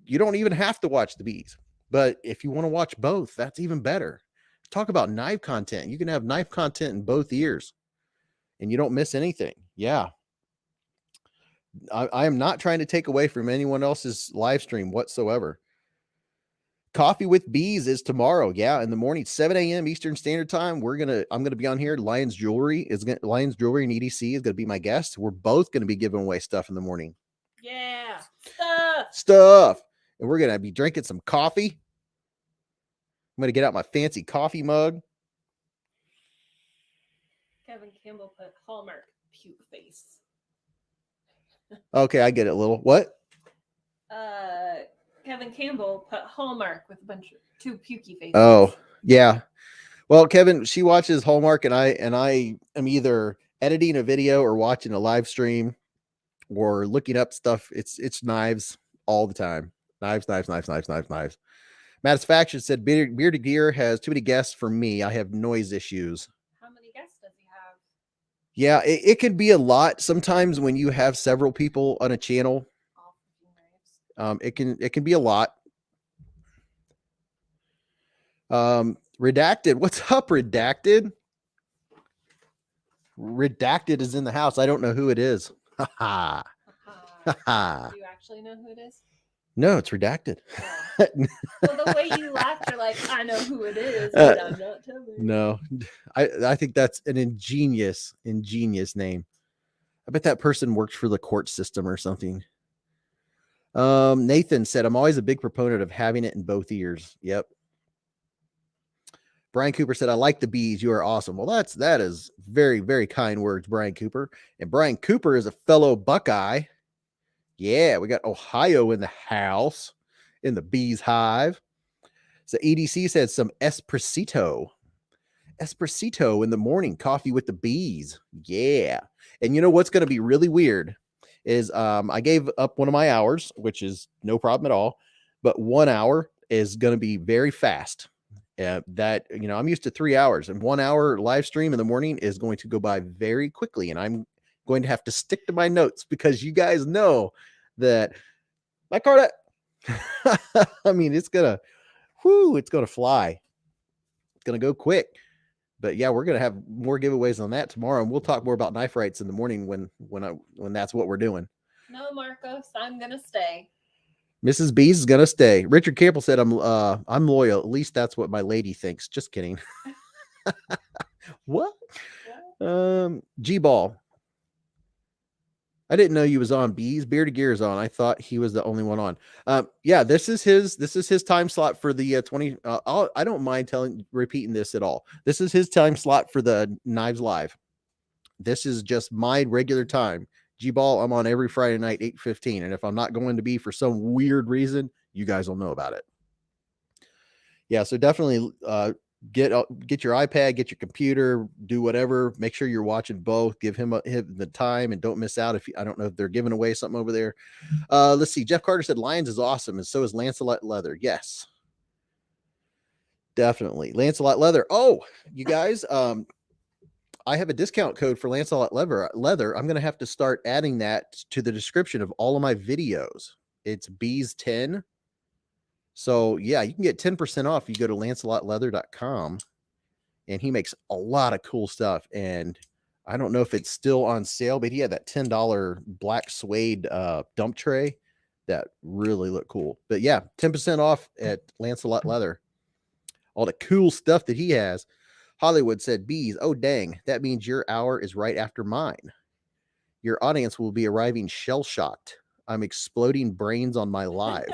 [SPEAKER 1] You don't even have to watch the bees, but if you want to watch both, that's even better. Talk about knife content. You can have knife content in both ears and you don't miss anything. Yeah. I am not trying to take away from anyone else's live stream whatsoever. Coffee with Bees is tomorrow. Yeah, in the morning, 7 a.m. Eastern Standard Time. I'm gonna be on here. Lions Jewelry and EDC is gonna be my guest. We're both gonna be giving away stuff in the morning.
[SPEAKER 4] Yeah.
[SPEAKER 1] Stuff. And we're gonna be drinking some coffee. I'm gonna get out my fancy coffee mug.
[SPEAKER 4] Kevin Campbell put Hallmark puke face.
[SPEAKER 1] Okay, I get it. What?
[SPEAKER 4] Kevin Campbell put Hallmark with a bunch of 2 pukey faces.
[SPEAKER 1] Oh, yeah. Well, Kevin, she watches Hallmark, and I am either editing a video or watching a live stream or looking up stuff. It's knives all the time. Knives. Matisfaction said Bearded Gear has too many guests for me. I have noise issues.
[SPEAKER 4] How many guests does he have?
[SPEAKER 1] Yeah, it can be a lot. Sometimes when you have several people on a channel,
[SPEAKER 4] All 15 knives.
[SPEAKER 1] it can be a lot. Redacted. What's up, Redacted? Redacted is in the house. I don't know who it is. Ha ha.
[SPEAKER 4] Do you actually know who it is?
[SPEAKER 1] No, it's redacted.
[SPEAKER 4] Well, the way you laughed, you're like, I know who it is, but I'm not telling you.
[SPEAKER 1] No, I think that's an ingenious name. I bet that person works for the court system or something. Nathan said, I'm always a big proponent of having it in both ears. Yep. Brian Cooper said, I like the bees. You are awesome. Well, that is very, very kind words, Brian Cooper. And Brian Cooper is a fellow Buckeye. Yeah, we got Ohio in the house in the Beez Hive. So EDC said some espresso in the morning, coffee with the bees. Yeah. And you know what's going to be really weird is I gave up one of my hours, which is no problem at all. But 1 hour is going to be very fast. That, you know, I'm used to 3 hours, and 1 hour live stream in the morning is going to go by very quickly. And I'm going to have to stick to my notes because you guys know that my card, I mean, it's going to fly. It's going to go quick. But yeah, we're going to have more giveaways on that tomorrow. And we'll talk more about knife rights in the morning when that's what we're doing.
[SPEAKER 4] No, Marcos, I'm going to stay.
[SPEAKER 1] Mrs. Beez is gonna stay. Richard Campbell said, I'm loyal. At least that's what my lady thinks. Just kidding. What? G-Ball. I didn't know you was on. Beez Bearded Gear is on. I thought he was the only one on. Yeah, this is his time slot for the 20. I don't mind repeating this at all. This is his time slot for the Knives Live. This is just my regular time. G-Ball, I'm on every Friday night, 8:15. And if I'm not going to be for some weird reason, you guys will know about it. Yeah, so definitely get your iPad, get your computer, do whatever. Make sure you're watching both. Give him the time and don't miss out. I don't know if they're giving away something over there. Let's see. Jeff Carter said Lions is awesome, and so is Lancelot Leather. Yes, definitely. Lancelot Leather. Oh, you guys, I have a discount code for Lancelot Leather. I'm going to have to start adding that to the description of all of my videos. It's Beez10. So yeah, you can get 10% off. You go to lancelotleather.com, and he makes a lot of cool stuff. And I don't know if it's still on sale, but he had that $10 black suede dump tray that really looked cool. But yeah, 10% off at Lancelot Leather. All the cool stuff that he has. Hollywood said, Beez, oh dang, that means your hour is right after mine. Your audience will be arriving shell-shocked. I'm exploding brains on my live.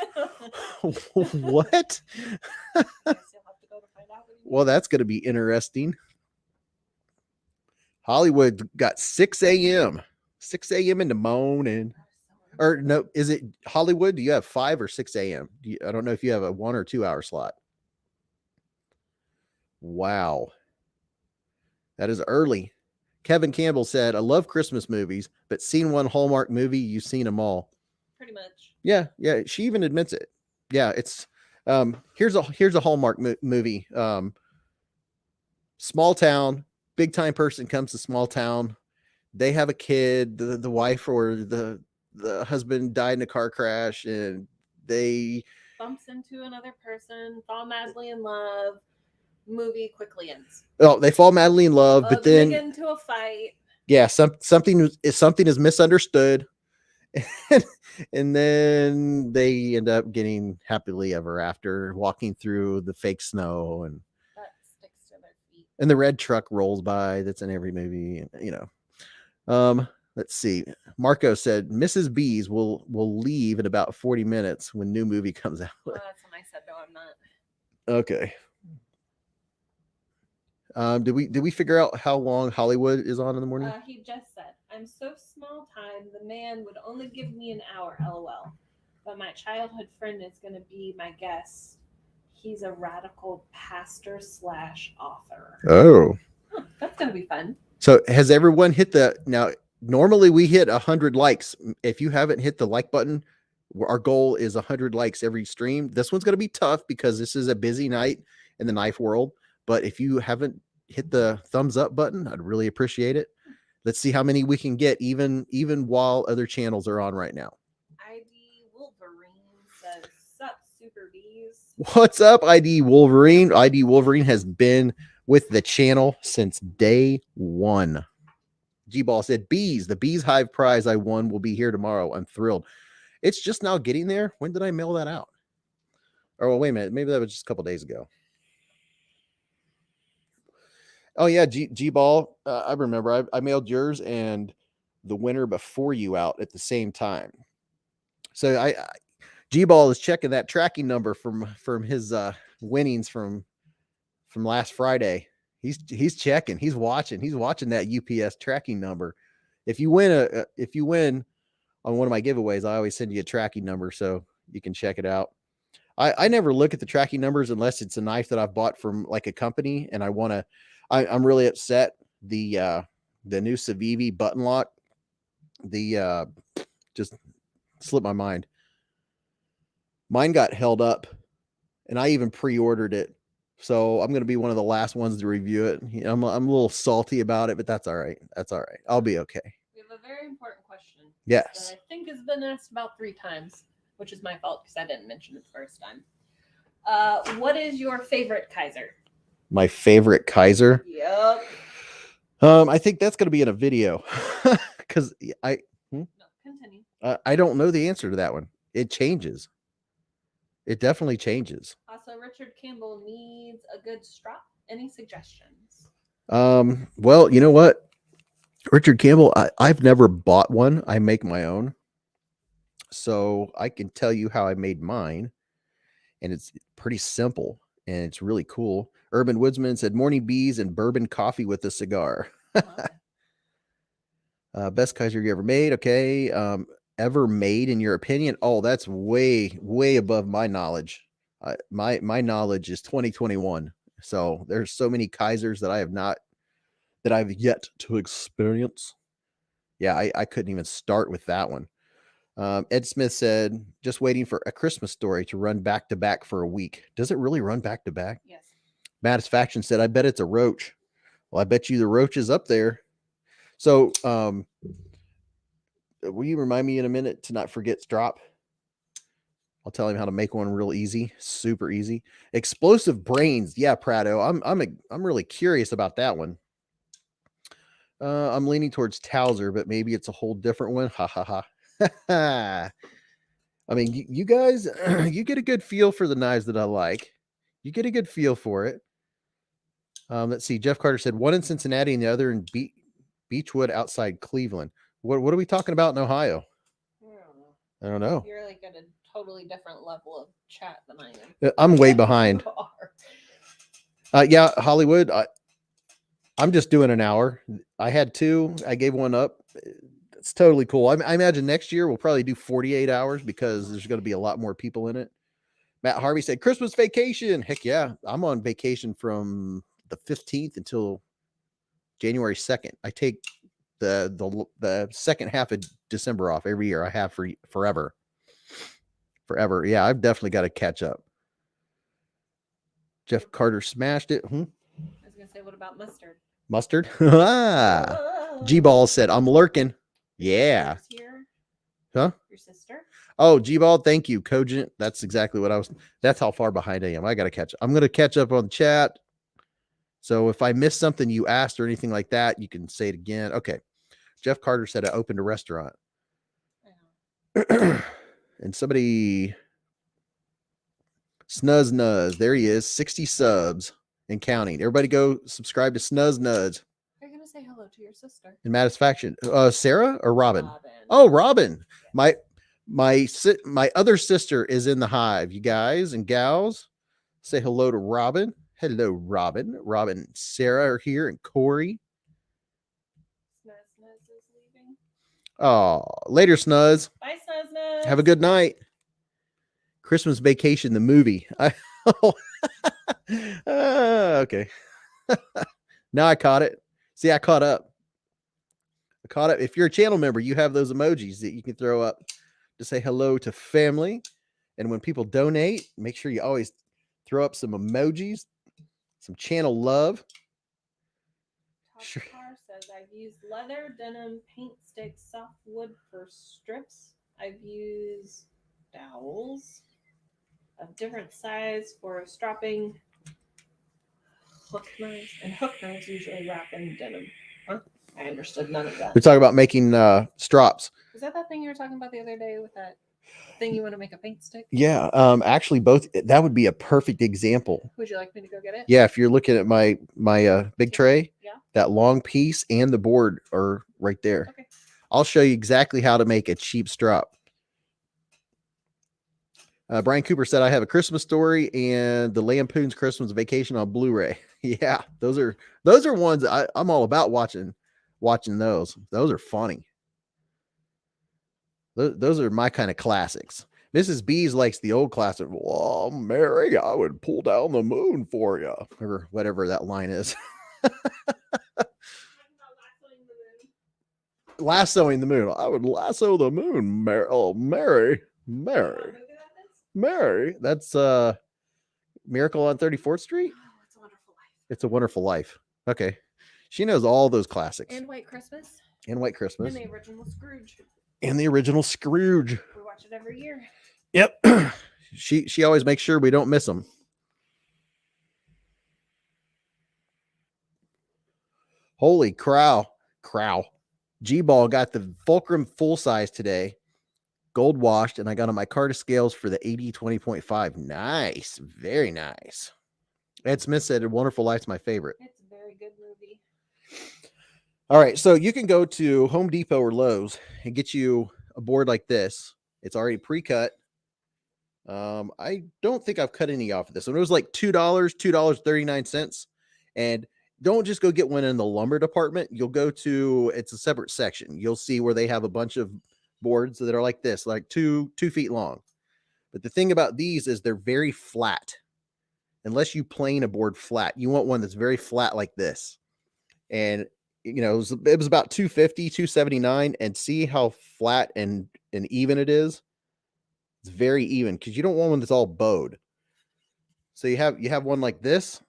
[SPEAKER 1] What? Well, that's going to be interesting. Hollywood got 6 a.m. 6 a.m. in the morning. Or no, is it Hollywood? Do you have 5 or 6 a.m.? I don't know if you have a 1 or 2 hour slot. Wow. That is early. Kevin Campbell said, I love Christmas movies, but seen one Hallmark movie, you've seen them all.
[SPEAKER 4] Pretty much.
[SPEAKER 1] Yeah. She even admits it. Yeah, it's here's a Hallmark movie. Small town, big time person comes to small town. They have a kid, the wife or the husband died in a car crash, and they
[SPEAKER 4] bumps into another person, fall madly in love. Movie quickly ends.
[SPEAKER 1] Oh, they fall madly in love, but then
[SPEAKER 4] they get into a fight.
[SPEAKER 1] Yeah, something is misunderstood, and then they end up getting happily ever after, walking through the fake snow, and
[SPEAKER 4] that sticks to their feet.
[SPEAKER 1] And the red truck rolls by. That's in every movie, you know. Let's see. Marco said Mrs. Beez will leave in about 40 minutes when new movie comes out.
[SPEAKER 4] Well, that's when I said no, I'm not.
[SPEAKER 1] Okay. Did we figure out how long Hollywood is on in the morning?
[SPEAKER 4] He just said, I'm so small time, the man would only give me an hour, LOL. But my childhood friend is going to be my guest. He's a radical pastor / author.
[SPEAKER 1] Oh.
[SPEAKER 4] Huh, that's going to be fun.
[SPEAKER 1] So has everyone hit now, normally we hit 100 likes. If you haven't hit the like button, our goal is 100 likes every stream. This one's going to be tough because this is a busy night in the knife world. But if you haven't hit the thumbs up button, I'd really appreciate it. Let's see how many we can get, even while other channels are on right now.
[SPEAKER 4] ID Wolverine says, sup, Super Beez.
[SPEAKER 1] What's up, ID Wolverine? ID Wolverine has been with the channel since day one. G-Ball said, Beez, the Beez Hive prize I won will be here tomorrow. I'm thrilled. It's just now getting there. When did I mail that out? Oh, well, wait a minute. Maybe that was just a couple days ago. Oh yeah, G Ball. I remember. I mailed yours and the winner before you out at the same time. So G Ball is checking that tracking number from his winnings from last Friday. He's checking. He's watching that UPS tracking number. If you win on one of my giveaways, I always send you a tracking number so you can check it out. I never look at the tracking numbers unless it's a knife that I've bought from like a company and I'm really upset. The new Civivi button lock, just slipped my mind. Mine got held up and I even pre-ordered it. So I'm going to be one of the last ones to review it. I'm a little salty about it, but that's all right. That's all right. I'll be okay.
[SPEAKER 4] We have a very important question.
[SPEAKER 1] Yes.
[SPEAKER 4] That I think has been asked about 3 times, which is my fault because I didn't mention it the first time. What is your favorite Kaiser?
[SPEAKER 1] My favorite Kaiser?
[SPEAKER 3] Yep.
[SPEAKER 1] I think that's going to be in a video because
[SPEAKER 4] No, continue.
[SPEAKER 1] I don't know the answer to that one. It changes. It definitely changes.
[SPEAKER 4] Also, Richard Campbell needs a good strop. Any suggestions?
[SPEAKER 1] Well, you know what? Richard Campbell, I've never bought one. I make my own. So I can tell you how I made mine. And it's pretty simple and it's really cool. Urban Woodsman said morning bees and bourbon coffee with a cigar. Best Kaiser you ever made. Okay. Ever made in your opinion? Oh, that's way, way above my knowledge. My knowledge is 2021. So there's so many Kaisers that I've yet to experience. Yeah, I couldn't even start with that one. Ed Smith said, just waiting for A Christmas Story to run back to back for a week. Does it really run back to back?
[SPEAKER 4] Yes.
[SPEAKER 1] Satisfaction said, I bet it's a roach. Well, I bet you the roach is up there. So, will you remind me in a minute to not forget Strop? I'll tell him how to make one real easy, super easy. Explosive Brains. Yeah, Prado. I'm really curious about that one. I'm leaning towards Towser, but maybe it's a whole different one. Ha ha ha. I mean, you guys, you get a good feel for the knives that I like. You get a good feel for it. Let's see. Jeff Carter said one in Cincinnati and the other in Beechwood outside Cleveland. What are we talking about in Ohio? I don't know.
[SPEAKER 4] You're like at a totally different level of chat than I am.
[SPEAKER 1] I'm way behind. Yeah, Hollywood. I'm just doing an hour. I had 2. I gave one up. It's totally cool. I imagine next year we'll probably do 48 hours because there's going to be a lot more people in it. Matt Harvey said Christmas vacation. Heck yeah. I'm on vacation from the 15th until January 2nd. I take the second half of December off every year. I have for forever. Yeah, I've definitely got to catch up. Jeff Carter smashed it.
[SPEAKER 4] I was going to say, what about mustard?
[SPEAKER 1] Mustard? G-Ball said, I'm lurking. Yeah.
[SPEAKER 4] Here?
[SPEAKER 1] Huh?
[SPEAKER 4] Your sister?
[SPEAKER 1] Oh, G-Ball, thank you. Cogent. That's exactly what that's how far behind I am. I got to catch up. I'm going to catch up on chat. So if I missed something you asked or anything like that, you can say it again. Okay. Jeff Carter said I opened a restaurant. And somebody Snuzz. There he is. 60 subs and counting. Everybody go subscribe to Snuzz.
[SPEAKER 4] You're going to say hello to your sister.
[SPEAKER 1] In Satisfaction. Sarah or Robin?
[SPEAKER 4] Robin.
[SPEAKER 1] Oh, Robin. My other sister is in the Hive. You guys and gals, say hello to Robin. Hello, Robin. Robin and Sarah are here, and Corey.
[SPEAKER 4] Snuzz is leaving.
[SPEAKER 1] Oh, later, Snuzz.
[SPEAKER 4] Bye, Snuzz.
[SPEAKER 1] Have a good night. Christmas Vacation, the movie. Okay. Now I caught it. See, I caught up. If you're a channel member, you have those emojis that you can throw up to say hello to family. And when people donate, make sure you always throw up some emojis, some channel love.
[SPEAKER 4] Top Car says, I've used leather, denim, paint sticks, soft wood for strips. I've used dowels of different size for stropping, hook knives, and hook knives usually wrap in denim. Huh? I understood none of that.
[SPEAKER 1] We're talking about making strops.
[SPEAKER 4] Is that thing you were talking about the other day with that thing you want to make a paint stick?
[SPEAKER 1] Yeah. Actually, both that would be a perfect example.
[SPEAKER 4] Would you like me to go get it?
[SPEAKER 1] Yeah, if you're looking at my big tray,
[SPEAKER 4] Yeah.
[SPEAKER 1] that long piece and the board are right there.
[SPEAKER 4] Okay.
[SPEAKER 1] I'll show you exactly how to make a cheap strop. Brian Cooper said, I have a Christmas Story and the Lampoon's Christmas Vacation on Blu-ray. Yeah, those are ones I'm all about watching those. Those are funny. Those are my kind of classics. Mrs. Beez likes the old classic. Well, Mary, I would pull down the moon for you, or whatever that line is. Lassoing the moon. I would lasso the moon, Mary. Oh, Mary. That's Miracle on 34th Street.
[SPEAKER 4] Oh, it's a Wonderful Life.
[SPEAKER 1] It's a Wonderful Life. Okay, she knows all those classics.
[SPEAKER 4] And White Christmas.
[SPEAKER 1] And White Christmas.
[SPEAKER 4] And the original Scrooge.
[SPEAKER 1] And the original Scrooge.
[SPEAKER 4] We watch it every year.
[SPEAKER 1] Yep. She always makes sure we don't miss them. Holy crow. G-Ball got the Fulcrum full size today. Gold washed, and I got on my Carter scales for the 80/20.5. Nice. Very nice. Ed Smith said A Wonderful Life's my favorite.
[SPEAKER 4] It's a very good movie.
[SPEAKER 1] All right, so you can go to Home Depot or Lowe's and get you a board like this. It's already pre-cut. I don't think I've cut any off of this one. It was like $2.39. And don't just go get one in the lumber department. You'll go to, it's a separate section. You'll see where they have a bunch of boards that are like this, like 2 feet long. But the thing about these is they're very flat. Unless you plane a board flat, you want one that's very flat like this. And you know, it was about $250, $279, and see how flat and even it is. It's very even because you don't want one that's all bowed. So you have one like this.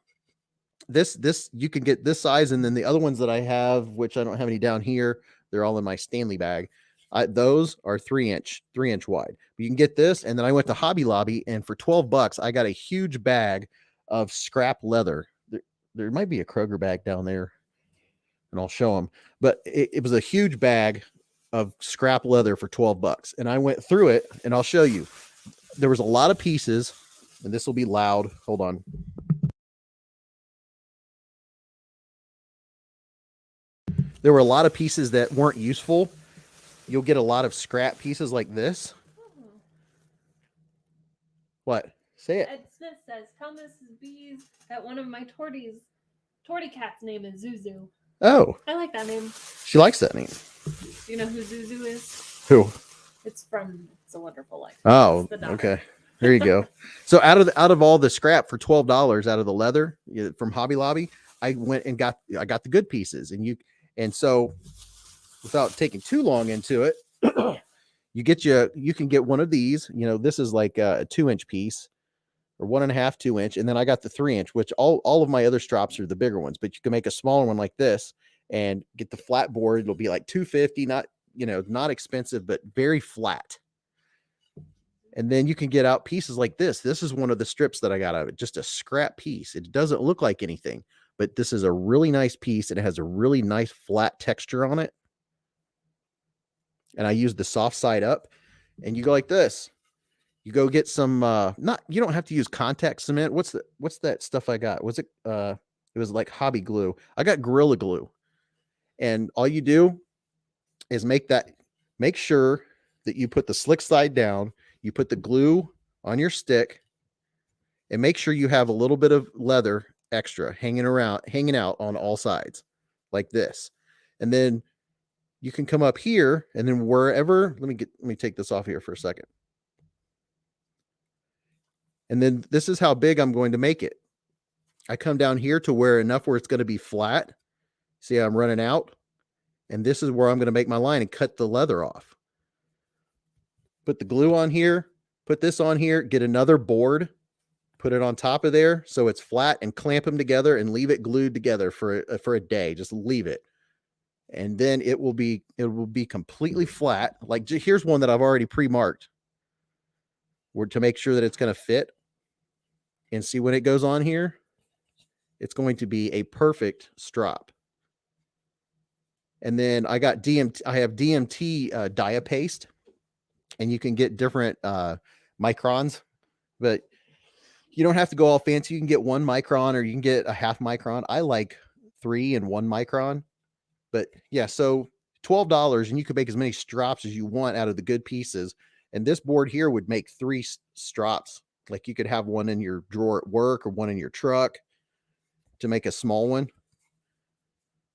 [SPEAKER 1] This you can get this size, and then the other ones that I have, which I don't have any down here, they're all in my Stanley bag. Those are 3-inch wide. But you can get this, and then I went to Hobby Lobby, and for $12, I got a huge bag of scrap leather. There might be a Kroger bag down there, and I'll show them. But it was a huge bag of scrap leather for $12, and I went through it, and I'll show you. There was a lot of pieces, and this will be loud. Hold on. There were a lot of pieces that weren't useful. You'll get a lot of scrap pieces like this.
[SPEAKER 4] Oh.
[SPEAKER 1] What? Say it.
[SPEAKER 4] Ed Smith says, tell Mrs. Beez that one of my tortie cat's name is Zuzu.
[SPEAKER 1] Oh,
[SPEAKER 4] I like that name.
[SPEAKER 1] she likes that name.
[SPEAKER 4] Do you know who Zuzu is?
[SPEAKER 1] Who?
[SPEAKER 4] It's from It's a Wonderful Life.
[SPEAKER 1] Oh,
[SPEAKER 4] It's the daughter.
[SPEAKER 1] okay. There you go. So out of all the scrap for $12 out of the leather from Hobby Lobby, I went and got the good pieces. And so without taking too long into it, you can get one of these. You know, this is like a 2-inch piece or 1.5, 2-inch. And then I got the 3-inch, which all of my other strops are the bigger ones, but you can make a smaller one like this and get the flat board. It'll be like $250, not expensive, but very flat. And then you can get out pieces like this. This is one of the strips that I got out of it, just a scrap piece. It doesn't look like anything, but this is a really nice piece, and it has a really nice flat texture on it. And I use the soft side up, and you go like this. You go get some, you don't have to use contact cement. What's that stuff I got? It was like hobby glue. I got Gorilla Glue. And all you do is make sure that you put the slick side down, you put the glue on your stick, and make sure you have a little bit of leather extra hanging out on all sides like this. And then you can come up here, and then wherever, let me take this off here for a second. And then this is how big I'm going to make it. I come down here to where it's going to be flat. See how I'm running out? And this is where I'm going to make my line and cut the leather off. Put the glue on here, put this on here, get another board, put it on top of there so it's flat, and clamp them together and leave it glued together for a day. Just leave it. And then it will be completely flat. Like, here's one that I've already pre-marked to make sure that it's going to fit. And see, when it goes on here, it's going to be a perfect strop. And then I have DMT dia paste. and you can get different microns, but you don't have to go all fancy. You can get 1 micron or you can get a half micron. I like 3 and 1 micron, but yeah, so $12 and you could make as many strops as you want out of the good pieces. And this board here would make 3 strops. Like you could have one in your drawer at work or one in your truck to make a small one.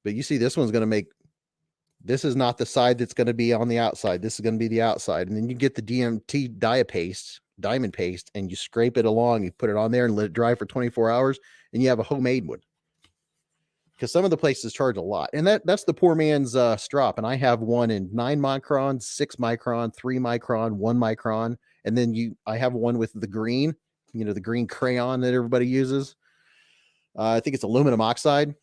[SPEAKER 1] But you see, this one's going to make, this is not the side that's going to be on the outside. This is going to be the outside. And then you get the DMT diamond paste, and you scrape it along, you put it on there and let it dry for 24 hours, and you have a homemade one. Because some of the places charge a lot. And that's the poor man's strop. And I have one in 9 micron, 6 micron, 3 micron, 1 micron. And then I have one with the green, the green crayon that everybody uses. I think it's aluminum oxide.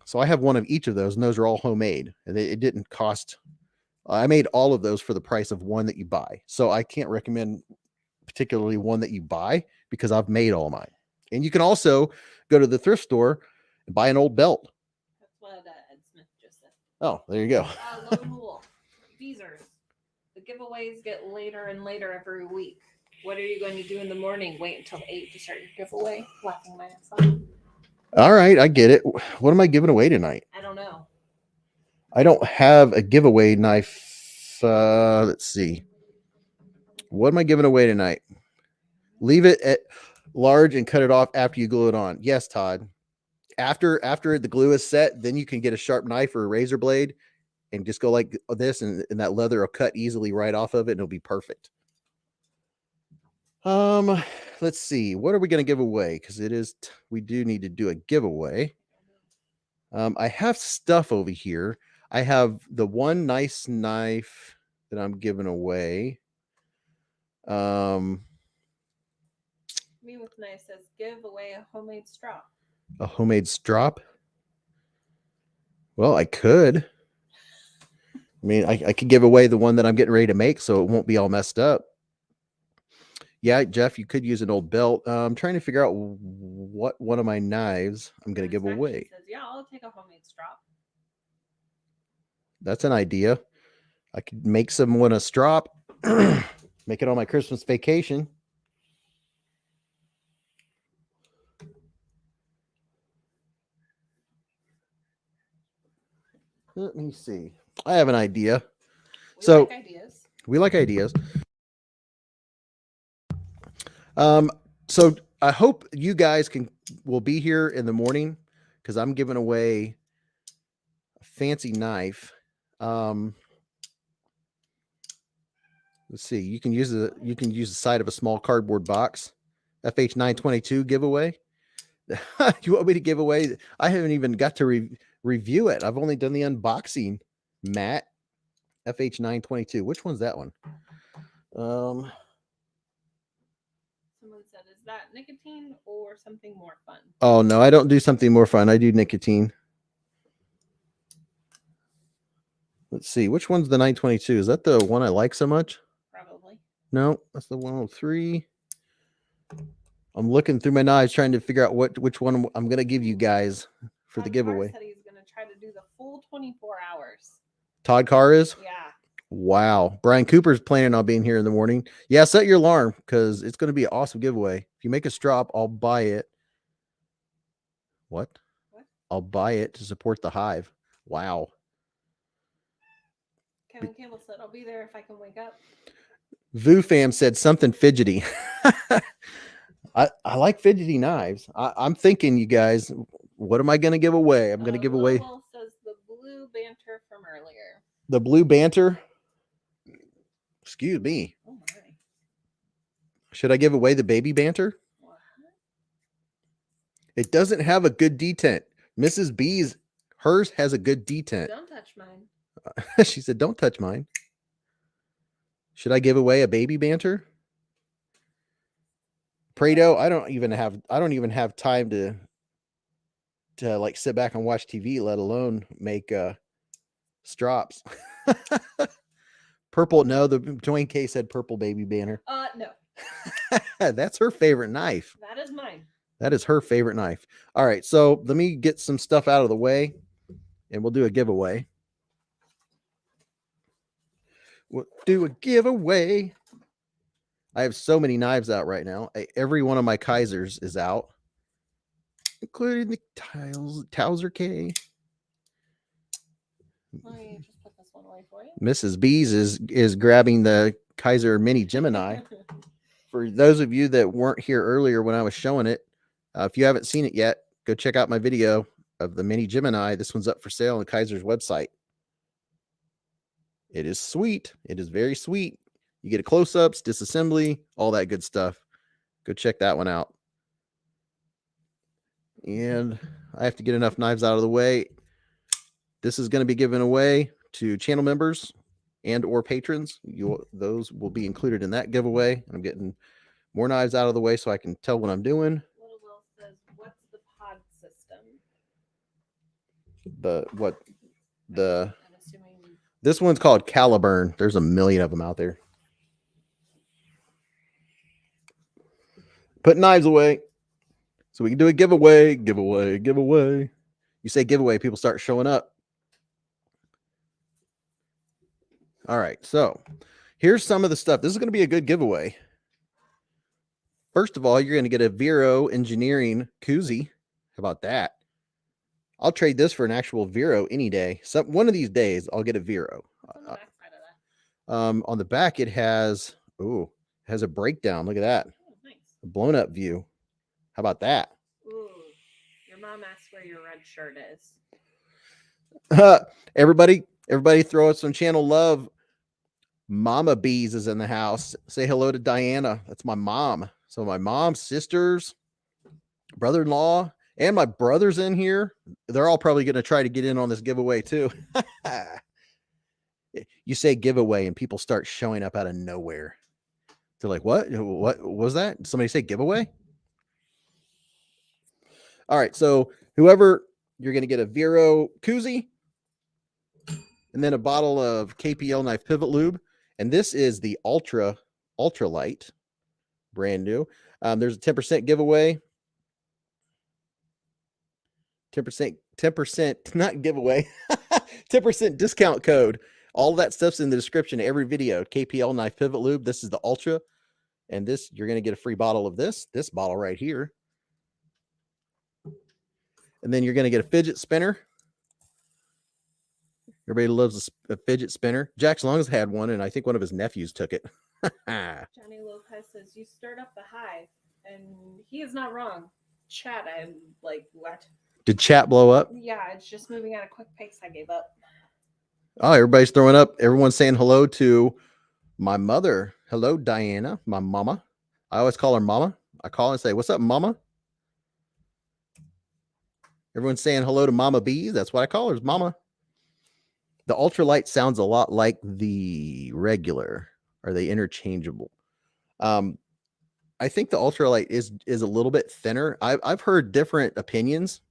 [SPEAKER 1] So I have one of each of those, and those are all homemade. And it didn't cost, I made all of those for the price of one that you buy. So I can't recommend particularly one that you buy because I've made all mine. And you can also go to the thrift store and buy an old belt.
[SPEAKER 4] That's what Ed Smith just said.
[SPEAKER 1] Oh, there you go.
[SPEAKER 4] Lone Wolf. Beezers. The giveaways get later and later every week. What are you going to do in the morning? Wait until 8 to start your giveaway? Laughing my ass off.
[SPEAKER 1] All right, I get it. What am I giving away tonight?
[SPEAKER 4] I don't know.
[SPEAKER 1] I don't have a giveaway knife. Let's see. What am I giving away tonight? Leave it at large and cut it off after you glue it on. Yes, Todd. After the glue is set, then you can get a sharp knife or a razor blade and just go like this, and that leather will cut easily right off of it, and it'll be perfect. Let's see. What are we going to give away? Because we do need to do a giveaway. I have stuff over here. I have the one nice knife that I'm giving away.
[SPEAKER 4] Me with Nice says give away a homemade strop.
[SPEAKER 1] A homemade strop. Well, I could. I mean, I could give away the one that I'm getting ready to make, so it won't be all messed up. Yeah, Jeff, you could use an old belt. I'm trying to figure out what one of my knives I'm going to give away.
[SPEAKER 4] Says, yeah, I'll take a homemade strop.
[SPEAKER 1] That's an idea. I could make someone a strop, make it on my Christmas vacation. Let me see. I have an idea. We like ideas. So I hope you guys will be here in the morning because I'm giving away a fancy knife. Let's see. You can use the side of a small cardboard box. FH922 giveaway. You want me to give away? I haven't even got to review it. I've only done the unboxing. Matt, FH922. Which one's that one?
[SPEAKER 4] Someone said, is that nicotine or something more fun?
[SPEAKER 1] Oh, no, I don't do something more fun. I do nicotine. Let's see. Which one's the 922? Is that the one I like so much?
[SPEAKER 4] Probably.
[SPEAKER 1] No, that's the 103. I'm looking through my knives trying to figure out which one I'm going to give you guys for the giveaway.
[SPEAKER 4] Said he's going to try to do the full 24 hours.
[SPEAKER 1] Todd Carr is?
[SPEAKER 4] Yeah.
[SPEAKER 1] Wow. Brian Cooper's planning on being here in the morning. Yeah, set your alarm because it's going to be an awesome giveaway. If you make a strop, I'll buy it. What? I'll buy it to support the Hive. Wow.
[SPEAKER 4] Kevin Campbell said, I'll be there if I can wake up.
[SPEAKER 1] Vu Fam said something fidgety. I like fidgety knives. I'm thinking, you guys, what am I going to give away? I'm going to give away.
[SPEAKER 4] Says the blue banter from earlier.
[SPEAKER 1] The blue banter? Excuse me.
[SPEAKER 4] Oh my.
[SPEAKER 1] Should I give away the baby banter?
[SPEAKER 4] What?
[SPEAKER 1] It doesn't have a good detent. Mrs. B's, hers has a good detent.
[SPEAKER 4] Don't touch mine.
[SPEAKER 1] She said, don't touch mine. Should I give away a baby banter? Prado, I don't even have time to like sit back and watch TV, let alone make strops. Purple, no, the Dwayne K said purple baby banner.
[SPEAKER 4] No.
[SPEAKER 1] That's her favorite knife.
[SPEAKER 4] That is mine.
[SPEAKER 1] That is her favorite knife. All right, so let me get some stuff out of the way and we'll do a giveaway. We'll do a giveaway. I have so many knives out right now. Every one of my Kaisers is out, including the Towser K.
[SPEAKER 4] Let me just put this one away for you.
[SPEAKER 1] Mrs. Beez is grabbing the Kaiser Mini Gemini. For those of you that weren't here earlier when I was showing it, if you haven't seen it yet, go check out my video of the Mini Gemini. This one's up for sale on Kaiser's website. It is sweet. It is very sweet. You get a close-ups, disassembly, all that good stuff. Go check that one out. And I have to get enough knives out of the way. This is going to be given away to channel members and or patrons. Those will be included in that giveaway. I'm getting more knives out of the way so I can tell what I'm doing.
[SPEAKER 4] Little Will says, "What's the pod system?"
[SPEAKER 1] I'm
[SPEAKER 4] assuming.
[SPEAKER 1] This one's called Caliburn. There's a million of them out there. Put knives away so we can do a giveaway. You say giveaway, people start showing up. All right, so here's some of the stuff. This is going to be a good giveaway. First of all, you're going to get a Vero Engineering koozie. How about that? I'll trade this for an actual Vero any day. One of these days, I'll get a Vero.
[SPEAKER 4] What's on the back side of that?
[SPEAKER 1] On the back, it has a breakdown. Look at that.
[SPEAKER 4] Oh, nice.
[SPEAKER 1] A blown up view. How about that?
[SPEAKER 4] Ooh, your mom asked where your red shirt is.
[SPEAKER 1] Everybody throw us some channel love. Mama Beez is in the house. Say hello to Diana. That's my mom. So my mom, sisters, brother-in-law, and my brother's in here. They're all probably going to try to get in on this giveaway too. You say giveaway and people start showing up out of nowhere. They're like, what was that? Did somebody say giveaway? All right. So whoever, you're going to get a Vero koozie and then a bottle of KPL knife pivot lube. And this is the ultra light, brand new. There's a 10% giveaway. 10% not giveaway, 10% discount code. All that stuff's in the description of every video. KPL knife pivot lube. This is the ultra, and this you're going to get a free bottle of this bottle right here. And then you're going to get a fidget spinner. Everybody loves a fidget spinner. Jack's Long has had one, and I think one of his nephews took it.
[SPEAKER 4] Johnny Lopez says, "You stirred up the Hive," and he is not wrong. Chat, I'm like, what?
[SPEAKER 1] Did chat blow up?
[SPEAKER 4] Yeah, it's just moving at a quick pace. I gave up.
[SPEAKER 1] Oh, everybody's throwing up. Everyone's saying hello to my mother. Hello, Diana, my mama. I always call her mama. I call and say, what's up, mama? Everyone's saying hello to Mama Beez. That's what I call her, is mama. The ultralight sounds a lot like the regular. Are they interchangeable? I think the ultralight is a little bit thinner. I've heard different opinions.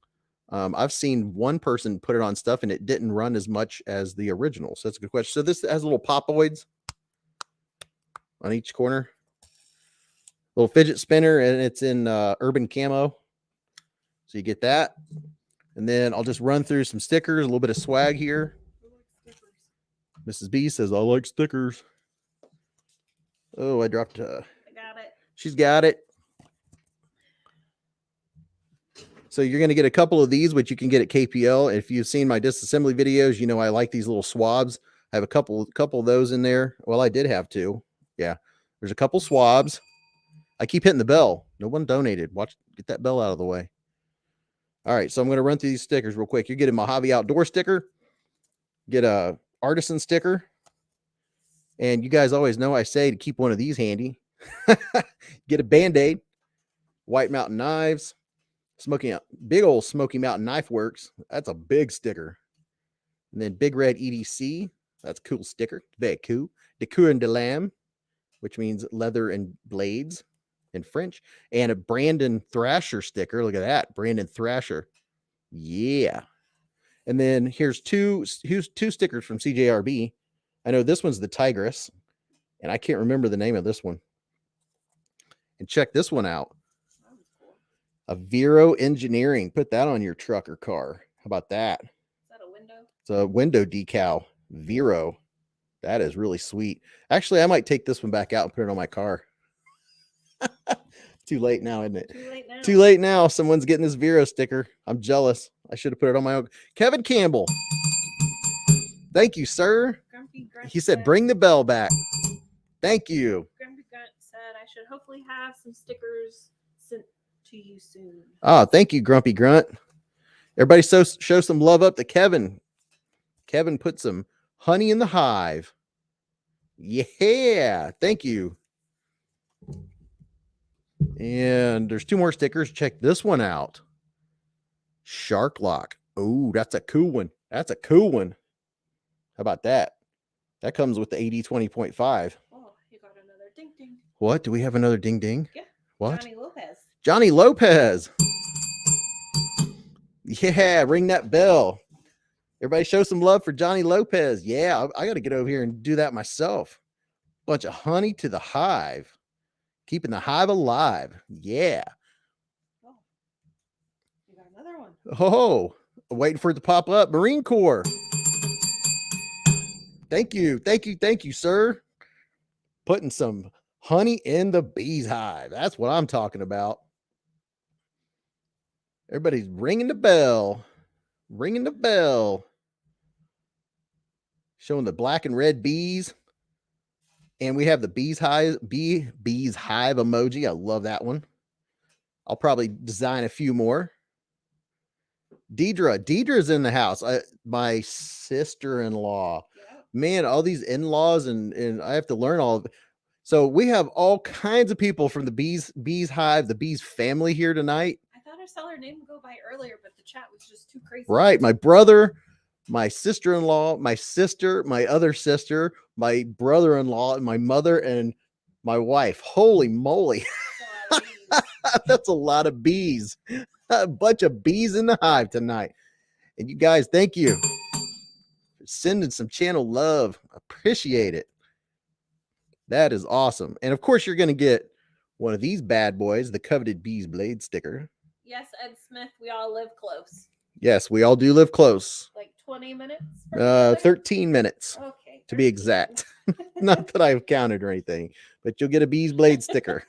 [SPEAKER 1] I've seen one person put it on stuff and it didn't run as much as the original. So that's a good question. So this has little popoids on each corner. Little fidget spinner, and it's in urban camo. So you get that. And then I'll just run through some stickers, a little bit of swag here. Mrs. B says, I like stickers. Oh, I dropped.
[SPEAKER 4] I got it.
[SPEAKER 1] She's got it. So you're going to get a couple of these, which you can get at KPL. If you've seen my disassembly videos, you know I like these little swabs. I have a couple of those in there. Well, I did have two. Yeah, there's a couple swabs. I keep hitting the bell. No one donated. Watch, get that bell out of the way. All right, so I'm going to run through these stickers real quick. You get a Mojave Outdoor sticker, get a Artisan sticker, and you guys always know I say to keep one of these handy. Get a Band-Aid, White Mountain Knives, big old Smoky Mountain Knife Works. That's a big sticker. And then Big Red EDC. That's a cool sticker. Very cool. De Coeur de Lamb, which means leather and blades in French. And a Brandon Thrasher sticker. Look at that. Brandon Thrasher. Yeah. And then here's two stickers from CJRB. I know this one's the Tigress, and I can't remember the name of this one. And check this one out. A Vero Engineering. Put that on your truck or car. How about that?
[SPEAKER 4] Is that a window?
[SPEAKER 1] It's a window decal. Vero. That is really sweet. Actually, I might take this one back out and put it on my car. Too late now, isn't it?
[SPEAKER 3] Too late now.
[SPEAKER 1] Too late now. Someone's getting this Vero sticker. I'm jealous. I should have put it on my own. Kevin Campbell. Thank you, sir.
[SPEAKER 3] Grumpy Grunt
[SPEAKER 1] He said, bring the bell back. Thank you.
[SPEAKER 3] Grumpy Grunt said I should hopefully have some stickers sent to you soon.
[SPEAKER 1] Oh, thank you, Grumpy Grunt. Everybody show some love up to Kevin. Kevin put some honey in the hive. Yeah. Thank you. And there's 2 more stickers. Check this one out. Shark Lock. Oh, that's a cool one. That's a cool one. How about that? That comes with the 80/20.5.
[SPEAKER 3] Oh, you got another ding ding.
[SPEAKER 1] What? Do we have another ding ding?
[SPEAKER 3] Yeah.
[SPEAKER 1] What?
[SPEAKER 3] Johnny Lopez.
[SPEAKER 1] Johnny Lopez. Yeah, ring that bell. Everybody show some love for Johnny Lopez. Yeah, I got to get over here and do that myself. Bunch of honey to the hive. Keeping the hive alive. Yeah.
[SPEAKER 3] Oh, you got another one.
[SPEAKER 1] Oh, waiting for it to pop up. Marine Corps. Thank you. Thank you. Thank you, sir. Putting some honey in the bees hive. That's what I'm talking about. Everybody's ringing the bell. Ringing the bell. Showing the black and red bees. And we have the bees hive emoji. I love that one. I'll probably design a few more. Deidre's in the house. My sister-in-law.
[SPEAKER 3] Yeah.
[SPEAKER 1] Man, all these in-laws and I have to learn all of it. So we have all kinds of people from the bees hive, the bees family here tonight.
[SPEAKER 3] I thought I saw her name go by earlier, but the chat was just too crazy.
[SPEAKER 1] Right. My brother, my sister-in-law, my sister, my other sister, my brother-in-law, and my mother, and my wife. Holy moly. That's a lot of bees. A bunch of bees in the hive tonight. And you guys, thank you for sending some channel love. Appreciate it. That is awesome. And of course, you're going to get one of these bad boys, the coveted Beez Blade sticker.
[SPEAKER 3] Yes, Ed Smith, we all live close.
[SPEAKER 1] Yes, we all do live close.
[SPEAKER 3] Like 20 minutes? from each other?
[SPEAKER 1] 13 minutes
[SPEAKER 3] Okay.
[SPEAKER 1] to be
[SPEAKER 3] 13.
[SPEAKER 1] exact. Not that I've counted or anything, but you'll get a Beez Blade sticker.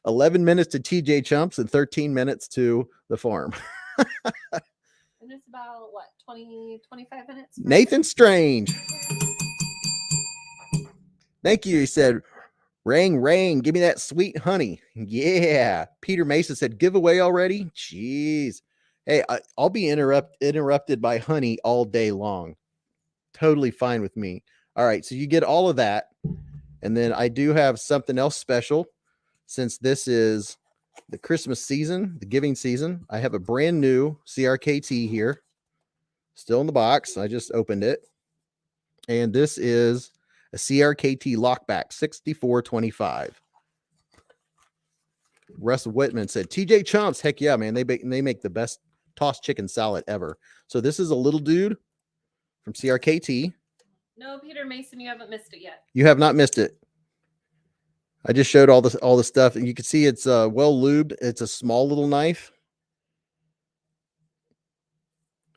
[SPEAKER 1] 11 minutes to TJ Chumps and 13 minutes to the farm.
[SPEAKER 3] And it's about what, 25 minutes? from
[SPEAKER 1] Nathan Strange. Thank you. He said, Rain, give me that sweet honey. Yeah. Peter Mason said, giveaway already? Jeez. Hey, I'll be interrupted by honey all day long. Totally fine with me. All right. So you get all of that. And then I do have something else special. Since this is the Christmas season, the giving season, I have a brand new CRKT here. Still in the box. I just opened it. And this is a CRKT lockback 6425. Russell Whitman said, TJ Chomps, heck yeah, man. They make the best tossed chicken salad ever. So this is a little dude from CRKT.
[SPEAKER 3] No, Peter Mason, you haven't missed it yet.
[SPEAKER 1] You have not missed it. I just showed all the stuff, and you can see it's well lubed. It's a small little knife.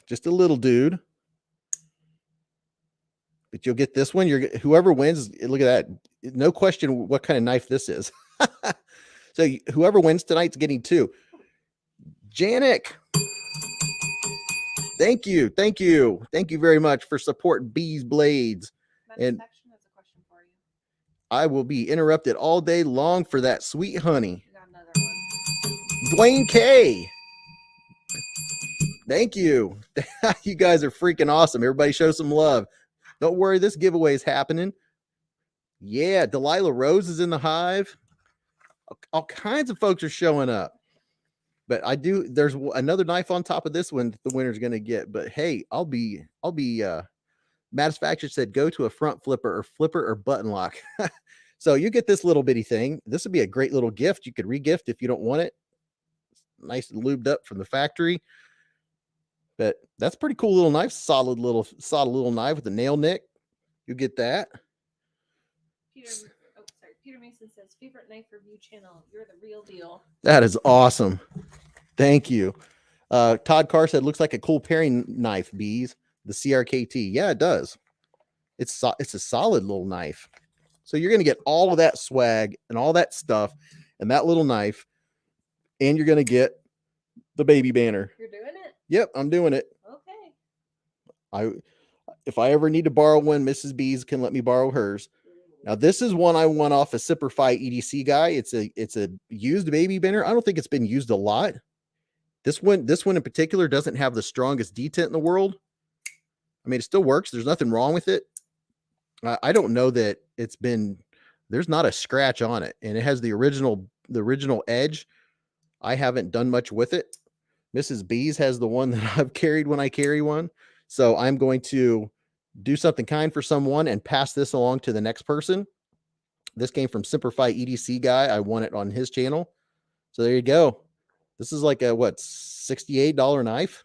[SPEAKER 1] Just a little dude. But you'll get this one. Whoever wins, look at that. No question what kind of knife this is. So whoever wins tonight's getting 2. Janik. Thank you. Thank you. Thank you very much for supporting Beez Blades. And
[SPEAKER 3] Section has a question for you.
[SPEAKER 1] I will be interrupted all day long for that sweet honey.
[SPEAKER 3] You got another one.
[SPEAKER 1] Dwayne K. Thank you. You guys are freaking awesome. Everybody show some love. Don't worry, this giveaway is happening. Yeah, Delilah Rose is in the hive. All kinds of folks are showing up. But there's another knife on top of this one that the winner's going to get. But hey, I'll be Matisfacture said go to a front flipper or button lock. So you get this little bitty thing. This would be a great little gift. You could re-gift if you don't want it. Nice and lubed up from the factory. But that's a pretty cool little knife. Solid little knife with a nail nick. You get that.
[SPEAKER 3] Peter Mason says, favorite knife review channel. You're the real deal.
[SPEAKER 1] That is awesome. Thank you. Todd Carr said, looks like a cool paring knife, Beez. The CRKT. Yeah, it does. It's a solid little knife. So you're going to get all of that swag and all that stuff and that little knife, and you're going to get the baby banner.
[SPEAKER 4] You're doing it?
[SPEAKER 1] Yep, I'm doing it.
[SPEAKER 4] Okay.
[SPEAKER 1] If I ever need to borrow one, Mrs. Beez can let me borrow hers. Now this is one I won off a Simplify EDC guy. It's a used baby banner. I don't think it's been used a lot. This one in particular doesn't have the strongest detent in the world. I mean, it still works. There's nothing wrong with it. I don't know that there's not a scratch on it, and it has the original edge. I haven't done much with it. Mrs. Beez has the one that I've carried when I carry one. So I'm going to do something kind for someone and pass this along to the next person. This came from Simplify EDC guy. I won it on his channel. So there you go. This is like a, what, $68 knife.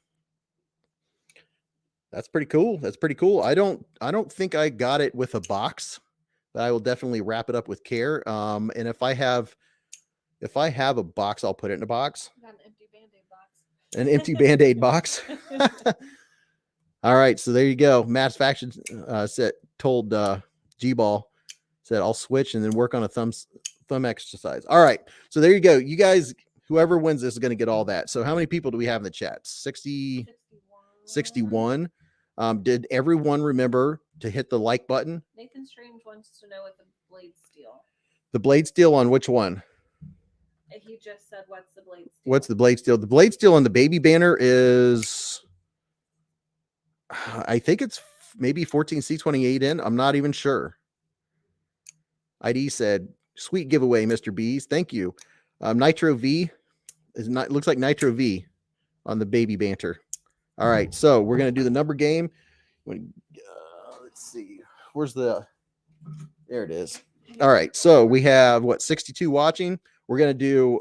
[SPEAKER 1] That's pretty cool. That's pretty cool. I don't think I got it with a box, but I will definitely wrap it up with care. And if I have a box, I'll put it in a box.
[SPEAKER 4] Got an empty Band-Aid box.
[SPEAKER 1] An empty Band-Aid box. All right, so there you go. Matt's Faction told G-Ball, said I'll switch and then work on a thumb exercise. All right, so there you go. You guys, whoever wins this is going to get all that. So how many people do we have in the chat? 61. Did everyone remember to hit the like button?
[SPEAKER 4] Nathan Strange wants to know what the blade steel.
[SPEAKER 1] The blade steel on which one?
[SPEAKER 4] He just said, "What's the blade steel?"
[SPEAKER 1] What's the blade steel? The blade steel on the baby banner is, I think it's maybe 14C28N. I'm not even sure. ID said, "Sweet giveaway, Mr. Beez. Thank you." Nitro V is not, looks like Nitro V on the baby banter. All right, so we're gonna do the number game. Let's see, there it is. All right, so we have 62 watching. We're going to do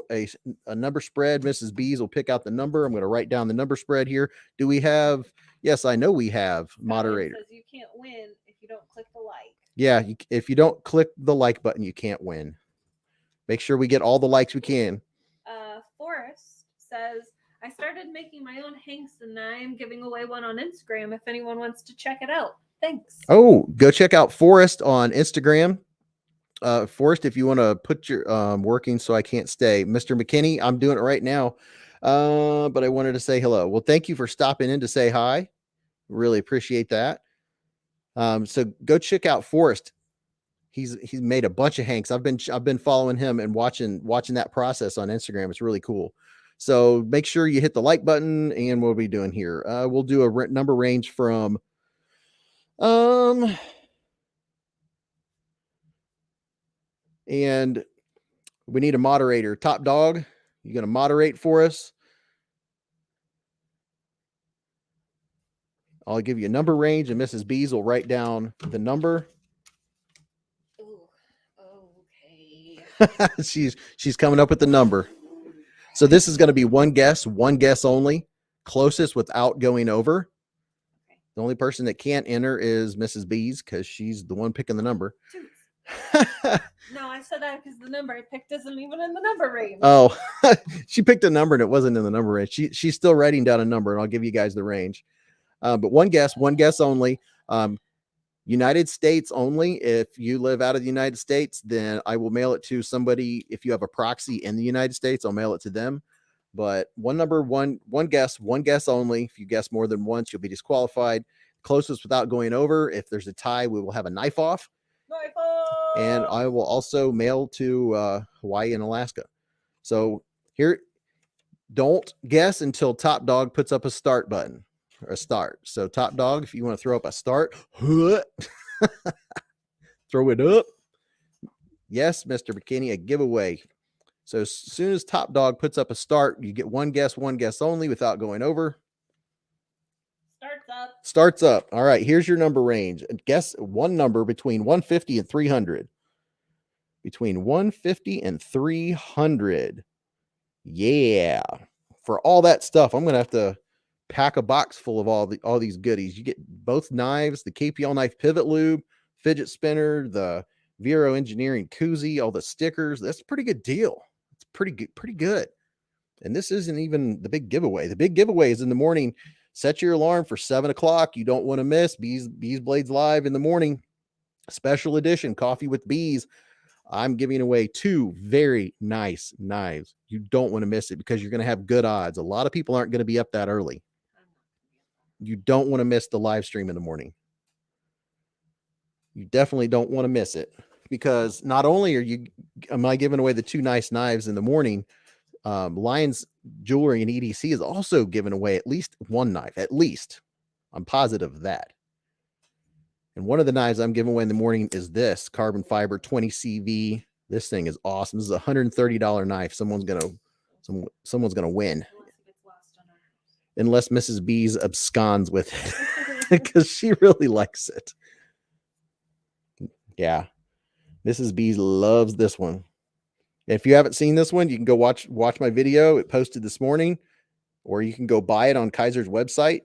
[SPEAKER 1] a number spread. Mrs. Beez will pick out the number. I'm going to write down the number spread here. Do we have? Yes, I know we have moderator.
[SPEAKER 4] Says you can't win if you don't click the like.
[SPEAKER 1] Yeah, if you don't click the like button, you can't win. Make sure we get all the likes we can.
[SPEAKER 4] Forrest says, I started making my own hanks and I am giving away one on Instagram if anyone wants to check it out. Thanks.
[SPEAKER 1] Oh, go check out Forrest on Instagram. Forrest, if you want to put your working so I can't stay. Mr. McKinney, I'm doing it right now. But I wanted to say hello. Well, thank you for stopping in to say hi. Really appreciate that. So go check out Forrest. He's made a bunch of hanks. I've been following him and watching that process on Instagram. It's really cool. So make sure you hit the like button. And what are we doing here? We'll do a number range from and we need a moderator. Top Dog, you going to moderate for us? I'll give you a number range, and Mrs. Beez will write down the number.
[SPEAKER 4] Ooh, okay.
[SPEAKER 1] she's coming up with the number. So this is going to be one guess only, closest without going over.
[SPEAKER 4] Okay.
[SPEAKER 1] The only person that can't enter is Mrs. Beez because she's the one picking the number.
[SPEAKER 4] No, I said that because the number I picked isn't even in the number range.
[SPEAKER 1] Oh, she picked a number and it wasn't in the number range. She's still writing down a number, and I'll give you guys the range. But one guess only. United States only. If you live out of the United States, then I will mail it to somebody. If you have a proxy in the United States, I'll mail it to them. But one number, one guess only. If you guess more than once, you'll be disqualified. Closest without going over. If there's a tie, we will have a knife off. And I will also mail to Hawaii and Alaska. So here, don't guess until Top Dog puts up a start button or a start. So Top Dog, if you want to throw up a start, throw it up. Yes, Mr. McKinney, a giveaway. So as soon as Top Dog puts up a start, you get one guess only without going over. Starts up. All right, here's your number range. Guess one number between 150 and 300. Between 150 and 300. Yeah. For all that stuff, I'm going to have to pack a box full of all these goodies. You get both knives, the KPL knife pivot lube, fidget spinner, the Vero Engineering koozie, all the stickers. That's a pretty good deal. It's pretty good. And this isn't even the big giveaway. The big giveaway is in the morning, set your alarm for 7 o'clock. You don't want to miss Beez Blades Live in the morning. Special edition coffee with bees. I'm giving away 2 very nice knives. You don't want to miss it because you're going to have good odds. A lot of people aren't going to be up that early. You don't want to miss the live stream in the morning. You definitely don't want to miss it because not only am I giving away the 2 nice knives in the morning, Lions Jewelry and EDC is also giving away at least 1 knife. At least. I'm positive of that. And one of the knives I'm giving away in the morning is this carbon fiber 20 CV. This thing is awesome. This is a $130 knife. Someone's gonna win. Unless Mrs. Beez absconds with it because she really likes it. Yeah. Mrs. Beez loves this one. If you haven't seen this one, you can go watch my video. It posted this morning, or you can go buy it on Kaiser's website.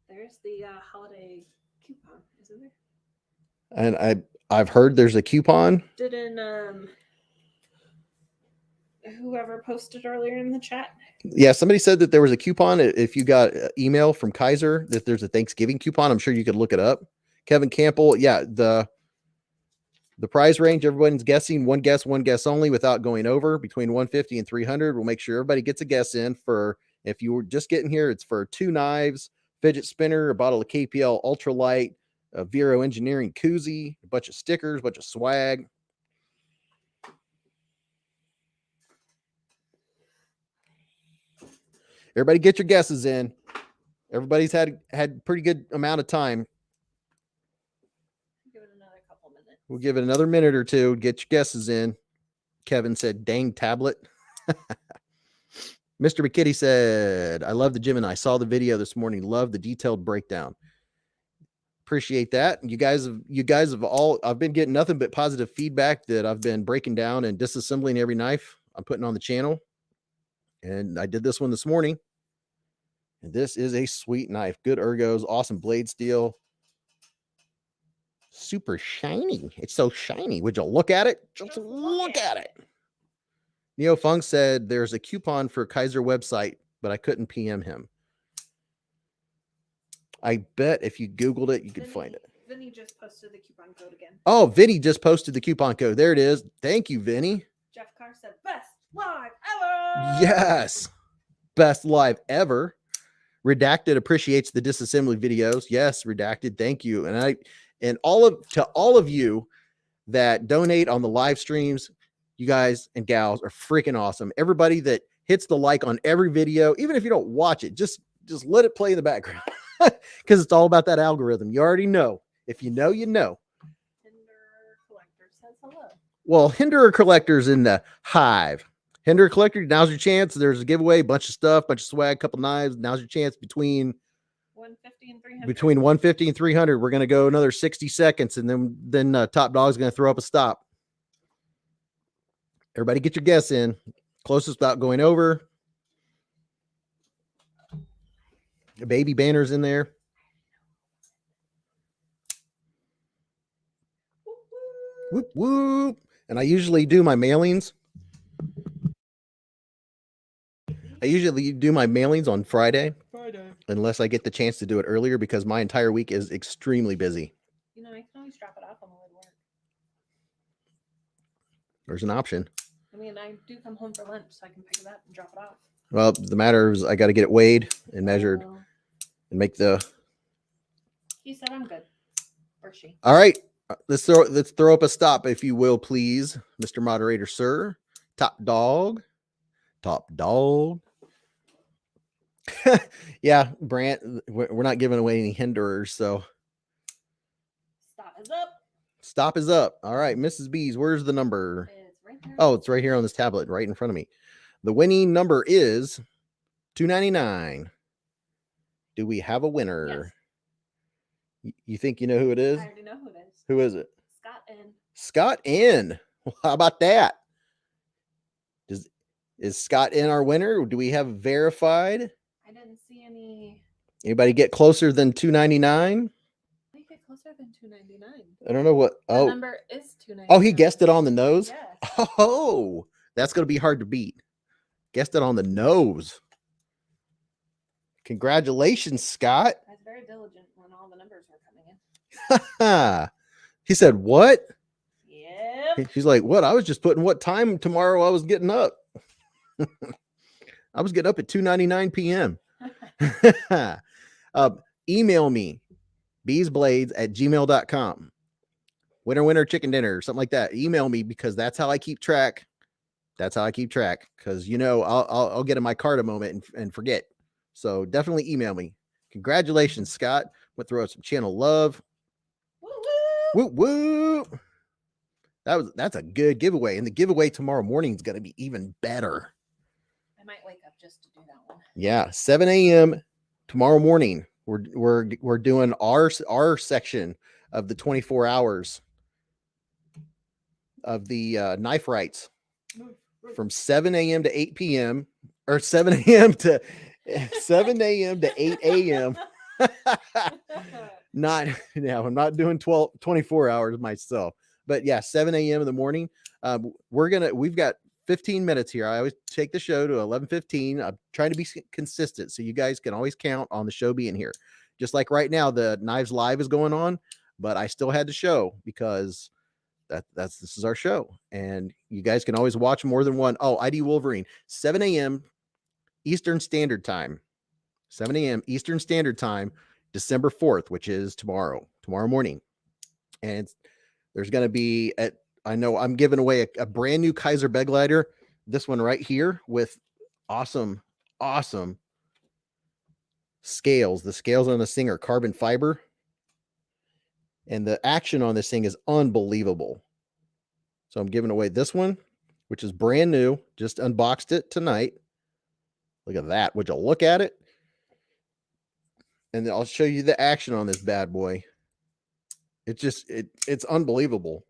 [SPEAKER 4] There's the holiday coupon, isn't there?
[SPEAKER 1] And I've heard there's a coupon.
[SPEAKER 4] Didn't whoever posted earlier in the chat?
[SPEAKER 1] Yeah, somebody said that there was a coupon. If you got an email from Kaiser that there's a Thanksgiving coupon, I'm sure you could look it up. Kevin Campbell, yeah, the prize range, everyone's guessing one guess only without going over between 150 and 300. We'll make sure everybody gets a guess in for, if you were just getting here, it's for 2 knives, fidget spinner, a bottle of KPL Ultralight, a Vero Engineering koozie, a bunch of stickers, a bunch of swag. Everybody get your guesses in. Everybody's had pretty good amount of time.
[SPEAKER 4] Give it another couple minutes.
[SPEAKER 1] We'll give it another minute or two. Get your guesses in. Kevin said, dang tablet. Mr. McKitty said, I love the Gemini. I saw the video this morning. Love the detailed breakdown. Appreciate that. You guys have all, I've been getting nothing but positive feedback that I've been breaking down and disassembling every knife I'm putting on the channel. And I did this one this morning. And this is a sweet knife. Good ergos, awesome blade steel. Super shiny. It's so shiny. Would you look at it? Just look at it. Neo Funk said there's a coupon for Kaiser website, but I couldn't PM him. I bet if you Googled it, you could find it.
[SPEAKER 3] Vinny just posted the coupon code again.
[SPEAKER 1] Oh, Vinny just posted the coupon code. There it is. Thank you, Vinny.
[SPEAKER 3] Jeff Carr said, best live ever.
[SPEAKER 1] Yes. Best live ever. Redacted appreciates the disassembly videos. Yes, Redacted. Thank you. And all of you that donate on the live streams, you guys and gals are freaking awesome. Everybody that hits the like on every video, even if you don't watch it, just let it play in the background because it's all about that algorithm. You already know. If you know, you know.
[SPEAKER 4] Hinder Collector says hello.
[SPEAKER 1] Well, Hinder Collector's in the Hive. Hinder Collector, now's your chance. There's a giveaway, bunch of stuff, bunch of swag, couple knives. Now's your chance between
[SPEAKER 4] 150 and 300.
[SPEAKER 1] Between 150 and 300. We're going to go another 60 seconds, and then Top Dog's going to throw up a stop. Everybody get your guess in. Closest without going over. The baby banner's in there. Whoop, whoop. And I usually do my mailings. On Friday. Unless I get the chance to do it earlier because my entire week is extremely busy.
[SPEAKER 4] You know, I can always drop it off on the way to work.
[SPEAKER 1] There's an option.
[SPEAKER 4] I mean, I do come home for lunch, so I can pick it up and drop it off.
[SPEAKER 1] Well, the matter is I got to get it weighed and measured and make the.
[SPEAKER 4] He said I'm good. Or she.
[SPEAKER 1] All right. Let's throw up a stop, if you will, please, Mr. Moderator, sir. Top Dog. Yeah, Brant, we're not giving away any hinderers, so.
[SPEAKER 4] Stop is up.
[SPEAKER 1] Stop is up. All right, Mrs. Beez, where's the number?
[SPEAKER 4] It's right there.
[SPEAKER 1] Oh, it's right here on this tablet, right in front of me. The winning number is $2.99. Do we have a winner?
[SPEAKER 4] Yes.
[SPEAKER 1] You think you know who it is?
[SPEAKER 4] I already know who it is.
[SPEAKER 1] Who is it?
[SPEAKER 4] Scott N.
[SPEAKER 1] Scott N. How about that? Is Scott N our winner? Or do we have verified?
[SPEAKER 4] I didn't see any.
[SPEAKER 1] Anybody get closer than $2.99?
[SPEAKER 4] I get closer than $2.99.
[SPEAKER 1] I don't know what.
[SPEAKER 4] The number is $2.99.
[SPEAKER 1] Oh, he guessed it on the nose?
[SPEAKER 4] Yes.
[SPEAKER 1] Oh, that's going to be hard to beat. Guessed it on the nose. Congratulations, Scott.
[SPEAKER 4] I was very diligent when all the numbers were coming in.
[SPEAKER 1] He said, what?
[SPEAKER 4] Yep.
[SPEAKER 1] She's like, what? I was just putting what time tomorrow I was getting up. I was getting up at 2:99 p.m. Email me, beezblades@gmail.com. Winner, chicken dinner, something like that. Email me because that's how I keep track. That's how I keep track. Because, I'll get in my cart a moment and forget. So definitely email me. Congratulations, Scott. We'll throw out some channel love.
[SPEAKER 4] Woo
[SPEAKER 1] Woo, woo. That's a good giveaway. And the giveaway tomorrow morning is going to be even better.
[SPEAKER 4] I might wake up just to do that one.
[SPEAKER 1] Yeah, 7 a.m. tomorrow morning. We're doing our section of the 24 hours of the knife rights from 7 a.m. to 8 p.m. or 7 a.m. to 7 a.m. to 8 a.m. I'm not doing 24 hours myself, but yeah, 7 a.m. in the morning. We've got 15 minutes here. I always take the show to 11:15. I'm trying to be consistent so you guys can always count on the show being here. Just like right now, the Knives Live is going on, but I still had to show because this is our show, and you guys can always watch more than one. Oh, ID Wolverine, 7 a.m. Eastern Standard Time, 7 a.m. Eastern Standard Time, December 4th, which is tomorrow morning. And there's going to be I know I'm giving away a brand new Kaiser bed glider. This one right here with awesome scales. The scales on this thing are carbon fiber. And the action on this thing is unbelievable. So I'm giving away this one, which is brand new. Just unboxed it tonight. Look at that. Would you look at it? And then I'll show you the action on this bad boy. It's unbelievable.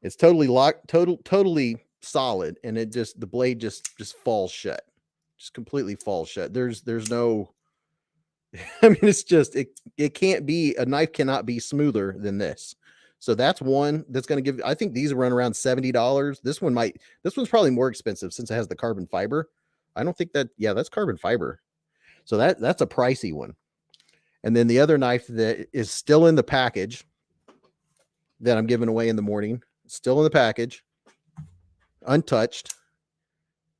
[SPEAKER 1] It's totally locked, totally solid, and the blade just falls shut. Just completely falls shut. There's no I mean, it's just it can't be, a knife cannot be smoother than this. So that's one that's going to give, I think these run around $70. This one's probably more expensive since it has the carbon fiber. I don't think that, yeah, that's carbon fiber. So that's a pricey one. And then the other knife that is still in the package that I'm giving away in the morning, still in the package, untouched,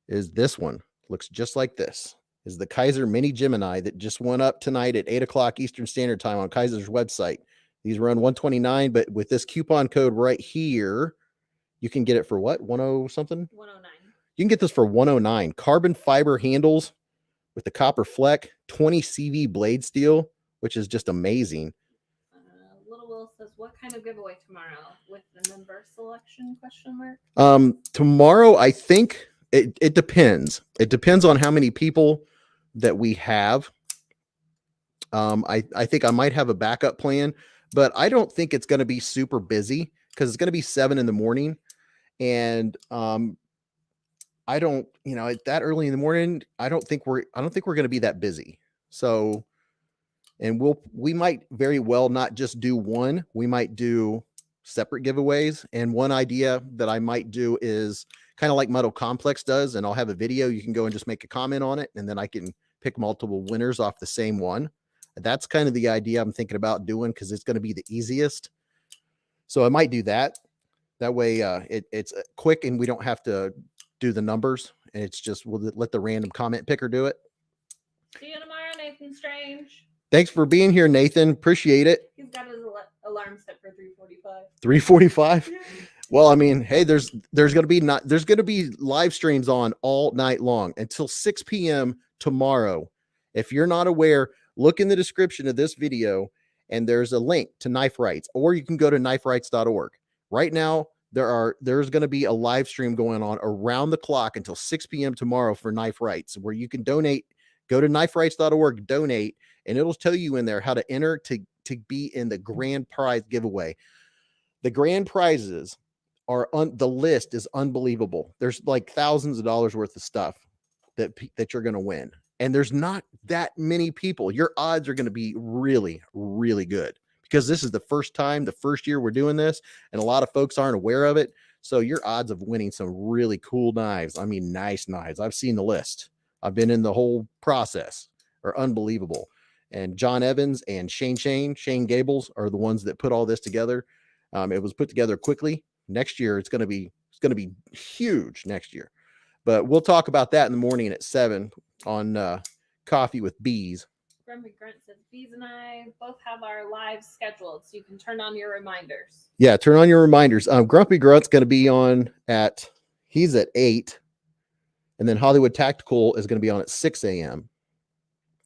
[SPEAKER 1] is this one. Looks just like this. Is the Kaiser Mini Gemini that just went up tonight at 8 o'clock Eastern Standard Time on Kaiser's website. These run $129, but with this coupon code right here, you can get it for what? 10 something?
[SPEAKER 4] 109.
[SPEAKER 1] You can get this for 109. Carbon fiber handles with the copper fleck, 20 CV blade steel, which is just amazing.
[SPEAKER 4] Little Will says, what kind of giveaway tomorrow with the number selection ?
[SPEAKER 1] Tomorrow, I think it depends. It depends on how many people that we have. I think I might have a backup plan, but I don't think it's going to be super busy because it's going to be 7 in the morning. And I don't, that early in the morning, I don't think we're going to be that busy. So, and we might very well not just do one, we might do separate giveaways. And one idea that I might do is kind of like Metal Complex does, and I'll have a video. You can go and just make a comment on it, and then I can pick multiple winners off the same one. That's kind of the idea I'm thinking about doing because it's going to be the easiest. So I might do that. That way it's quick and we don't have to do the numbers. And it's just, we'll let the random comment picker do it.
[SPEAKER 4] See you tomorrow, Nathan Strange.
[SPEAKER 1] Thanks for being here, Nathan. Appreciate it.
[SPEAKER 4] He's got his alarm set for 3:45.
[SPEAKER 1] 3:45? Well, I mean, hey, there's going to be live streams on all night long until 6 p.m. tomorrow. If you're not aware, look in the description of this video and there's a link to Knife Rights, or you can go to kniferights.org. Right now, there's going to be a live stream going on around the clock until 6 p.m. tomorrow for Knife Rights, where you can donate. Go to kniferights.org, donate, and it'll tell you in there how to enter to be in the grand prize giveaway. The grand prizes are the list is unbelievable. There's like thousands of dollars worth of stuff that you're going to win. And there's not that many people. Your odds are going to be really, really good because this is the first year we're doing this, and a lot of folks aren't aware of it. So your odds of winning some really cool knives, I mean, nice knives. I've seen the list. I've been in the whole process, are unbelievable. And John Evans and Shane Gables are the ones that put all this together. It was put together quickly. Next year, it's going to be huge next year. But we'll talk about that in the morning at 7 on Coffee with Beez.
[SPEAKER 4] Grumpy Grunt says Beez and I both have our lives scheduled, so you can turn on your reminders.
[SPEAKER 1] Yeah, turn on your reminders. Grumpy Grunt's going to be on he's at 8, and then Hollywood Tactical is going to be on at 6 a.m.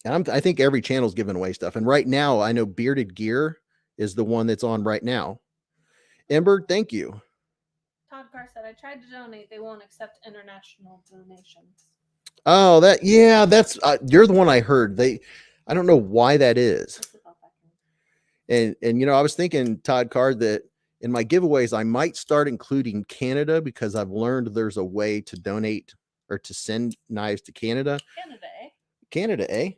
[SPEAKER 1] And I think every channel's giving away stuff. And right now, I know Bearded Gear is the one that's on right now. Ember, thank you.
[SPEAKER 4] Todd Carr said, I tried to donate. They won't accept international donations.
[SPEAKER 1] Oh, that's you're the one I heard. I don't know why that is. And I was thinking, Todd Carr, that in my giveaways, I might start including Canada, because I've learned there's a way to donate or to send knives to Canada. Canada, eh?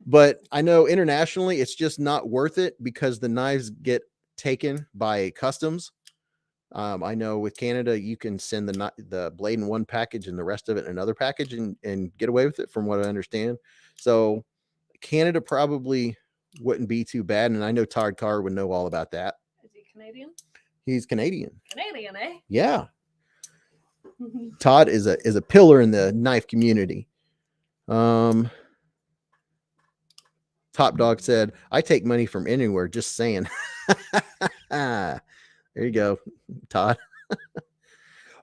[SPEAKER 1] But I know internationally, it's just not worth it because the knives get taken by customs. I know with Canada, you can send the blade in one package and the rest of it in another package and get away with it, from what I understand. So Canada probably wouldn't be too bad. And I know Todd Carr would know all about that.
[SPEAKER 4] Is he Canadian?
[SPEAKER 1] He's Canadian.
[SPEAKER 4] Canadian, eh?
[SPEAKER 1] Yeah. Todd is a pillar in the knife community. Top Dog said, I take money from anywhere, just saying. There you go, Todd.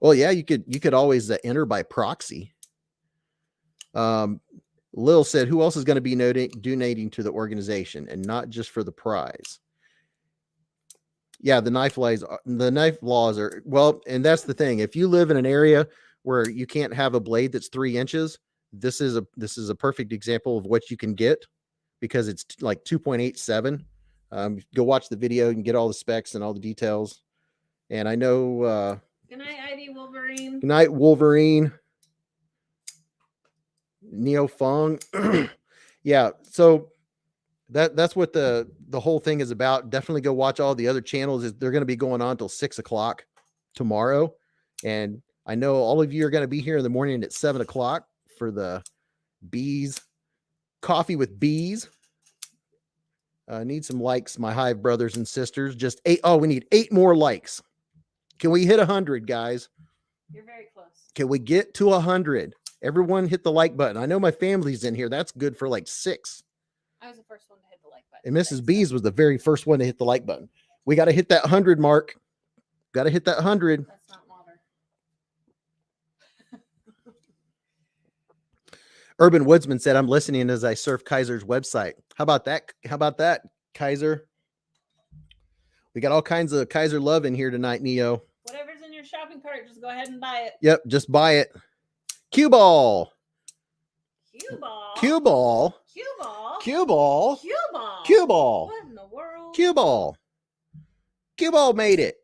[SPEAKER 1] Well, yeah, you could always enter by proxy. Lil said, who else is going to be donating to the organization and not just for the prize? Yeah, the knife laws are, well, and that's the thing. If you live in an area where you can't have a blade that's 3 inches, this is a perfect example of what you can get, because it's like 2.87. Go watch the video and get all the specs and all the details. And I know
[SPEAKER 4] Good night, ID Wolverine.
[SPEAKER 1] Good night, Wolverine. Neo Fong. Yeah, so that's what the whole thing is about. Definitely go watch all the other channels. They're going to be going on till 6 o'clock tomorrow. And I know all of you are going to be here in the morning at 7 o'clock for the Beez Coffee with Beez. Need some likes, my Hive brothers and sisters. Just 8. Oh, we need 8 more likes. Can we hit 100, guys?
[SPEAKER 4] You're very close.
[SPEAKER 1] Can we get to 100? Everyone hit the like button. I know my family's in here. That's good for like 6.
[SPEAKER 4] I was the first one to hit the like button.
[SPEAKER 1] And Mrs. Beez was the very first one to hit the like button. We got to hit that 100 mark. Got to hit that 100.
[SPEAKER 4] That's not water.
[SPEAKER 1] Urban Woodsman said, I'm listening as I surf Kaiser's website. How about that? How about that, Kaiser? We got all kinds of Kaiser love in here tonight, Neo.
[SPEAKER 4] Whatever's in your shopping cart, just go ahead and buy it.
[SPEAKER 1] Yep, just buy it. Cue ball.
[SPEAKER 4] Cue ball.
[SPEAKER 1] Cue ball.
[SPEAKER 4] Cue ball.
[SPEAKER 1] Cue ball.
[SPEAKER 4] Cue ball.
[SPEAKER 1] Cue ball.
[SPEAKER 4] What in the world?
[SPEAKER 1] Cue ball. Cue ball made it.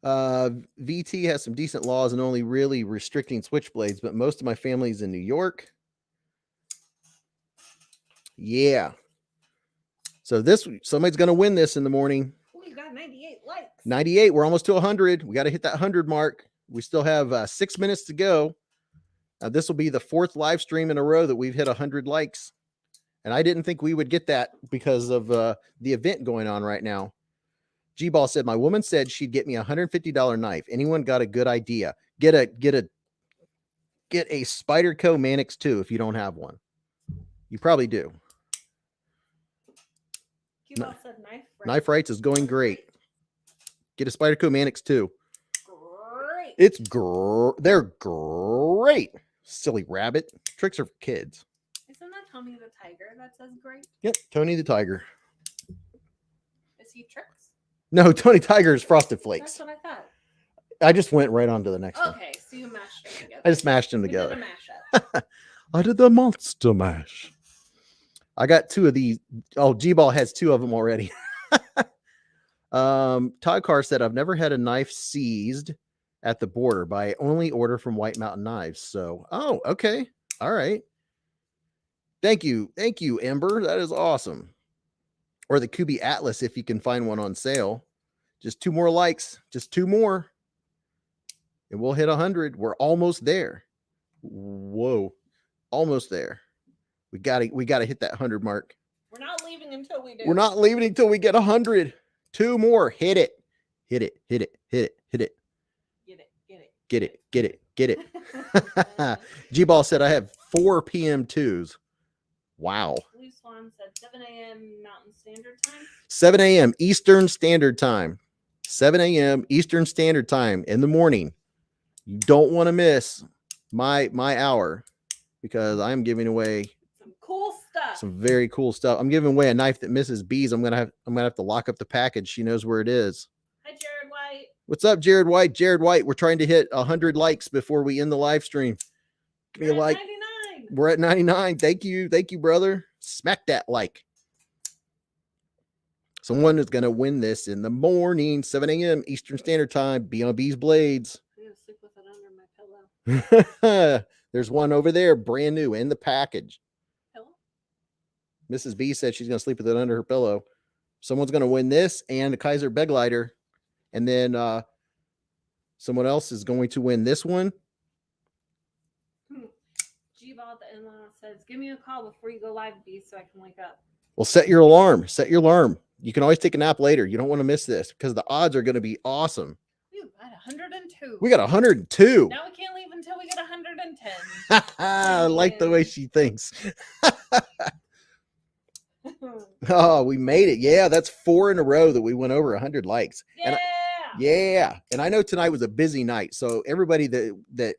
[SPEAKER 1] VT has some decent laws and only really restricting switchblades, but most of my family's in New York. Yeah. So somebody's going to win this in the morning.
[SPEAKER 4] We got 98 likes.
[SPEAKER 1] 98. We're almost to 100. We got to hit that 100 mark. We still have 6 minutes to go. This will be the 4th live stream in a row that we've hit 100 likes. And I didn't think we would get that because of the event going on right now. G-Ball said, my woman said she'd get me a $150 knife. Anyone got a good idea? Get a Spyderco Manix 2 if you don't have one. You probably do.
[SPEAKER 4] Q-Ball said
[SPEAKER 1] Knife Rights is going great. Get a Spyderco Manix 2.
[SPEAKER 4] Great.
[SPEAKER 1] It's they're great. Silly rabbit. Tricks are for kids.
[SPEAKER 4] Isn't that Tony the Tiger that says great?
[SPEAKER 1] Yep, Tony the Tiger.
[SPEAKER 4] Is he Tricks?
[SPEAKER 1] No, Tony Tiger is Frosted Flakes.
[SPEAKER 4] That's what I thought.
[SPEAKER 1] I just went right on to the next one.
[SPEAKER 4] Okay, so you mashed them together.
[SPEAKER 1] I just mashed them
[SPEAKER 4] We did a
[SPEAKER 1] together.
[SPEAKER 4] mashup.
[SPEAKER 1] I did the monster mash. I got 2 of these. Oh, G-Ball has 2 of them already. Todd Carr said, I've never had a knife seized at the border, but I only order from White Mountain Knives. So, oh, okay. All right. Thank you. Thank you, Ember. That is awesome. Or the Kubi Atlas, if you can find one on sale. Just 2 more likes. Just 2 more. And we'll hit 100. We're almost there. Whoa. Almost there. We gotta hit that 100 mark.
[SPEAKER 3] We're not leaving until we do.
[SPEAKER 1] We're not leaving until we get 100. 2 more. Hit it. Hit it. Hit it. Hit it. Hit it.
[SPEAKER 3] Get it. Get it.
[SPEAKER 1] Get it. Get it. Get it. G-Ball said I have 4 PM 2s. Wow.
[SPEAKER 4] Blue Swan said 7 a.m. Mountain Standard Time.
[SPEAKER 1] 7 a.m. Eastern Standard Time. 7 a.m. Eastern Standard Time in the morning. You don't want to miss my hour because I'm giving away
[SPEAKER 3] Some cool stuff.
[SPEAKER 1] some very cool stuff. I'm giving away a knife that Mrs. Beez. I'm gonna have to lock up the package. She knows where it is.
[SPEAKER 4] Hi, Jared White.
[SPEAKER 1] What's up, Jared White? Jared White, we're trying to hit 100 likes before we end the live stream. Give me a
[SPEAKER 4] We're at
[SPEAKER 1] like.
[SPEAKER 4] 99.
[SPEAKER 1] We're at 99. Thank you, brother. Smack that like. Someone is gonna win this in the morning, 7 a.m. Eastern Standard Time. Be on Beez Blades.
[SPEAKER 4] I'm gonna sleep with it under my pillow.
[SPEAKER 1] There's one over there, brand new in the package.
[SPEAKER 4] Pillow?
[SPEAKER 1] Mrs. B said she's gonna sleep with it under her pillow. Someone's gonna win this and a Kaiser Beglider, and then someone else is going to win this one.
[SPEAKER 4] G-Ball the in-law says, "Give me a call before you go live, B, so I can wake up."
[SPEAKER 1] Well, set your alarm. Set your alarm. You can always take a nap later. You don't want to miss this because the odds are going to be awesome.
[SPEAKER 3] We got 102.
[SPEAKER 1] We got 102.
[SPEAKER 3] Now we can't leave until we get 110.
[SPEAKER 1] I like the way she thinks. Oh, we made it. Yeah, that's 4 in a row that we went over 100 likes.
[SPEAKER 3] Yeah.
[SPEAKER 1] Yeah. And I know tonight was a busy night. So everybody that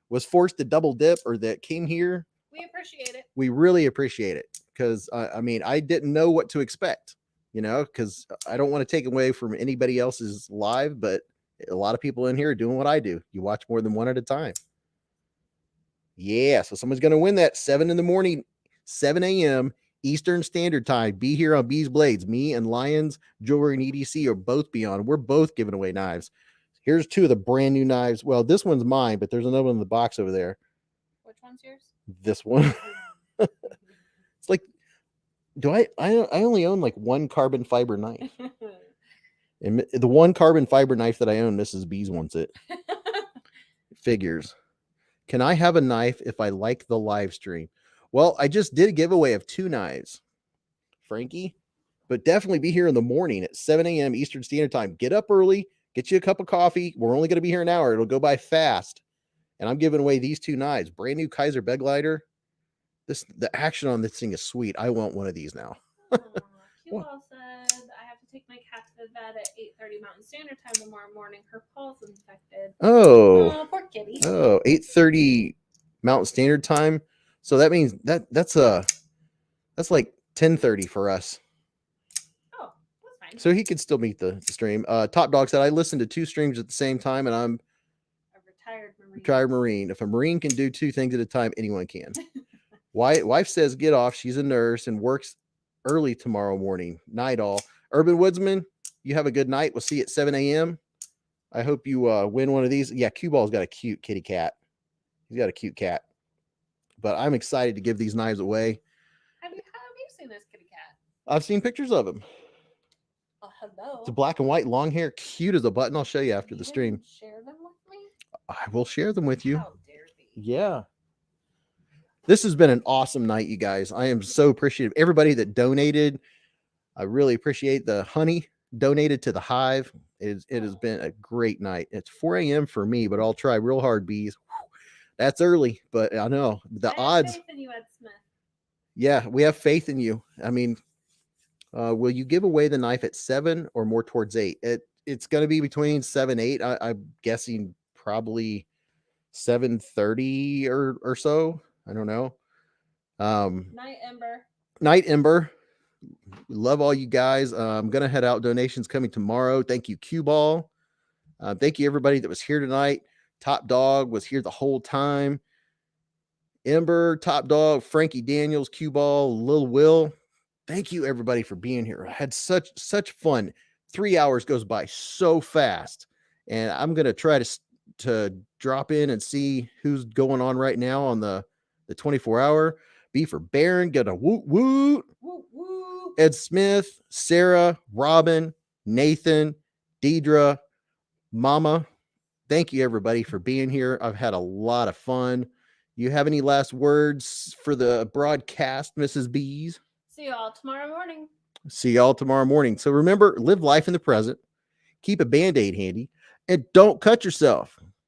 [SPEAKER 1] was forced to double dip or that came here,
[SPEAKER 3] We appreciate it.
[SPEAKER 1] we really appreciate it. Because I mean, I didn't know what to expect, because I don't want to take away from anybody else's live, but a lot of people in here are doing what I do. You watch more than one at a time. Yeah. So someone's going to win that 7 in the morning, 7 a.m. Eastern Standard Time. Be here on Beez Blades. Me and Lions Jewelry and EDC are both be on. We're both giving away knives. Here's 2 of the brand new knives. Well, this one's mine, but there's another one in the box over there.
[SPEAKER 3] Which one's yours?
[SPEAKER 1] This one. It's like, I only own like 1 carbon fiber knife. And the 1 carbon fiber knife that I own, Mrs. Beez wants it. Figures. Can I have a knife if I like the live stream? Well, I just did a giveaway of 2 knives, Frankie, but definitely be here in the morning at 7 a.m. Eastern Standard Time. Get up early, get you a cup of coffee. We're only going to be here an hour. It'll go by fast. And I'm giving away these 2 knives, brand new Kaiser Beglider. The action on this thing is sweet. I want one of these now.
[SPEAKER 4] Q-Ball said, "I have to take my cat to the vet at 8:30 Mountain Standard Time tomorrow morning. Her paw's infected."
[SPEAKER 1] Oh,
[SPEAKER 3] Poor kitty.
[SPEAKER 1] 8:30 Mountain Standard Time. So that means that's like 10:30 for us.
[SPEAKER 3] Oh, that's fine.
[SPEAKER 1] So he could still meet the stream. Top Dog said I listened to 2 streams at the same time, and I'm
[SPEAKER 4] A retired Marine.
[SPEAKER 1] retired Marine. If a Marine can do 2 things at a time, anyone can. Wife says get off. She's a nurse and works early tomorrow morning. Night all. Urban Woodsman, you have a good night. We'll see you at 7 a.m. I hope you win one of these. Yeah, Q-Ball's got a cute kitty cat. He's got a cute cat. But I'm excited to give these knives away.
[SPEAKER 3] Have you seen this kitty cat?
[SPEAKER 1] I've seen pictures of him.
[SPEAKER 3] Oh, hello.
[SPEAKER 1] It's a black and white, long hair, cute as a button. I'll show you after the stream.
[SPEAKER 3] Share them with me?
[SPEAKER 1] I will share them with you.
[SPEAKER 3] How dare thee.
[SPEAKER 1] Yeah. This has been an awesome night, you guys. I am so appreciative. Everybody that donated, I really appreciate the honey donated to the Hive. It has been a great night. It's 4 a.m. for me, but I'll try real hard, Beez. That's early, but I know the
[SPEAKER 4] I have
[SPEAKER 1] odds.
[SPEAKER 4] faith in you, Ed Smith.
[SPEAKER 1] Yeah, we have faith in you. I mean, will you give away the knife at 7 or more towards 8? It's going to be between 7, 8. I'm guessing probably 7:30 or so. I don't know.
[SPEAKER 3] Night Ember.
[SPEAKER 1] Night Ember. Love all you guys. I'm gonna head out. Donations coming tomorrow. Thank you, Q Ball. Thank you everybody that was here tonight. Top Dog was here the whole time. Ember, Top Dog, Frankie Daniels, Q Ball, Lil Will. Thank you everybody for being here. I had such fun. 3 hours goes by so fast, and I'm gonna try to drop in and see who's going on right now on the 24-hour. B for Baron, get a woot woot.
[SPEAKER 3] Woo, woo.
[SPEAKER 1] Ed Smith, Sarah, Robin, Nathan, Deidre, Mama. Thank you everybody for being here. I've had a lot of fun. you have any last words for the broadcast, Mrs. Beez?
[SPEAKER 4] See you all tomorrow morning.
[SPEAKER 1] See y'all tomorrow morning. So remember, live life in the present, keep a Band-Aid handy, and don't cut yourself.